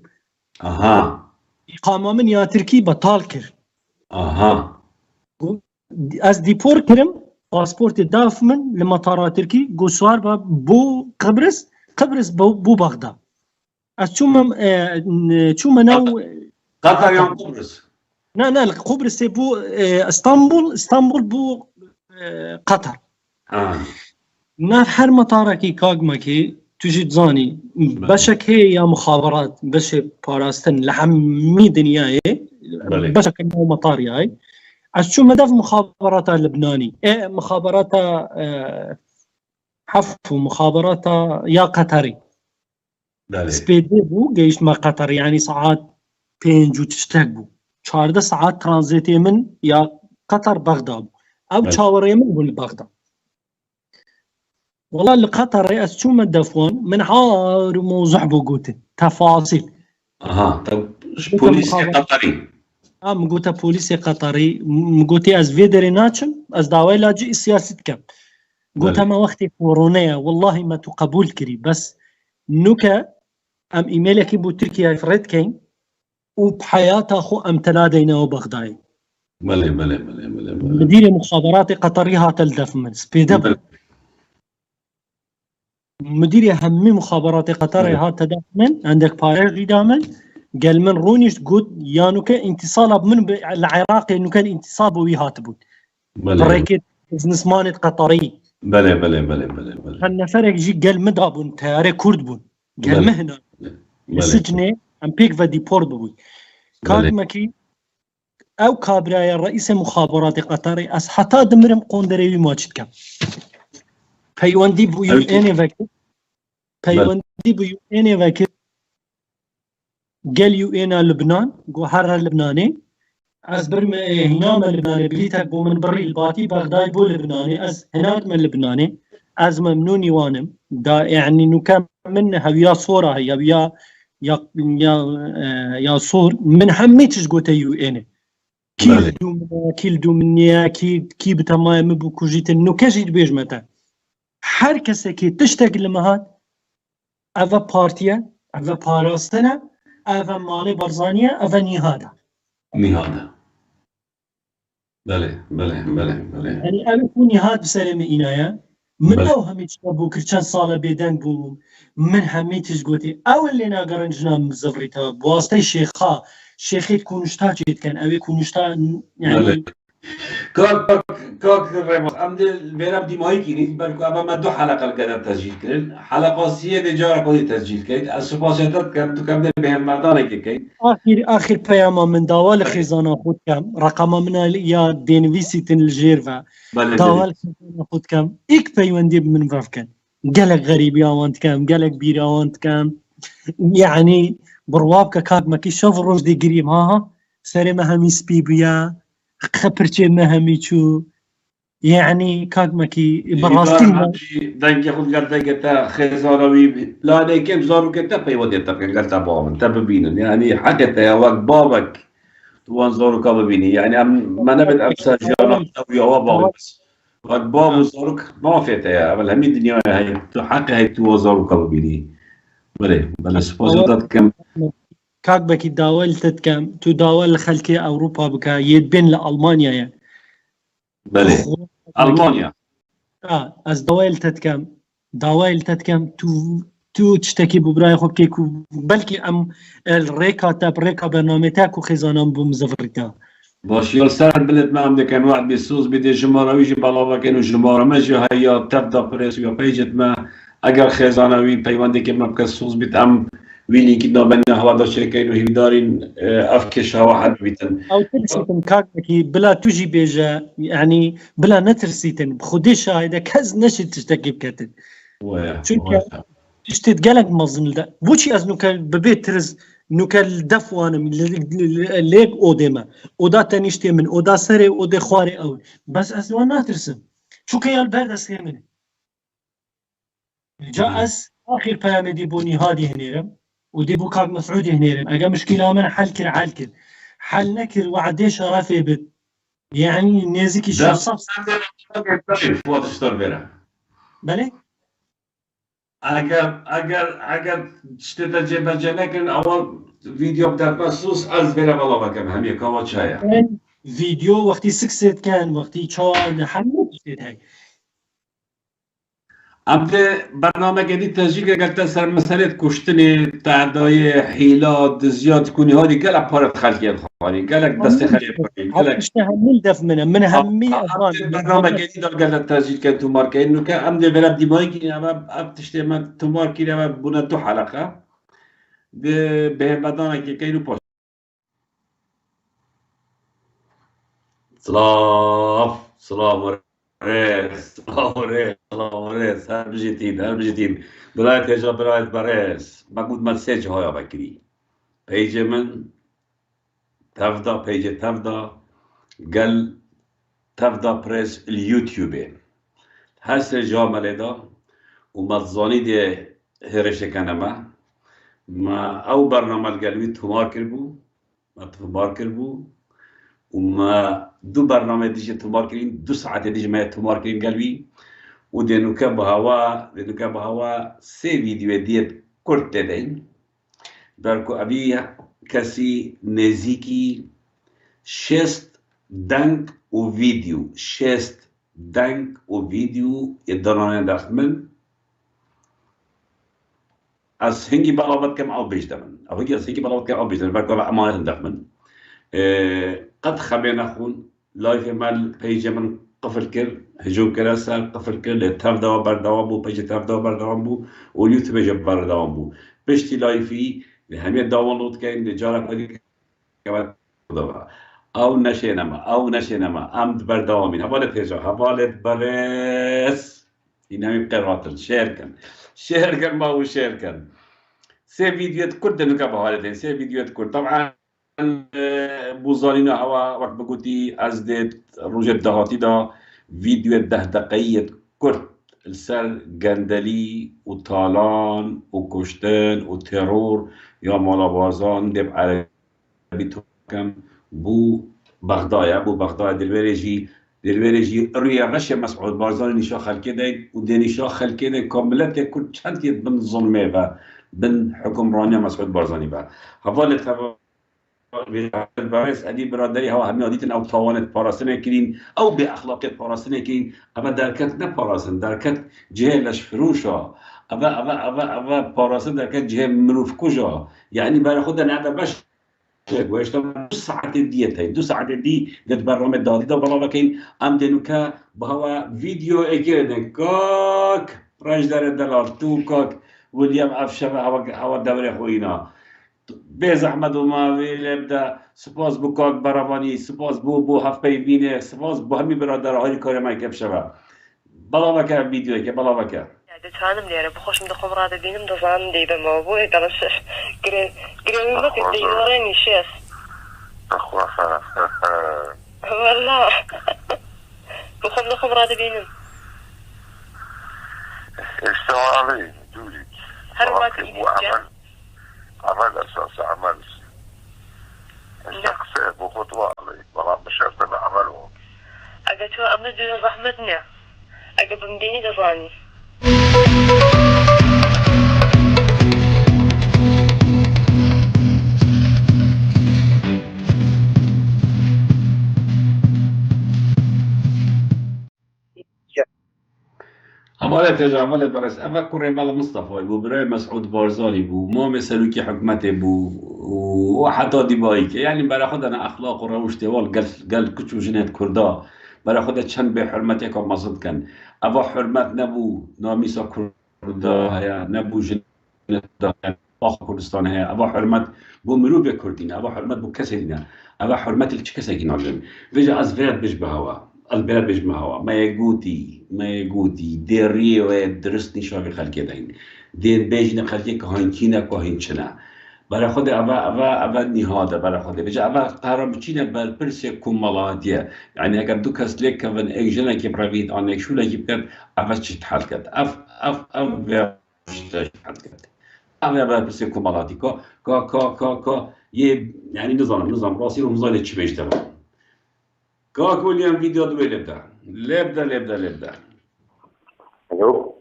اقامه من يا تركي بطال كر از ديبورت كرم باسبورت داف من لمطار تركي قصوار بو قبرص بو بغداد از شو نو قطر يوم قبرص لا قبرص بو اسطنبول بو قطر ناف حر مطاركي كاغمكي تجي تزاني بشك هي يا مخابرات بش باراستن لحمي دنياي بشك انه مطاري هاي شو مدف مخابرات اللبناني مخابرات حفو مخابرات يا قطري سبيدي بو جيش ما قطر يعني ساعات بينجو تشتاقبو 14 ساعات ترانزيتي من يا قطر بغداد او تشاوري من بغداد والله القطر رئيس شو مدفون من عار موضوع بوجوته تفاصيل طب بوليسي قطري مقوتا بوليسي قطري مقوتي از فيدري ناتشم از داوي لاجئ سياسة كم قوتا ما وقتي كورونا والله ما تقبول كري بس نوكا ام ايميلك بو تركيا فريد كين وبحياته خو ام تلادينا وبغداي بله بله بله بله بله مدير مخابرات قطري هات الدفمن سبيد اب مدير همي مخابرات قطري هات دفمن عندك بارغ دامن قال من رونيش قد يانو كان انتصال من العراق انه كان انتصاب ويهاتبون بريكت بزنس مان قطري بله بله بله بله بله هالنفرق جي قال مدابون تياري كرد بون قال مهنا السجن ام بيك فدي بورد بوي كاد مكي او كابرايا رئيس مخابرات قطري اس حتى دمرم قوندري ماجد كم بيوندي بو يو اني فاكر بيوندي بو يو اني فاكر قال يو انا لبنان جو حرر لبناني از برم هنا من لبناني بليتك بو من بري الباتي بغداد بو لبناني از هناك من لبناني از ممنوني وانم دا يعني انه كان منها ويا صوره هي ويا يا صور من حميتش قوت يو اني كيل دو منيا كي بتمام بو جيت انه كجيت بيج متى هر کسی که تشتاق لمهات اوا بارتيا اوا باراستنا اوا مال برزانيا اوا نهادا بله بله بله بله يعني انا كوني هاد بسلام إنايا من او همي تشبو كرچان سالة بيدن بو من همي تشقوتي او اللي ناقرن جنام مزفريتا بواسطة شيخا شيخي تكونشتا جيت كان اوي كونشتا يعني كاك ريموس عمدي البيرام دي ماي كيني بالكو اما ما 2 حلقة القدر تسجيل كرن حلقة سية دي جارة كودي تسجيل كيد السباسيتات كم تو كم دي بهم مردانة كيد آخر بياما من داوال خزانة خود كم رقم من يا دينفيسيتن الجيرفا داوال خزانة خود كم إيك بيوندي من فافكن قالك غريب يا وانت كم قالك بير يا وانت كم يعني بروابك كاد مكي شوف الروج دي قريب ها سري مهمي سبيبيا خبرتي مهمي شو يعني كاد مكي براستين دنگ خود قرده گتا خزانوی لا نیکم زارو گتا پیوندی تفکر گتا بابن تببینن يعني حكت يا وقت بابك توان زارو كاببيني يعني ما نبت أبسا جانا أو يوابا بس وقت بابو زارو ما فيت يا أول همي الدنيا هاي حق هاي تو زارو كاببيني بله سبوزيتات كم كاك بكي داولتت كم تو داول خلكي أوروبا بكا يدبن لألمانيا يعني بله ألمانيا از داولتت كم تو تشتكي ببراي خوب كيكو بلكي ام الريكا تاب ريكا برنامج تاكو خزانام بمزفرتا باش يلسر بلد ما عندك كان واحد بيسوس بدي جمارة ويجي بلاوا كانوا جمارة ماشي هيا تبدا بريس ويا بيجت ما اگر خزانوي بيوندي كما بكسوس بتام ويلي كنا بنا هوا دا شركين وهي دارين افكش واحد بيتن او ترسيتن كاكي بلا تجي بيجا يعني بلا نترسيتن بخديش هيدا كز نشي تشتكي بكتن تشتتقلق مظن ده بوشي از نوكال ببيت ترز نوكال دفوانا من ليك اوديما اودا تنشتي من اودا سري اودا خواري اوي بس اسوا ناترسم شو كيال بعد اسكيمن جاء اس اخر بيامدي بوني هادي هنيرم ودي بو كاك مسعودي هنيرم اجا مشكله من حل عالكل حل نكر وعدي شرفي بد يعني نيزيكي شخص بله اگر شتتا جبه جنکن اول ویدیو بدر بسوس از بره بالا بکم همیه کاما چایا فيديو وقتي سكسيت كان وقتي شوان حمد هاي امده برنامه گدی تسجیل گلتا سر مسئله کشتن تعدای حیلات زیاد کنی هادی گل پارت خلقی خانی گلک دست خلقی خانی گلک اشتهمل دف من همي برنامه گدی دار گلت تسجیل کن تو مارکه اینو که امده ولد دیمایی کنی اما اب تشتی من تو مارکی اما بونه تو حلقه به بدانه که کینو پاس سلام ريس هر بجيتين برايت يا جاب برايت باريس ما قد ما سيج هاي بكري بيجي من تفضى بيجي تفضى قال تفضى بريس اليوتيوب هسه جامل ده وما تظني دي هرش كنما ما او برنامج قالوي تمار كربو ما تمار كربو وما دو برنامج ديجي تماركين 2 ساعات ديجي ما تماركين قلبي ودينو كبهوا 3 فيديو ديت كرت دين برکو ابی کسی نزیکی 6 دنگ و ویدیو 6 دنگ و ویدیو ادرانه دخت من از هنگی بغاوت کم او بیشتر من او هنگی از هنگی بغاوت کم او بیشتر برکو امانت دخت من قد خبين أخون لايف مال بيجي من قفل كل هجوم كراسة قفل كل تف دوا بردوام بو بيجي تف دوا بردوام بو واليوتيوب بيجي بردوام بو بيشتي لايفي لهمية داونلود كاين لجارك ودي كمان دوا أو نشينما أمد بردوامين هبالت هجا هبالت برس إنامي بقراتل شير كان ما هو شير كان سي فيديوهات كرد نكا بهالتين سي فيديوهات كرد طبعا بوزانینا هوا وقت بگویی از دید روز دهاتی دا ویدیو 10 دقیقه کرد السر گندلی و تالان و کشتن و ترور یا مالابازان دب عربی توکم بو بغداد دلویرجی روی غش مسعود بارزان نشا خلکه دید و دنشا خلکه دید کاملت کرد چند که بن ظلمه و بن حکمرانی مسعود بارزانی و حوالت هوا باعث ادی برادری هوا همه عادیتن او توانت پاراستن کردین او به اخلاقیت پاراستن کردین اما درکت نه پاراستن درکت جهلش فروشا اما پاراستن درکت جهل مروف کجا یعنی برای خود نعده باش گوشت 2 ساعت دیت 2 ساعت دی دت برنامه دادی دا بالا کین ام دنوکا با هوا ویدیو اگردن کاک رنج در دلال تو کاک ویلیام افشبه هوا دوره خوینا بيز احمد وماوي لبدا سپاس بو کاک براوانی سپاس بو هفت بینه سپاس بو همی برادر های کار ما کف شبه بلا وکر ویدیو که بلا وکر دەتوانم لێرە بخۆشم دەخۆم ڕادەبینم دەزانم دەی بەمەوە بۆیە دەڵش گرێوی بکرد دەیڵێنی شێست والله بخۆم دەخۆم ڕادەبینم اشتغالي دولي هەر واتم عمل أساس عمل الشخصية بخطوة علي بلا بشرط عمله ئەگە تۆ ئەمە دوێ زەحمەت نییە ئەگە بمبینی دەزانی عمالت هجا عمالت برس اما كوري مال مصطفى بو براي مسعود بارزاني بو ما مسلوكي حكمته بو وحتى ديبايك يعني برا خود انا اخلاق و روش تيوال قال كچو جنات كردا برا خود چند به حرمتك ما صد كان ابا حرمت نبو ناميسا كردا هيا نبو جنات اخ كردستان هيا ابا حرمت بو مروبه كردين ابا حرمت بو كسرين ابا حرمت الچكسكين علم فيجا از فيرد بيشبهوا البلد بجمعها ما يقودي ديري ودرس نشافي خلقي دين دير بيجنا خلقي كهانكينا كهانشنا برای خود اول نهاده برای خود بجا اول قرار بچینه بر پرس کمالاتیه یعنی اگر دو کس لیک کن ایک جنه که پروید آن ایک شوله که بکرد اول چی تحل کرد اف تحل کرد اول بر پرس کمالاتی کا یه یعنی نظام راسی رو مزایل چی بیشتر كاك ويليام فيديو دوي لبدا الو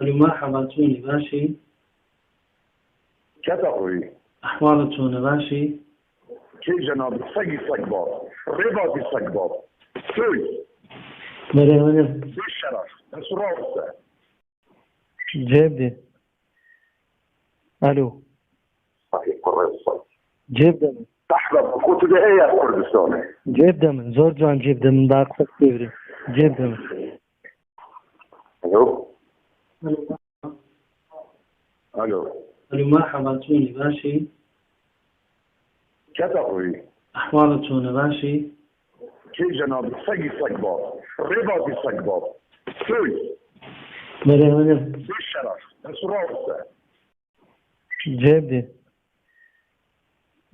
مرحبا توني باشي كيف أخوي؟ أحوالك توني باشي كيف جناب سقي صقباب رباطي صقباب سوي مرحبا بالشرف بس راسه جيبدي ألو صحيح قريب جيبدي تحلم كنت بأي كردستاني جيبدي من زور جوان جيبدي من داقصة كبيري جيبدي من الو مرحبا توني باشي كيف أخوي؟ أحوالك توني باشي كيف جناب سقي صقباب رباطي صقباب سوي مرحبا بالشرف بس راسه جيبدي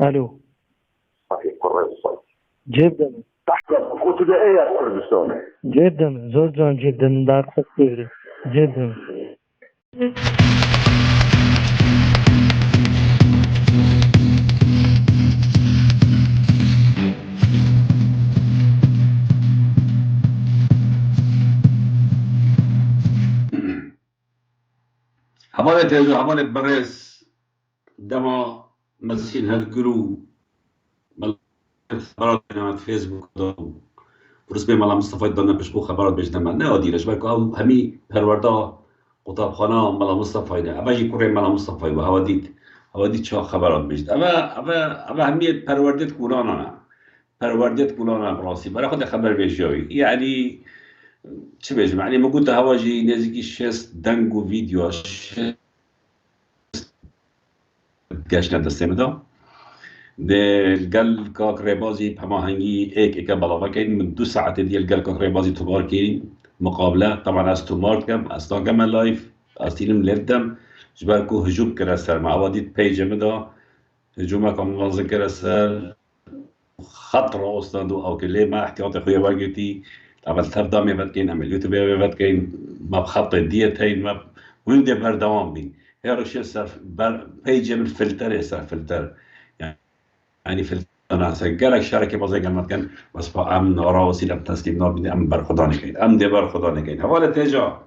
ألو صحيح قريب جيبدي من تحلم كنت بأي كردستاني جيبدي من زور جوان جيبدي من داقصة كبيري جيبدي من حوالت برس دما مسين هالجرو خبرات بينات فيسبوك دو ورسمي مالا مصطفى دانا بشبو خبرات بيش دما نادي ليش بالكو او همي پروردا قطاب خانه مالا مصطفى ده ابا يكوري مالا مصطفى و هواديت شو خبرات بيش ابا همي پروردت كولانا براسي برا خد خبر بيجوي يعني چه بيجم يعني ما قلت هواجي نزيكي شست دنگو فيديو گشت دستم دا ده گل کاکره بازی پماهنگی ایک بلاوا کردیم من 2 ساعت دیل گل کاکره بازی تومار کردیم مقابله طبعا از تومار کم از تاگم لایف از تیلم لردم جبر کو هجوم کرد سر معوادیت پیجم دا هجومه کم منظم کرد سر خطر استاندو او کلی ما احتیاط خوی واجدی طبعا تبدا میبد کین عمل یوتیوب میبد کین ما بخط دیت هین ما وين ده بردوام بين هيرش يسر بيج من فلتر يعني فلتر انا سجلك شركه بازي قال كان بس امن ورا وسيله تسليم نو بدي ام بر خداني كاين ام دي بر خداني كاين حواله تجا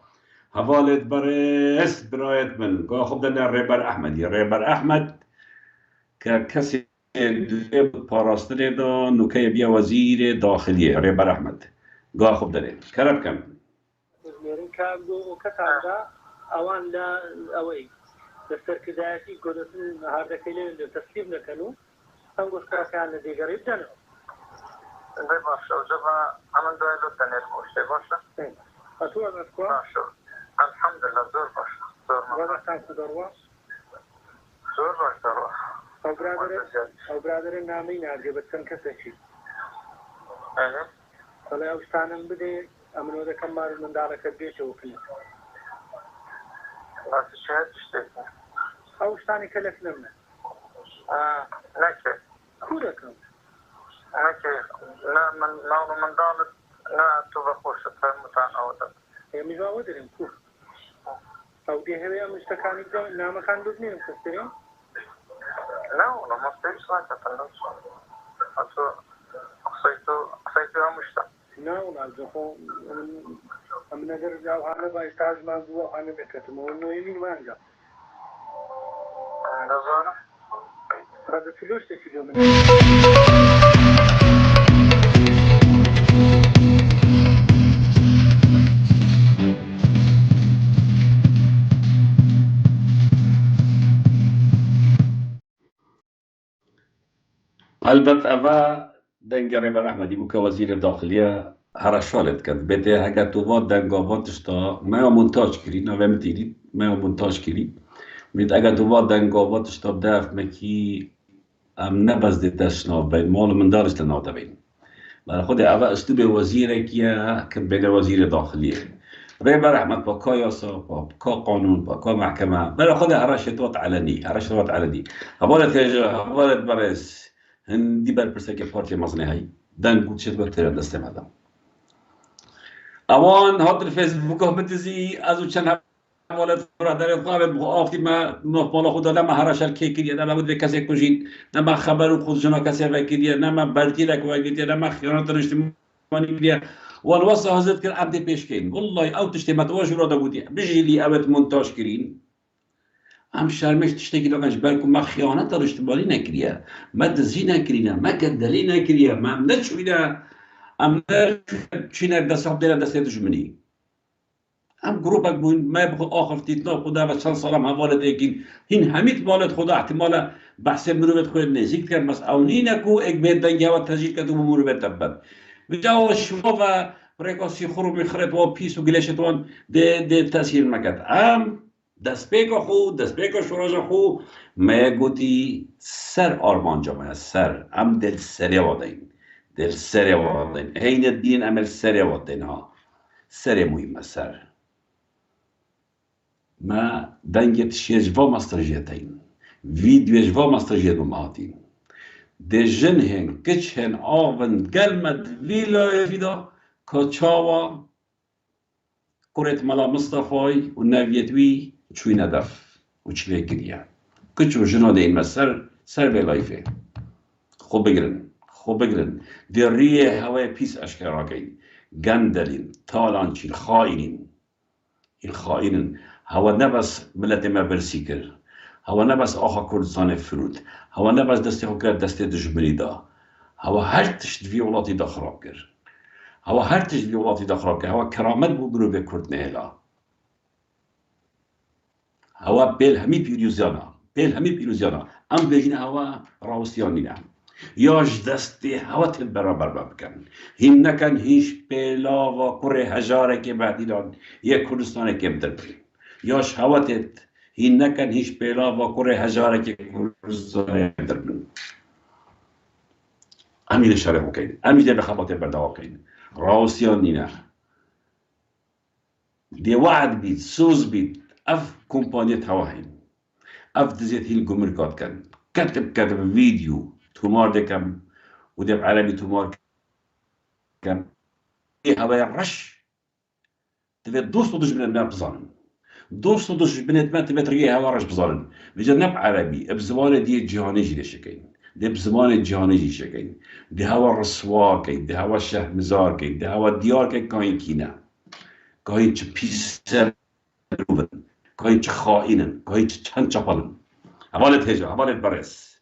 حواله برس برايت من خب ده ريبر احمد ككسي باراستري دو نوكي بيا وزير داخليه ريبر احمد خب ده كرب كم اوان لا اوي دفتر كداتي قلت هذا كلام تسليم لكنو انقص كان دي قريب جنو زي باشا وجبها عمل دوائلو تنير موشي باشا اتوى مسكوا باشا الحمد لله زور باشا زور ما كان تدروا زور باشا او برادر نامي ناجي بتسن كسشي ايه فلا اوستانم بدي امنو ذا كمار من دارك البيت وكله بس الشهاد اشتكي او اشتاني كلف لنا نكي كوركم نكي لا من دالت لا تبخوش متان او ده يمي باودرين كور او دي هبه مشتكاني ده نام كان دبني مكسرين لا والله ما استيش ساكت تندوش اصو خسيتو مشتا نو نالجو من نظر جاو هانا بايستاج ما جوا هانا بكتمو انه يمين ما انجا نظارة هذا فلوس تشيلو من البته اوا دنگره بر احمدی بو که وزیر داخلیه هرشالت کرد بده هگه تو واد دنگاواتش تا ما مونتاژ کری نویم تیری ما مونتاژ کری مید اگه تو واد دنگاواتش تا دف مکی ام نبز دستش ناو بین مال من دارش تناو دبین برای خود اوا استوب وزیره کیه که بده وزیر داخلیه ريبر احمد با کا یاسا با کا قانون با کا محکمه برای خود هرشتوات علنی حوالت برس هندي برپرسه که پارتی مزنه هایی دن گوت شد بکتر دسته مدام اوان هات الفيسبوك هم بتزي ازو چند حوالت برادر قابل بخافتی ما مالا خدا نما هرشل کی کریه نما بود کسی کجین نما خبر خود جنا کسی وکریه نما بلتی لک وکریه نما خیانت اجتماعی کریه والوصف هزت کر عبد پیش کین والله او تشتمت واجو را بودی بيجي لي اوت مونتاژ کرین ام شرمش تشتكي لغاش بالكم ما خيانات اجتماعي نكريا ما دزي نكرينا ما كدلي نكريا ما مدش وينا ام شينا دس عبدنا دس دجمني ام جروبك ما بخو اخر تيتنا خدا بس چند سال هم حوالت اكين هين هميت مالت خدا احتمال بحث مروبت خود نزيك كان بس اونينكو اك بيت دنگا و تجيل كدو مروبت تبد بجاو شما و بريكاسي خروب خرط و پیس و گلشتوان ده تاثیر مکد ام دست پیکا شوراج خو ما گوتی سر آرمان جامعه سر ام دل سری وادین هین الدین عمل سری وادین ها سری مهمه سر ما دنگت شیجوا مسترجیتین ویدیوجوا مسترجیت بماتین ده جن هن کچ هن آون گلمت ویلا ویدا کچاوا کرت ملا مصطفی و نویتوی چوی ندف و چلی کریه کچو جنا دین ما سر به لایفه خوب بگرن در ریه هوای پیس اشکرا کن گندلین تالانچین خائنین این خائنن هوا نبس ملت ما برسی کرد هوا نبس آخا کردستان فرود هوا نبس دستی خو کرد دستی دجمنی دا هوا هر تشت وی ولاتی دا خراب کرد هوا هر تشت وی ولاتی دا خراب کرد هوا کرامت بو برو به کرد نهلا هوا بیل همی پیروزیانا ام بگین هوا راوستیانی نه یاش دستی هوا تل برابر بکن هین نکن هیچ پیلا و کره هجاره که بعدیدان یک کردستان که بدربین یاش هوا تل هین نکن هیچ پیلا و کره هجاره که کردستان که بدربین امیر شرح کن امیر بخبات بردوا کن راوستیانی نه دی وعد بید سوز بید اف کمپانیت هوا هین اف دزیت هیل گمرکات کن كتب فيديو تومار دكم ودب عربي تومار كم هوا يرش تبي دوست ودش بنت ما بزارن دوست ودش بنت ما تبي ترجع هوا رش بزارن بجنب عربي بزمان دي جهاني جي شكين دي بزمان جهاني جي شكين دي هوا رسوا كين دي هوا شه مزار كين دي هوا ديار كين كاين كينا كاين چه پیسر روبن كاين چه خائنن كاين چه چند چپلن حوالت هجا حوالت برس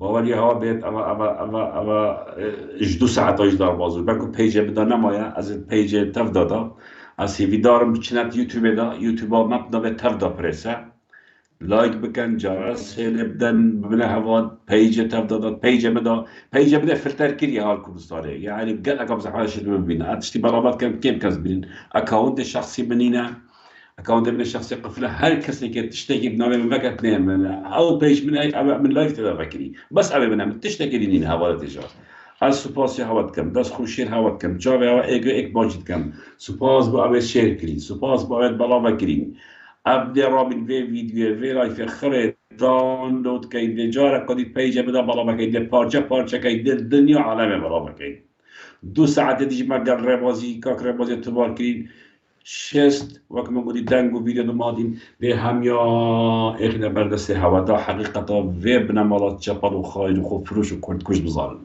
باوری هوا بیت اما اجدو ساعت اجدار بازور بلکو پیجه بدا نمایا از پیجه تف دادا از هیوی دارم بچنت یوتیوب دا یوتیوب ها مبنا به تف دا پرسه لایک بکن جرس هیل بدن ببینه هوا پیجه تف دادا پیجه بده فلتر کری حال کردستانه یعنی بگل اکا بزحوال شده ببینه اتشتی برابط کم کس بینین اکاونت شخصی بنینه اكونت من الشخصي قفله هر كسي كي تشتكي بنامي من فكت نيم او بيج من اي من لايف تبع فكري بس ابي من تشتكي لين هوا تجار هل سپاس هوات کم دست خوشیر هوات کم جاوی هوا ایک باجید کم سپاس با اوید شیر کرین سپاس با اوید بلاوه کرین ابدی رابین وی ویدیو وی لایف خرید دانلود کید وی جاره قدید پیجه بدا بلاوه کید پارچه کید دنیا عالمه بلاوه کید 2 ساعت دیجی مگر ربازی کاک ربازی تبار کرین شست وقت من قلت دنگو ویدیو نمادین به همیا اخنا بردست هوا دا حقیقتا ویب نمالات چپل و خاین و خوب فروش و کرد کش بزارن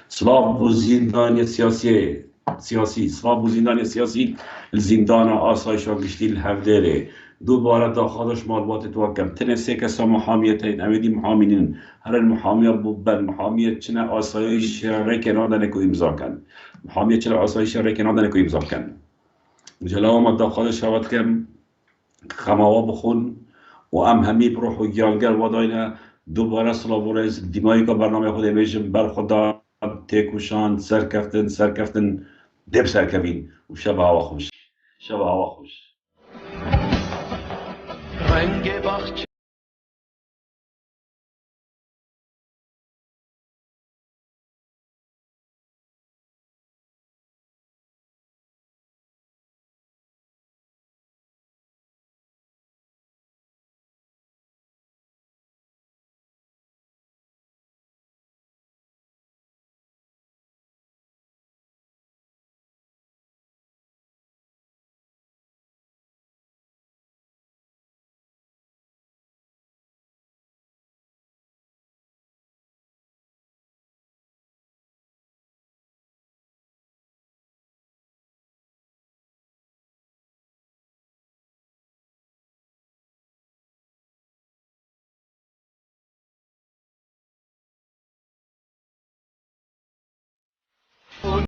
سلاف و زندانی سیاسی سلاف و زندانی سیاسی الزندان آسایش و گشتی الهفدره دوباره تا خودش معلومات توکم تنسه کسا محامیتین امیدی محامینین هر المحامیه بودن محامیت چنه آسایش رکنار دنکو امضا کن محامیت چنه آسایش رکنار دنکو امضا کن جلو ما داخل شود کم خماوا بخون و ام همی بروح و گیانگر وداینا دوباره سلاورز دیمایی که برنامه خود میشم بر خدا تکوشان سرکفتن دب سرکوین و شب هوا خوش رنگ باغچه